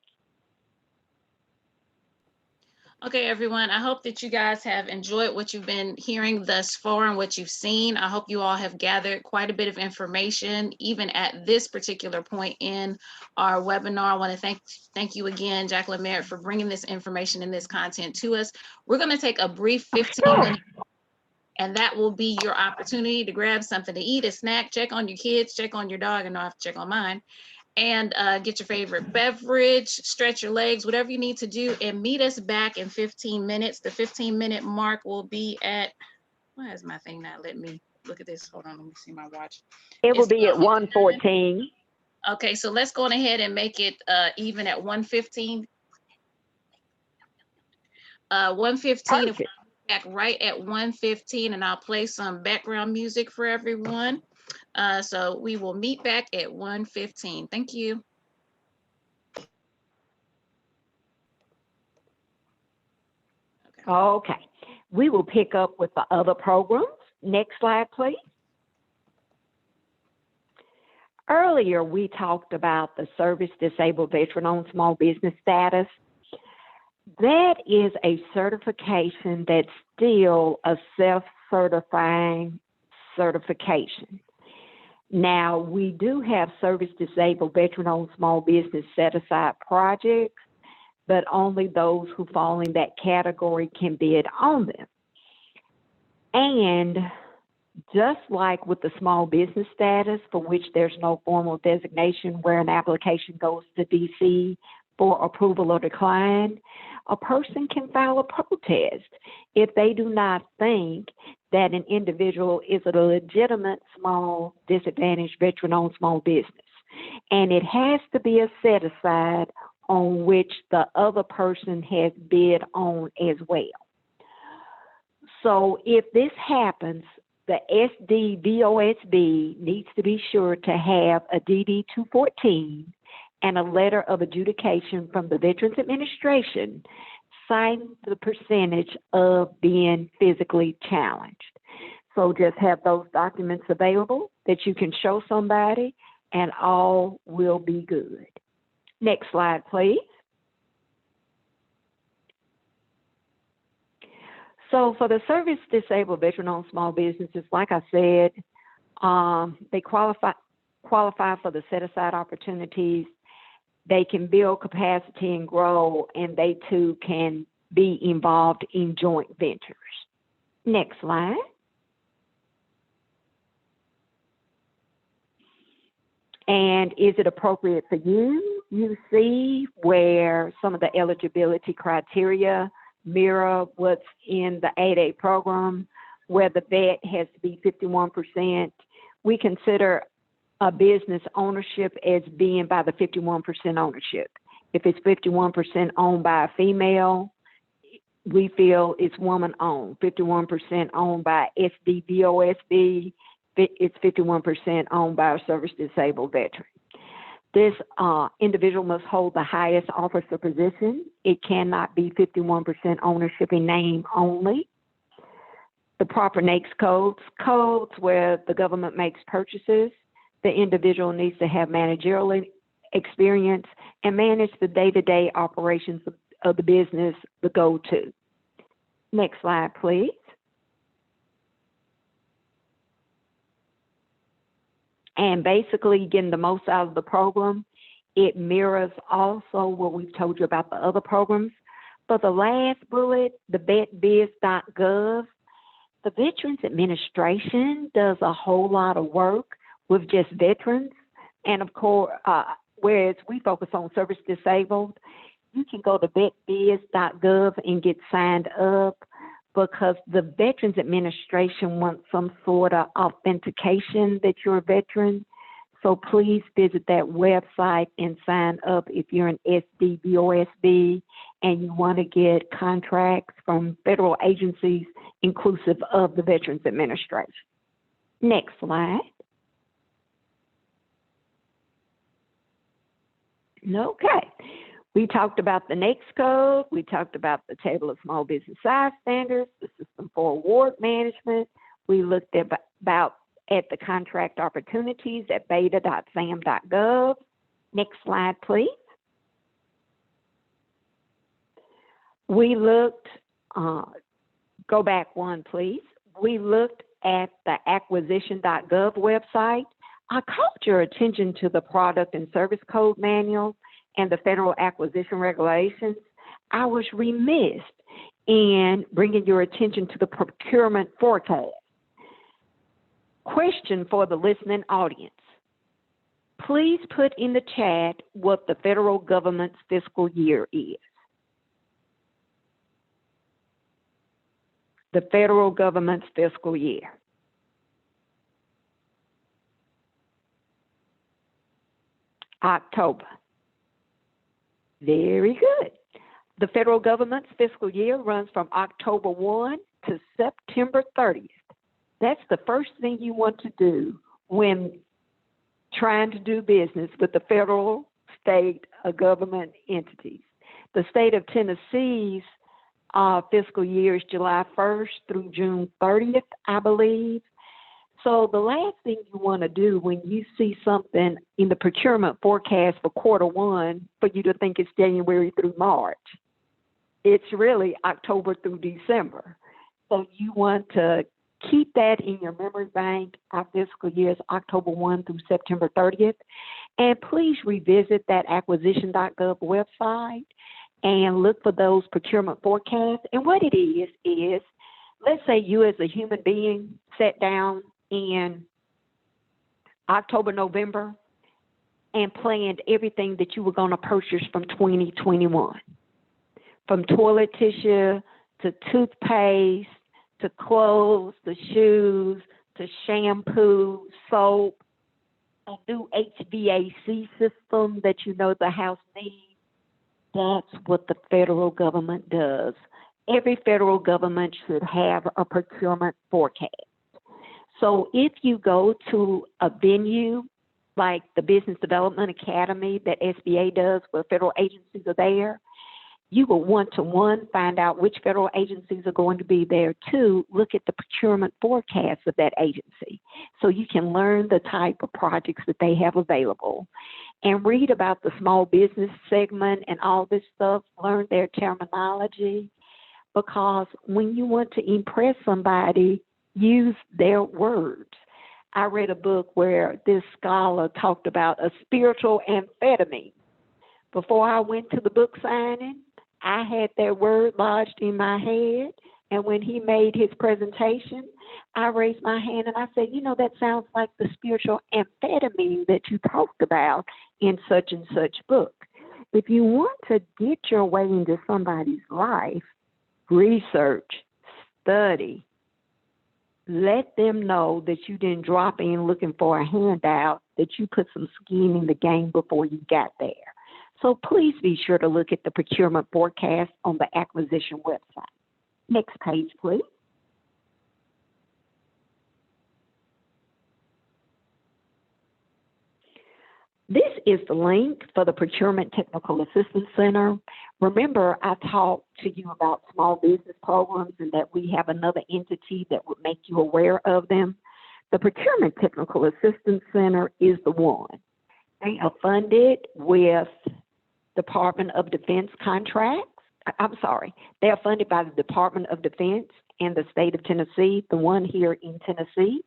Okay, everyone, I hope that you guys have enjoyed what you've been hearing thus far and what you've seen. I hope you all have gathered quite a bit of information, even at this particular point in our webinar. I want to thank you again, Jacqueline Merritt, for bringing this information and this content to us. We're going to take a brief 15-minute, and that will be your opportunity to grab something to eat, a snack, check on your kids, check on your dog, and I have to check on mine, and get your favorite beverage, stretch your legs, whatever you need to do, and meet us back in 15 minutes. The 15-minute mark will be at, why is my thing not letting me look at this? Hold on, let me see my watch. It will be at 1:14. Okay, so let's go ahead and make it even at 1:15. 1:15, if we're back right at 1:15, and I'll play some background music for everyone. So we will meet back at 1:15. Thank you. Okay. We will pick up with the other programs. Next slide, please. Earlier, we talked about the Service Disabled Veteran-Owned Small Business Status. That is a certification that's still a self-certifying certification. Now, we do have Service Disabled Veteran-Owned Small Business Set-Aside projects, but only those who fall in that category can bid on them. And just like with the small business status, for which there's no formal designation where an application goes to DC for approval or decline, a person can file a protest if they do not think that an individual is a legitimate small disadvantaged veteran-owned small business. And it has to be a set-aside on which the other person has bid on as well. So if this happens, the SDVOSB needs to be sure to have a DD 214 and a letter of adjudication from the Veterans Administration citing the percentage of being physically challenged. So just have those documents available that you can show somebody, and all will be good. Next slide, please. So for the service disabled veteran-owned small businesses, like I said, they qualify for the set-aside opportunities. They can build capacity and grow, and they too can be involved in joint ventures. Next slide. And is it appropriate for you? You see where some of the eligibility criteria mirror what's in the 8A program, where the vet has to be 51%. We consider a business ownership as being by the 51% ownership. If it's 51% owned by a female, we feel it's woman owned. 51% owned by SDVOSB, it's 51% owned by a service disabled veteran. This individual must hold the highest officer position. It cannot be 51% ownership in name only. The proper NAICS codes where the government makes purchases. The individual needs to have managerial experience and manage the day-to-day operations of the business, the go-to. Next slide, please. And basically getting the most out of the program. It mirrors also what we've told you about the other programs. For the last bullet, the vetbiz.gov, the Veterans Administration does a whole lot of work with just veterans. And of course, whereas we focus on service disabled, you can go to vetbiz.gov and get signed up, because the Veterans Administration wants some sort of authentication that you're a veteran. So please visit that website and sign up if you're an SDVOSB and you want to get contracts from federal agencies inclusive of the Veterans Administration. Next slide. Okay. We talked about the NAICS code. We talked about the table of small business size standards, the system for award management. We looked at the contract opportunities at beta.sam.gov. Next slide, please. We looked, go back one, please. We looked at the acquisition.gov website. I called your attention to the Product and Service Code Manual and the Federal Acquisition Regulations. I was remiss in bringing your attention to the Procurement Forecast. Question for the listening audience. Please put in the chat what the federal government's fiscal year is. The federal government's fiscal year. October. Very good. The federal government's fiscal year runs from October 1 to September 30th. That's the first thing you want to do when trying to do business with the federal, state, or government entities. The state of Tennessee's fiscal year is July 1st through June 30th, I believe. So the last thing you want to do when you see something in the procurement forecast for quarter one for you to think it's January through March. It's really October through December. So you want to keep that in your memory bank. Our fiscal year is October 1 through September 30th. And please revisit that acquisition.gov website and look for those procurement forecasts. And what it is, let's say you as a human being sat down in October, November, and planned everything that you were going to purchase from 2021. From toilet tissue to toothpaste, to clothes, to shoes, to shampoo, soap, a new HVAC system that you know the house needs. That's what the federal government does. Every federal government should have a procurement forecast. So if you go to a venue like the Business Development Academy that SBA does, where federal agencies are there, you will want to, one, find out which federal agencies are going to be there. Two, look at the procurement forecast of that agency so you can learn the type of projects that they have available. And read about the small business segment and all this stuff, learn their terminology. because when you want to impress somebody, use their words. I read a book where this scholar talked about a spiritual amphetamine. Before I went to the book signing, I had that word lodged in my head. And when he made his presentation, I raised my hand and I said, you know, that sounds like the spiritual amphetamine that you talked about in such and such book. If you want to get your way into somebody's life, research, study, let them know that you didn't drop in looking for a handout, that you put some skin in the game before you got there. So please be sure to look at the procurement forecast on the acquisition website. Next page, please. This is the link for the Procurement Technical Assistance Center. Remember, I talked to you about small business programs and that we have another entity that would make you aware of them. The Procurement Technical Assistance Center is the one. They are funded with Department of Defense contracts. They are funded by the Department of Defense and the state of Tennessee, the one here in Tennessee.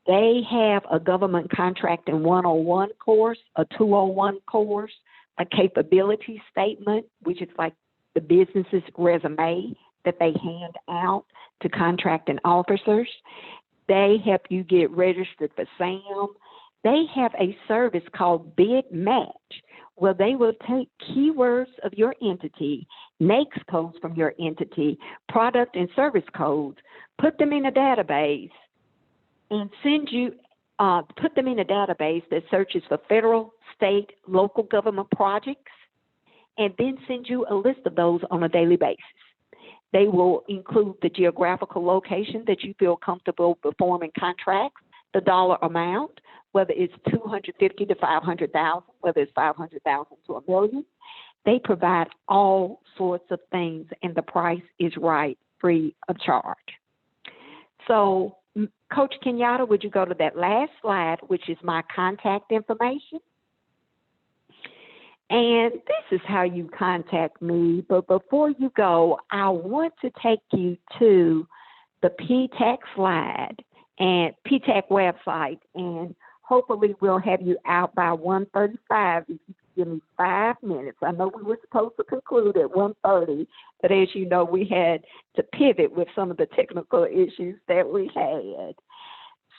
They have a government contracting 101 course, a 201 course, a capability statement, which is like the business's resume that they hand out to contracting officers. They help you get registered for SAM. They have a service called Bid Match, where they will take keywords of your entity, NAICS codes from your entity, product and service codes, put them in a database, and send you, put them in a database that searches for federal, state, local government projects, and then send you a list of those on a daily basis. They will include the geographical location that you feel comfortable performing contracts, the dollar amount, whether it's $250,000 to $500,000, whether it's $500,000 to $1 million. They provide all sorts of things, and the price is right, free of charge. So, Coach Kenyatta, would you go to that last slide, which is my contact information? And this is how you contact me. But before you go, I want to take you to the Ptac slide and Ptac website, and hopefully we'll have you out by 1:35. If you give me 5 minutes. I know we were supposed to conclude at 1:30, but as you know, we had to pivot with some of the technical issues that we had.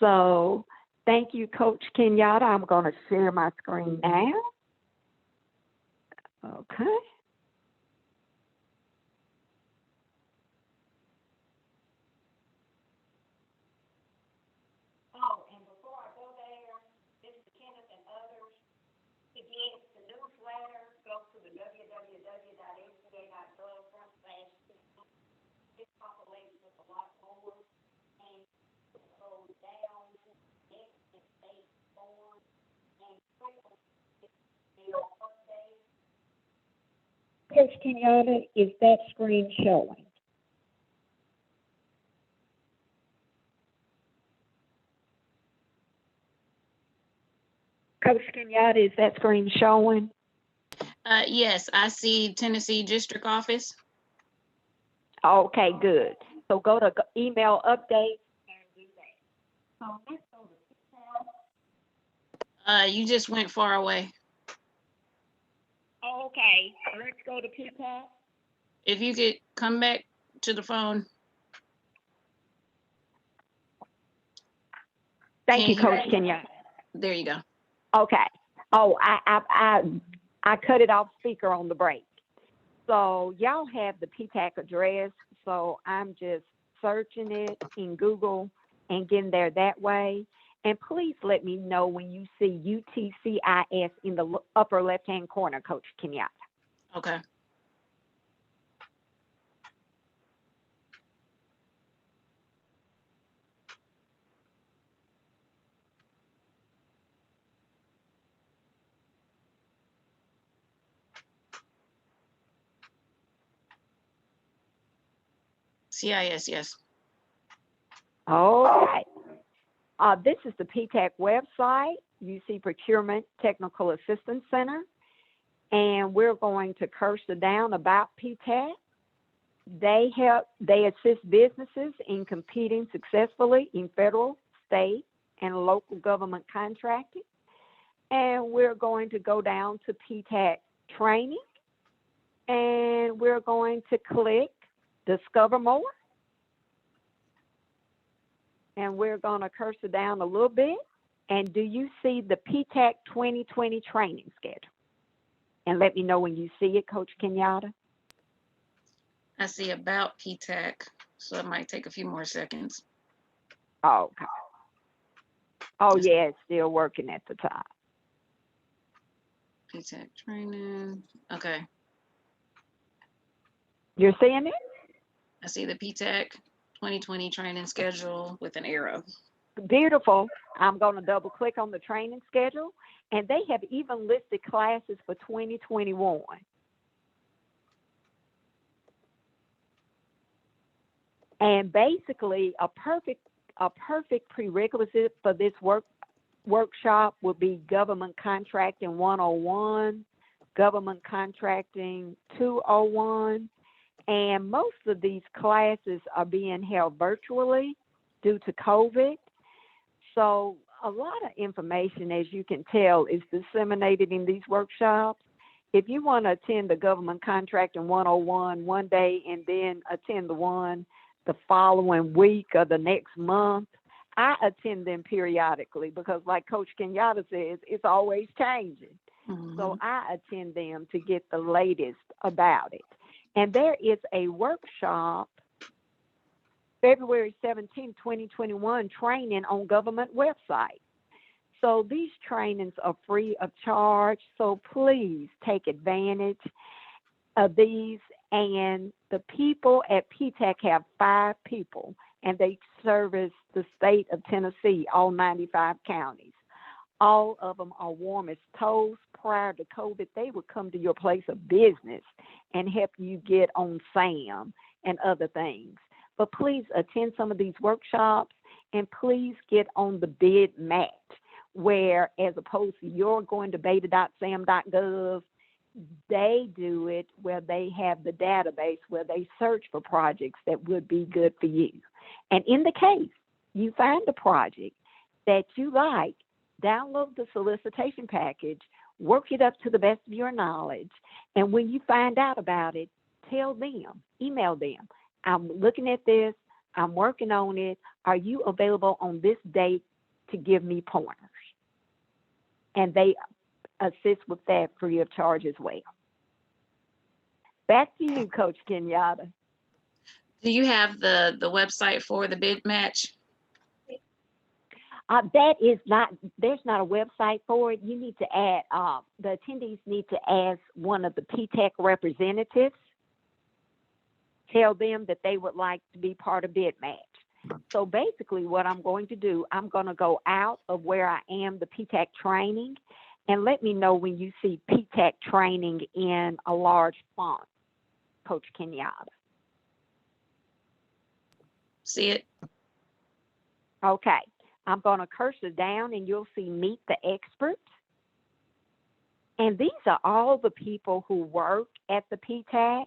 So thank you, Coach Kenyatta. I'm going to share my screen now. Okay. Oh, and before I go there, Mr. Kenneth and others, to get the newsletter, go to the www.hca.gov/. This population is a lot more, and go down next to state form and click on update. Coach Kenyatta, is that screen showing? Coach Kenyatta, is that screen showing? Yes, I see Tennessee District Office. Okay, good. So go to email update and do that. So let's go to You just went far away. okay, let's go to Ptac. If you could come back to the phone. Thank you, Can you- Coach Kenyatta. There you go. Okay. Oh, I cut it off speaker on the break. So y'all have the Ptac address. So I'm just searching it in Google and getting there that way. And please let me know when you see UTCIS in the upper left-hand corner, Coach Kenyatta. Okay. CIS, yes. All right. This is the Ptac website. You see Procurement Technical Assistance Center. And we're going to cursor down about Ptac. They assist businesses in competing successfully in federal, state, and local government contracting. And we're going to go down to Ptac training, and we're going to click Discover More. And we're going to cursor down a little bit. And do you see the Ptac 2020 training schedule? And let me know when you see it, Coach Kenyatta. I see about Ptac, so it might take a few more seconds. Okay. Oh, yeah, it's still working at the top. Ptac training. Okay. You're seeing it? I see the Ptac 2020 training schedule with an arrow. Beautiful. I'm going to double click on the training schedule, and they have even listed classes for 2021. And basically, a perfect prerequisite for this workshop would be Government Contracting 101, Government Contracting 201, and most of these classes are being held virtually due to COVID. So a lot of information, as you can tell, is disseminated in these workshops. If you want to attend the Government Contracting 101 one day and then attend the one the following week or the next month, I attend them periodically because, like Coach Kenyatta says, it's always changing. So I attend them to get the latest about it. And there is a workshop, February 17, 2021, training on government website. So these trainings are free of charge. So please take advantage of these. And the people at Ptac have 5 people, and they service the state of Tennessee, all 95 counties. All of them are warm as toast. Prior to COVID, they would come to your place of business and help you get on SAM and other things. But please attend some of these workshops, and please get on the bid match, where as opposed to you're going to beta.sam.gov, they do it where they have the database where they search for projects that would be good for you. And in the case you find a project that you like, download the solicitation package, work it up to the best of your knowledge, and when you find out about it, tell them, email them, I'm looking at this, I'm working on it, are you available on this date to give me pointers? And they assist with that free of charge as well. Back to you, Coach Kenyatta. Do you have the website for the bid match? That is not, there's not a website for it. You need to add, the attendees need to ask one of the Ptac representatives, tell them that they would like to be part of bid match. So basically what I'm going to do, I'm going to go out of where I am, the Ptac training, and let me know when you see Ptac training in a large font, Coach Kenyatta. See it? Okay. I'm going to cursor down and you'll see Meet the Experts. And these are all the people who work at the Ptac.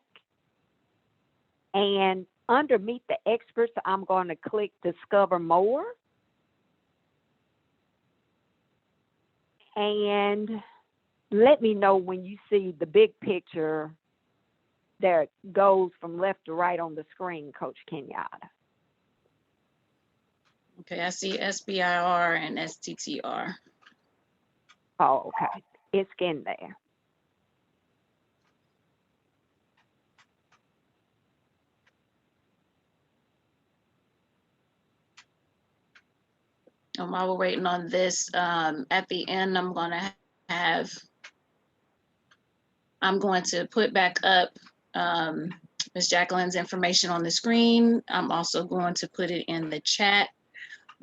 And under Meet the Experts, I'm going to click Discover More. And let me know when you see the big picture that goes from left to right on the screen, Coach Kenyatta. Okay, I see SBIR and STTR. Oh, okay. It's in there. And while we're waiting on this, at the end, I'm going to put back up Ms. Jacqueline's information on the screen. I'm also going to put it in the chat.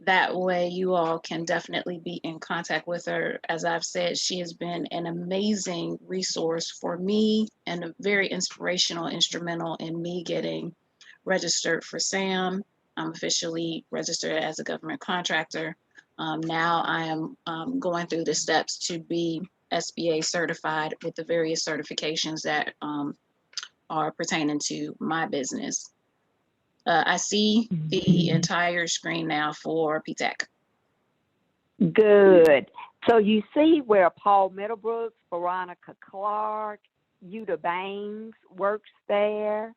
That way you all can definitely be in contact with her. As I've said, she has been an amazing resource for me and a very instrumental in me getting registered for SAM. I'm officially registered as a government contractor. Now I am going through the steps to be SBA certified with the various certifications that are pertaining to my business. I see the entire screen now for Ptac. Good. So you see where Paul Middlebrooks, Veronica Clark, Yuta Bangs works there,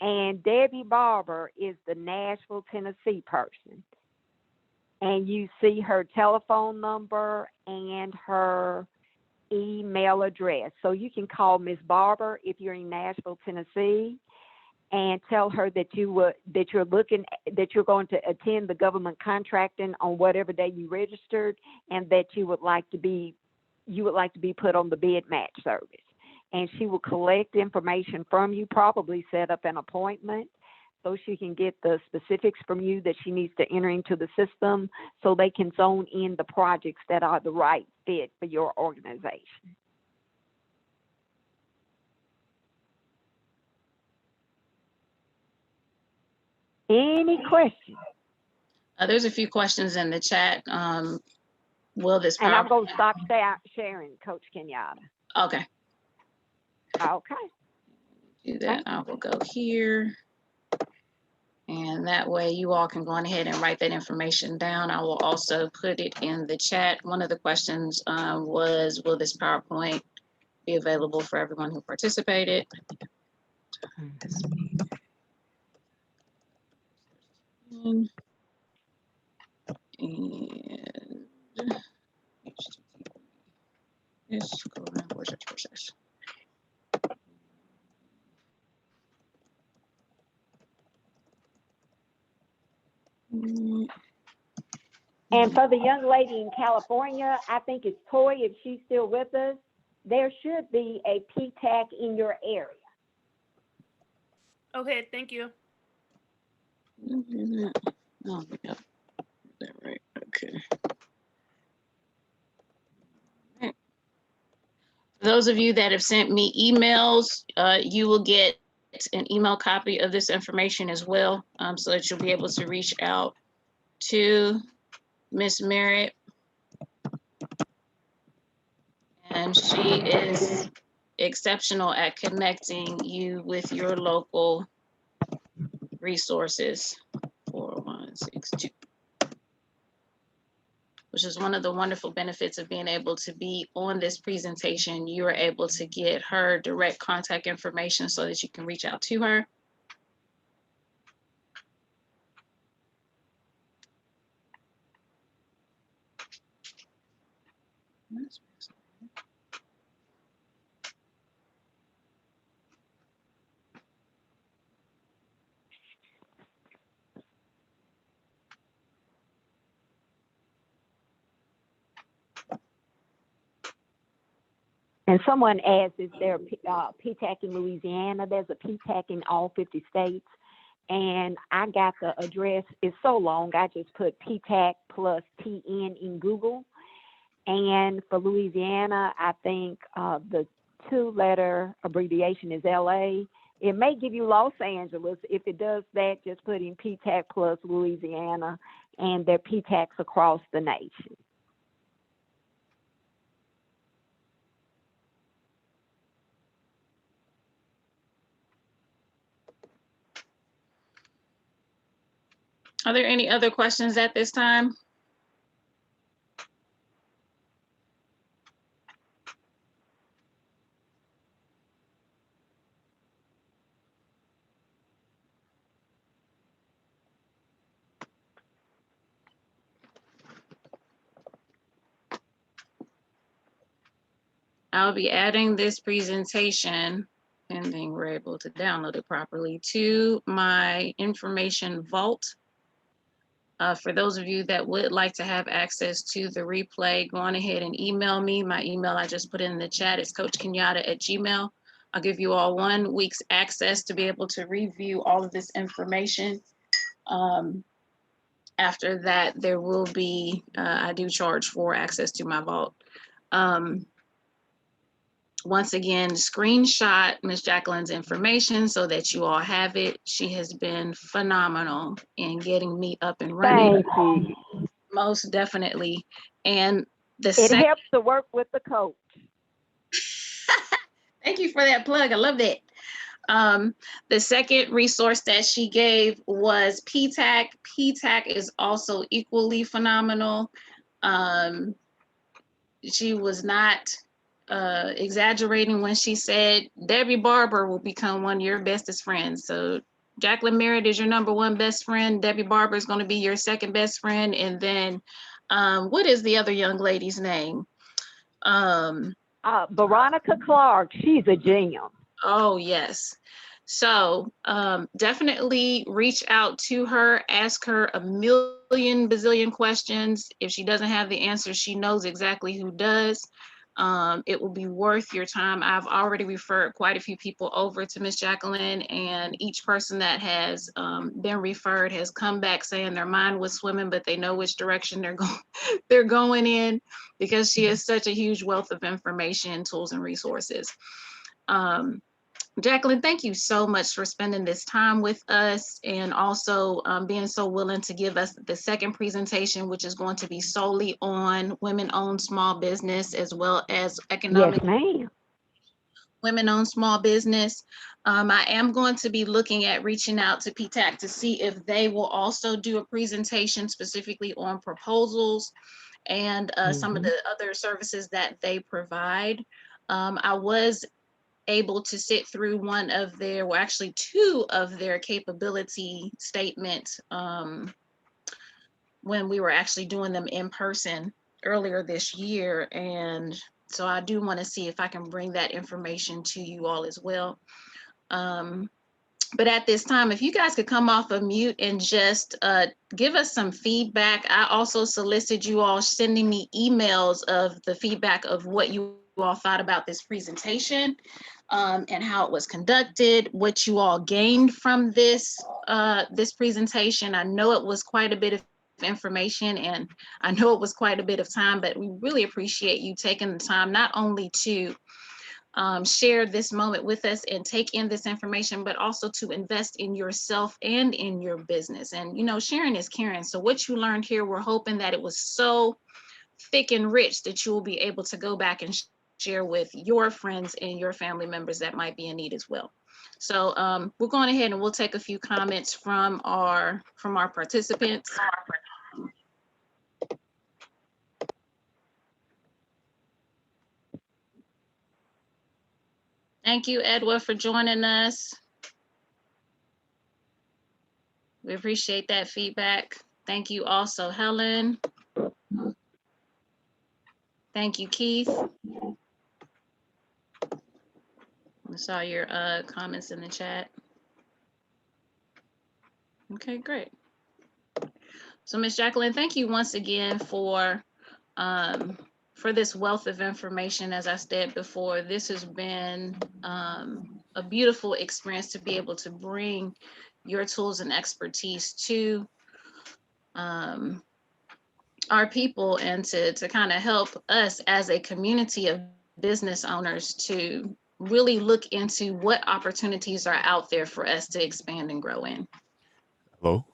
and Debbie Barber is the Nashville, Tennessee person. And you see her telephone number and her email address. So you can call Miss Barber if you're in Nashville, Tennessee, and tell her that you're going to attend the government contracting on whatever day you registered, and that you would like to be put on the bid match service. And she will collect information from you, probably set up an appointment so she can get the specifics from you that she needs to enter into the system so they can zone in the projects that are the right fit for your organization. Any questions? There's a few questions in the chat. Will this And I'm PowerPoint? going to stop sharing, Coach Kenyatta. Okay, Okay. do that. I will go here. And that way you all can go ahead and write that information down. I will also put it in the chat. One of the questions was, will this PowerPoint be available for everyone who participated? And yes, go around process. And for the young lady in California, I think it's Toy, if she's still with us, there should be a Ptac in your area. Okay, thank you. Oh, yeah. That right. Okay. For those of you that have sent me emails, you will get an email copy of this information as well, so that you'll be able to reach out to Miss Merritt. And she is exceptional at connecting you with your local resources. 4162. Which is one of the wonderful benefits of being able to be on this presentation. You are able to get her direct contact information so that you can reach out to her. And someone asked, is there a Ptac in Louisiana? There's a Ptac in all 50 states. And I got the address. It's so long, I just put Ptac plus TN in Google. And for Louisiana, I think the 2-letter abbreviation is LA. It may give you Los Angeles. If it does that, just put in Ptac plus Louisiana, and they're Ptacs across the nation. Are there any other questions at this time? I'll be adding this presentation, pending we're able to download it properly, to my information vault. For those of you that would like to have access to the replay, go on ahead and email me. My email I just put in the chat is coachkenyatta@gmail.com. I'll give you all 1 week's access to be able to review all of this information. After that, there will be, I do charge for access to my vault. Once again, screenshot Ms. Jacqueline's information so that you all have it. She has been phenomenal in getting me up and running. Thank you. Most definitely. And the It helps to work with the coach. Thank you for that plug. I love that. The second resource that she gave was Ptac. Ptac is also equally phenomenal. She was not exaggerating when she said Debbie Barber will become one of your bestest friends. So Jacqueline Merritt is your number one best friend. Debbie Barber is going to be your second best friend. And then what is the other young lady's name? Veronica Clark, she's a gem. Oh, yes. So definitely reach out to her, ask her a million bazillion questions. If she doesn't have the answer, she knows exactly who does. It will be worth your time. I've already referred quite a few people over to Miss Jacqueline, and each person that has been referred has come back saying their mind was swimming, but they know which direction they're going in, because she has such a huge wealth of information, tools, and resources. Jacqueline, thank you so much for spending this time with us, and also being so willing to give us the second presentation, which is going to be solely on women-owned small business as well as economic. Yes, ma'am. Women-owned small business. I am going to be looking at reaching out to Ptac to see if they will also do a presentation specifically on proposals and some of the other services that they provide. I was able to sit through one of their, well, actually two of their capability statements when we were actually doing them in person earlier this year. And so I do want to see if I can bring that information to you all as well. But at this time, if you guys could come off of mute and just give us some feedback. I also solicited you all sending me emails of the feedback of what you all thought about this presentation and how it was conducted, what you all gained from this presentation. I know it was quite a bit of information, and I know it was quite a bit of time, but we really appreciate you taking the time not only to share this moment with us and take in this information, but also to invest in yourself and in your business. And, you know, sharing is caring. So what you learned here, we're hoping that it was so thick and rich that you will be able to go back and share with your friends and your family members that might be in need as well. So we're going ahead and we'll take a few comments from our participants. Thank you, Edward, for joining us. We appreciate that feedback. Thank you also, Helen. Thank you, Keith. I saw your comments in the chat. Okay, great. So Ms. Jacqueline, thank you once again for this wealth of information. As I said before, this has been a beautiful experience to be able to bring your tools and expertise to our people, and to kind of help us as a community of business owners to really look into what opportunities are out there for us to expand and grow in. Hello?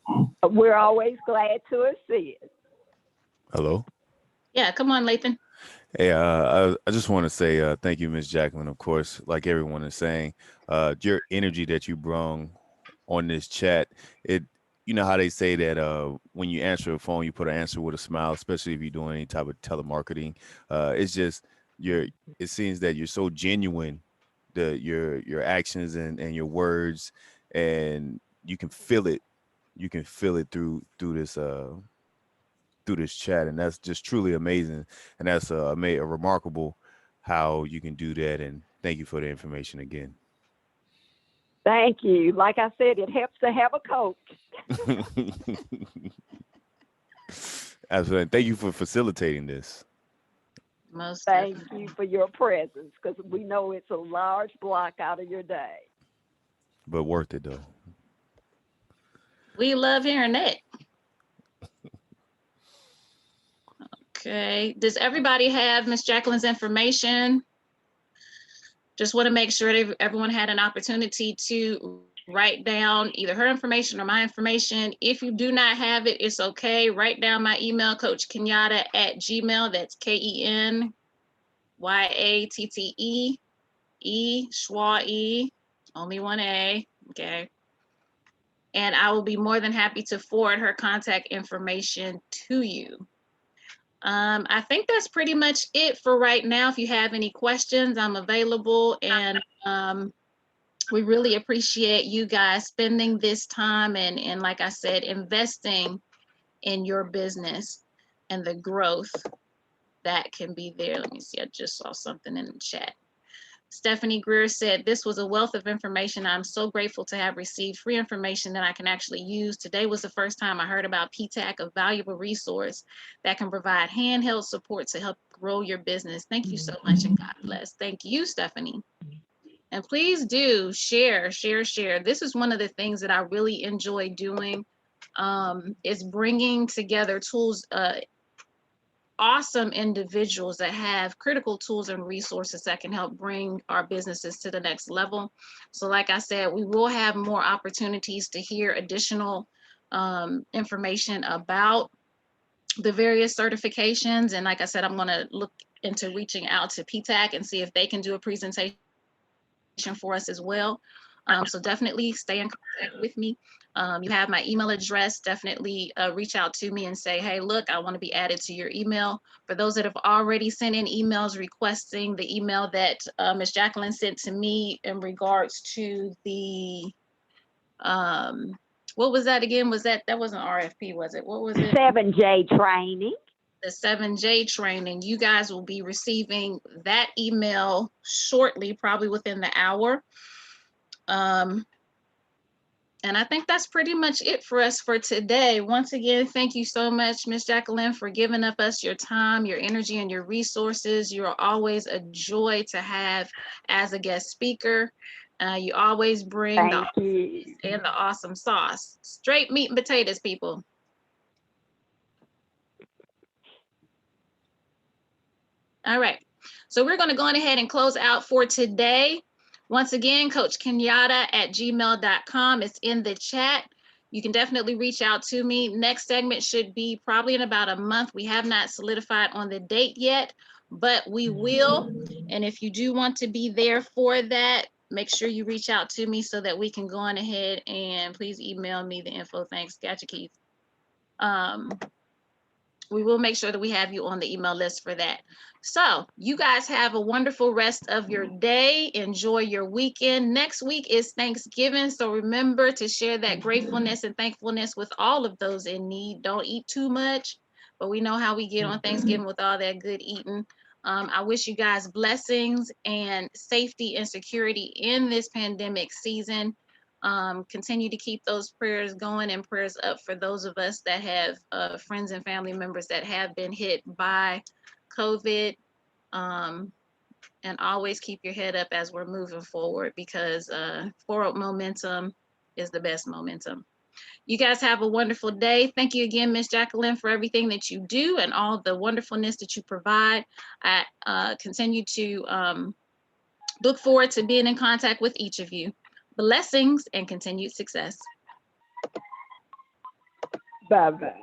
We're always glad to assist. Hello? Yeah, come on, Lathan. Hey, I just want to say thank you, Ms. Jacqueline. Of course, like everyone is saying, your energy that you brung on this chat, you know how they say that when you answer a phone, you put an answer with a smile, especially if you're doing any type of telemarketing. It's just it seems that you're so genuine, your actions and your words, and you can feel it. You can feel it through this chat, and that's just truly amazing, and that's remarkable how you can do that. And thank you for the information again. Thank you. Like I said, it helps to have a coach. Absolutely. Thank you for facilitating this. Most Thank definitely. you for your presence, because we know it's a large block out of your day. But worth it though. We love hearing that. Okay, does everybody have Ms. Jacqueline's information? Just want to make sure that everyone had an opportunity to write down either her information or my information. If you do not have it, it's okay. Write down my email, coachkenyatta@gmail. That's KENYATTE, Schwa, Only one A, okay. And I will be more than happy to forward her contact information to you. I think that's pretty much it for right now. If you have any questions, I'm available, and we really appreciate you guys spending this time and like I said, investing in your business and the growth that can be there. Let me see, I just saw something in the chat. Stephanie Greer said, this was a wealth of information. I'm so grateful to have received free information that I can actually use. Today was the first time I heard about Ptac, a valuable resource that can provide handheld support to help grow your business. Thank you so much, and God bless. Thank you, Stephanie. And please do share. This is one of the things that I really enjoy doing, is bringing together tools, awesome individuals that have critical tools and resources that can help bring our businesses to the next level. So like I said, we will have more opportunities to hear additional information about the various certifications. And like I said, I'm going to look into reaching out to Ptac and see if they can do a presentation for us as well. So definitely stay in contact with me. You have my email address. Definitely reach out to me and say, hey, look, I want to be added to your email. For those that have already sent in emails requesting the email that Ms. Jacqueline sent to me in regards to the, what was that again? That wasn't RFP, was it? What was it? 7J training. The 7J training. You guys will be receiving that email shortly, probably within the hour. And I think that's pretty much it for us for today. Once again, thank you so much, Ms. Jacqueline, for giving up us your time, your energy, and your resources. You're always a joy to have as a guest speaker. You always bring the awesome sauce. Straight meat and potatoes, people. All right. So we're going to go on ahead and close out for today. Once again, coachkenyatta@gmail.com. It's in the chat. You can definitely reach out to me. Next segment should be probably in about a month. We have not solidified on the date yet, but we will. And if you do want to be there for that, make sure you reach out to me so that we can go on ahead, and please email me the info. Thanks. Gotcha, Keith. We will make sure that we have you on the email list for that. So you guys have a wonderful rest of your day. Enjoy your weekend. Next week is Thanksgiving. So remember to share that gratefulness and thankfulness with all of those in need. Don't eat too much, but we know how we get on Thanksgiving with all that good eating. I wish you guys blessings and safety and security in this pandemic season. Continue to keep those prayers going and prayers up for those of us that have friends and family members that have been hit by COVID. And always keep your head up as we're moving forward, because forward momentum is the best momentum. You guys have a wonderful day. Thank you again, Ms. Jacqueline, for everything that you do and all the wonderfulness that you provide. I continue to look forward to being in contact with each of you. Blessings and continued success. Bye-bye.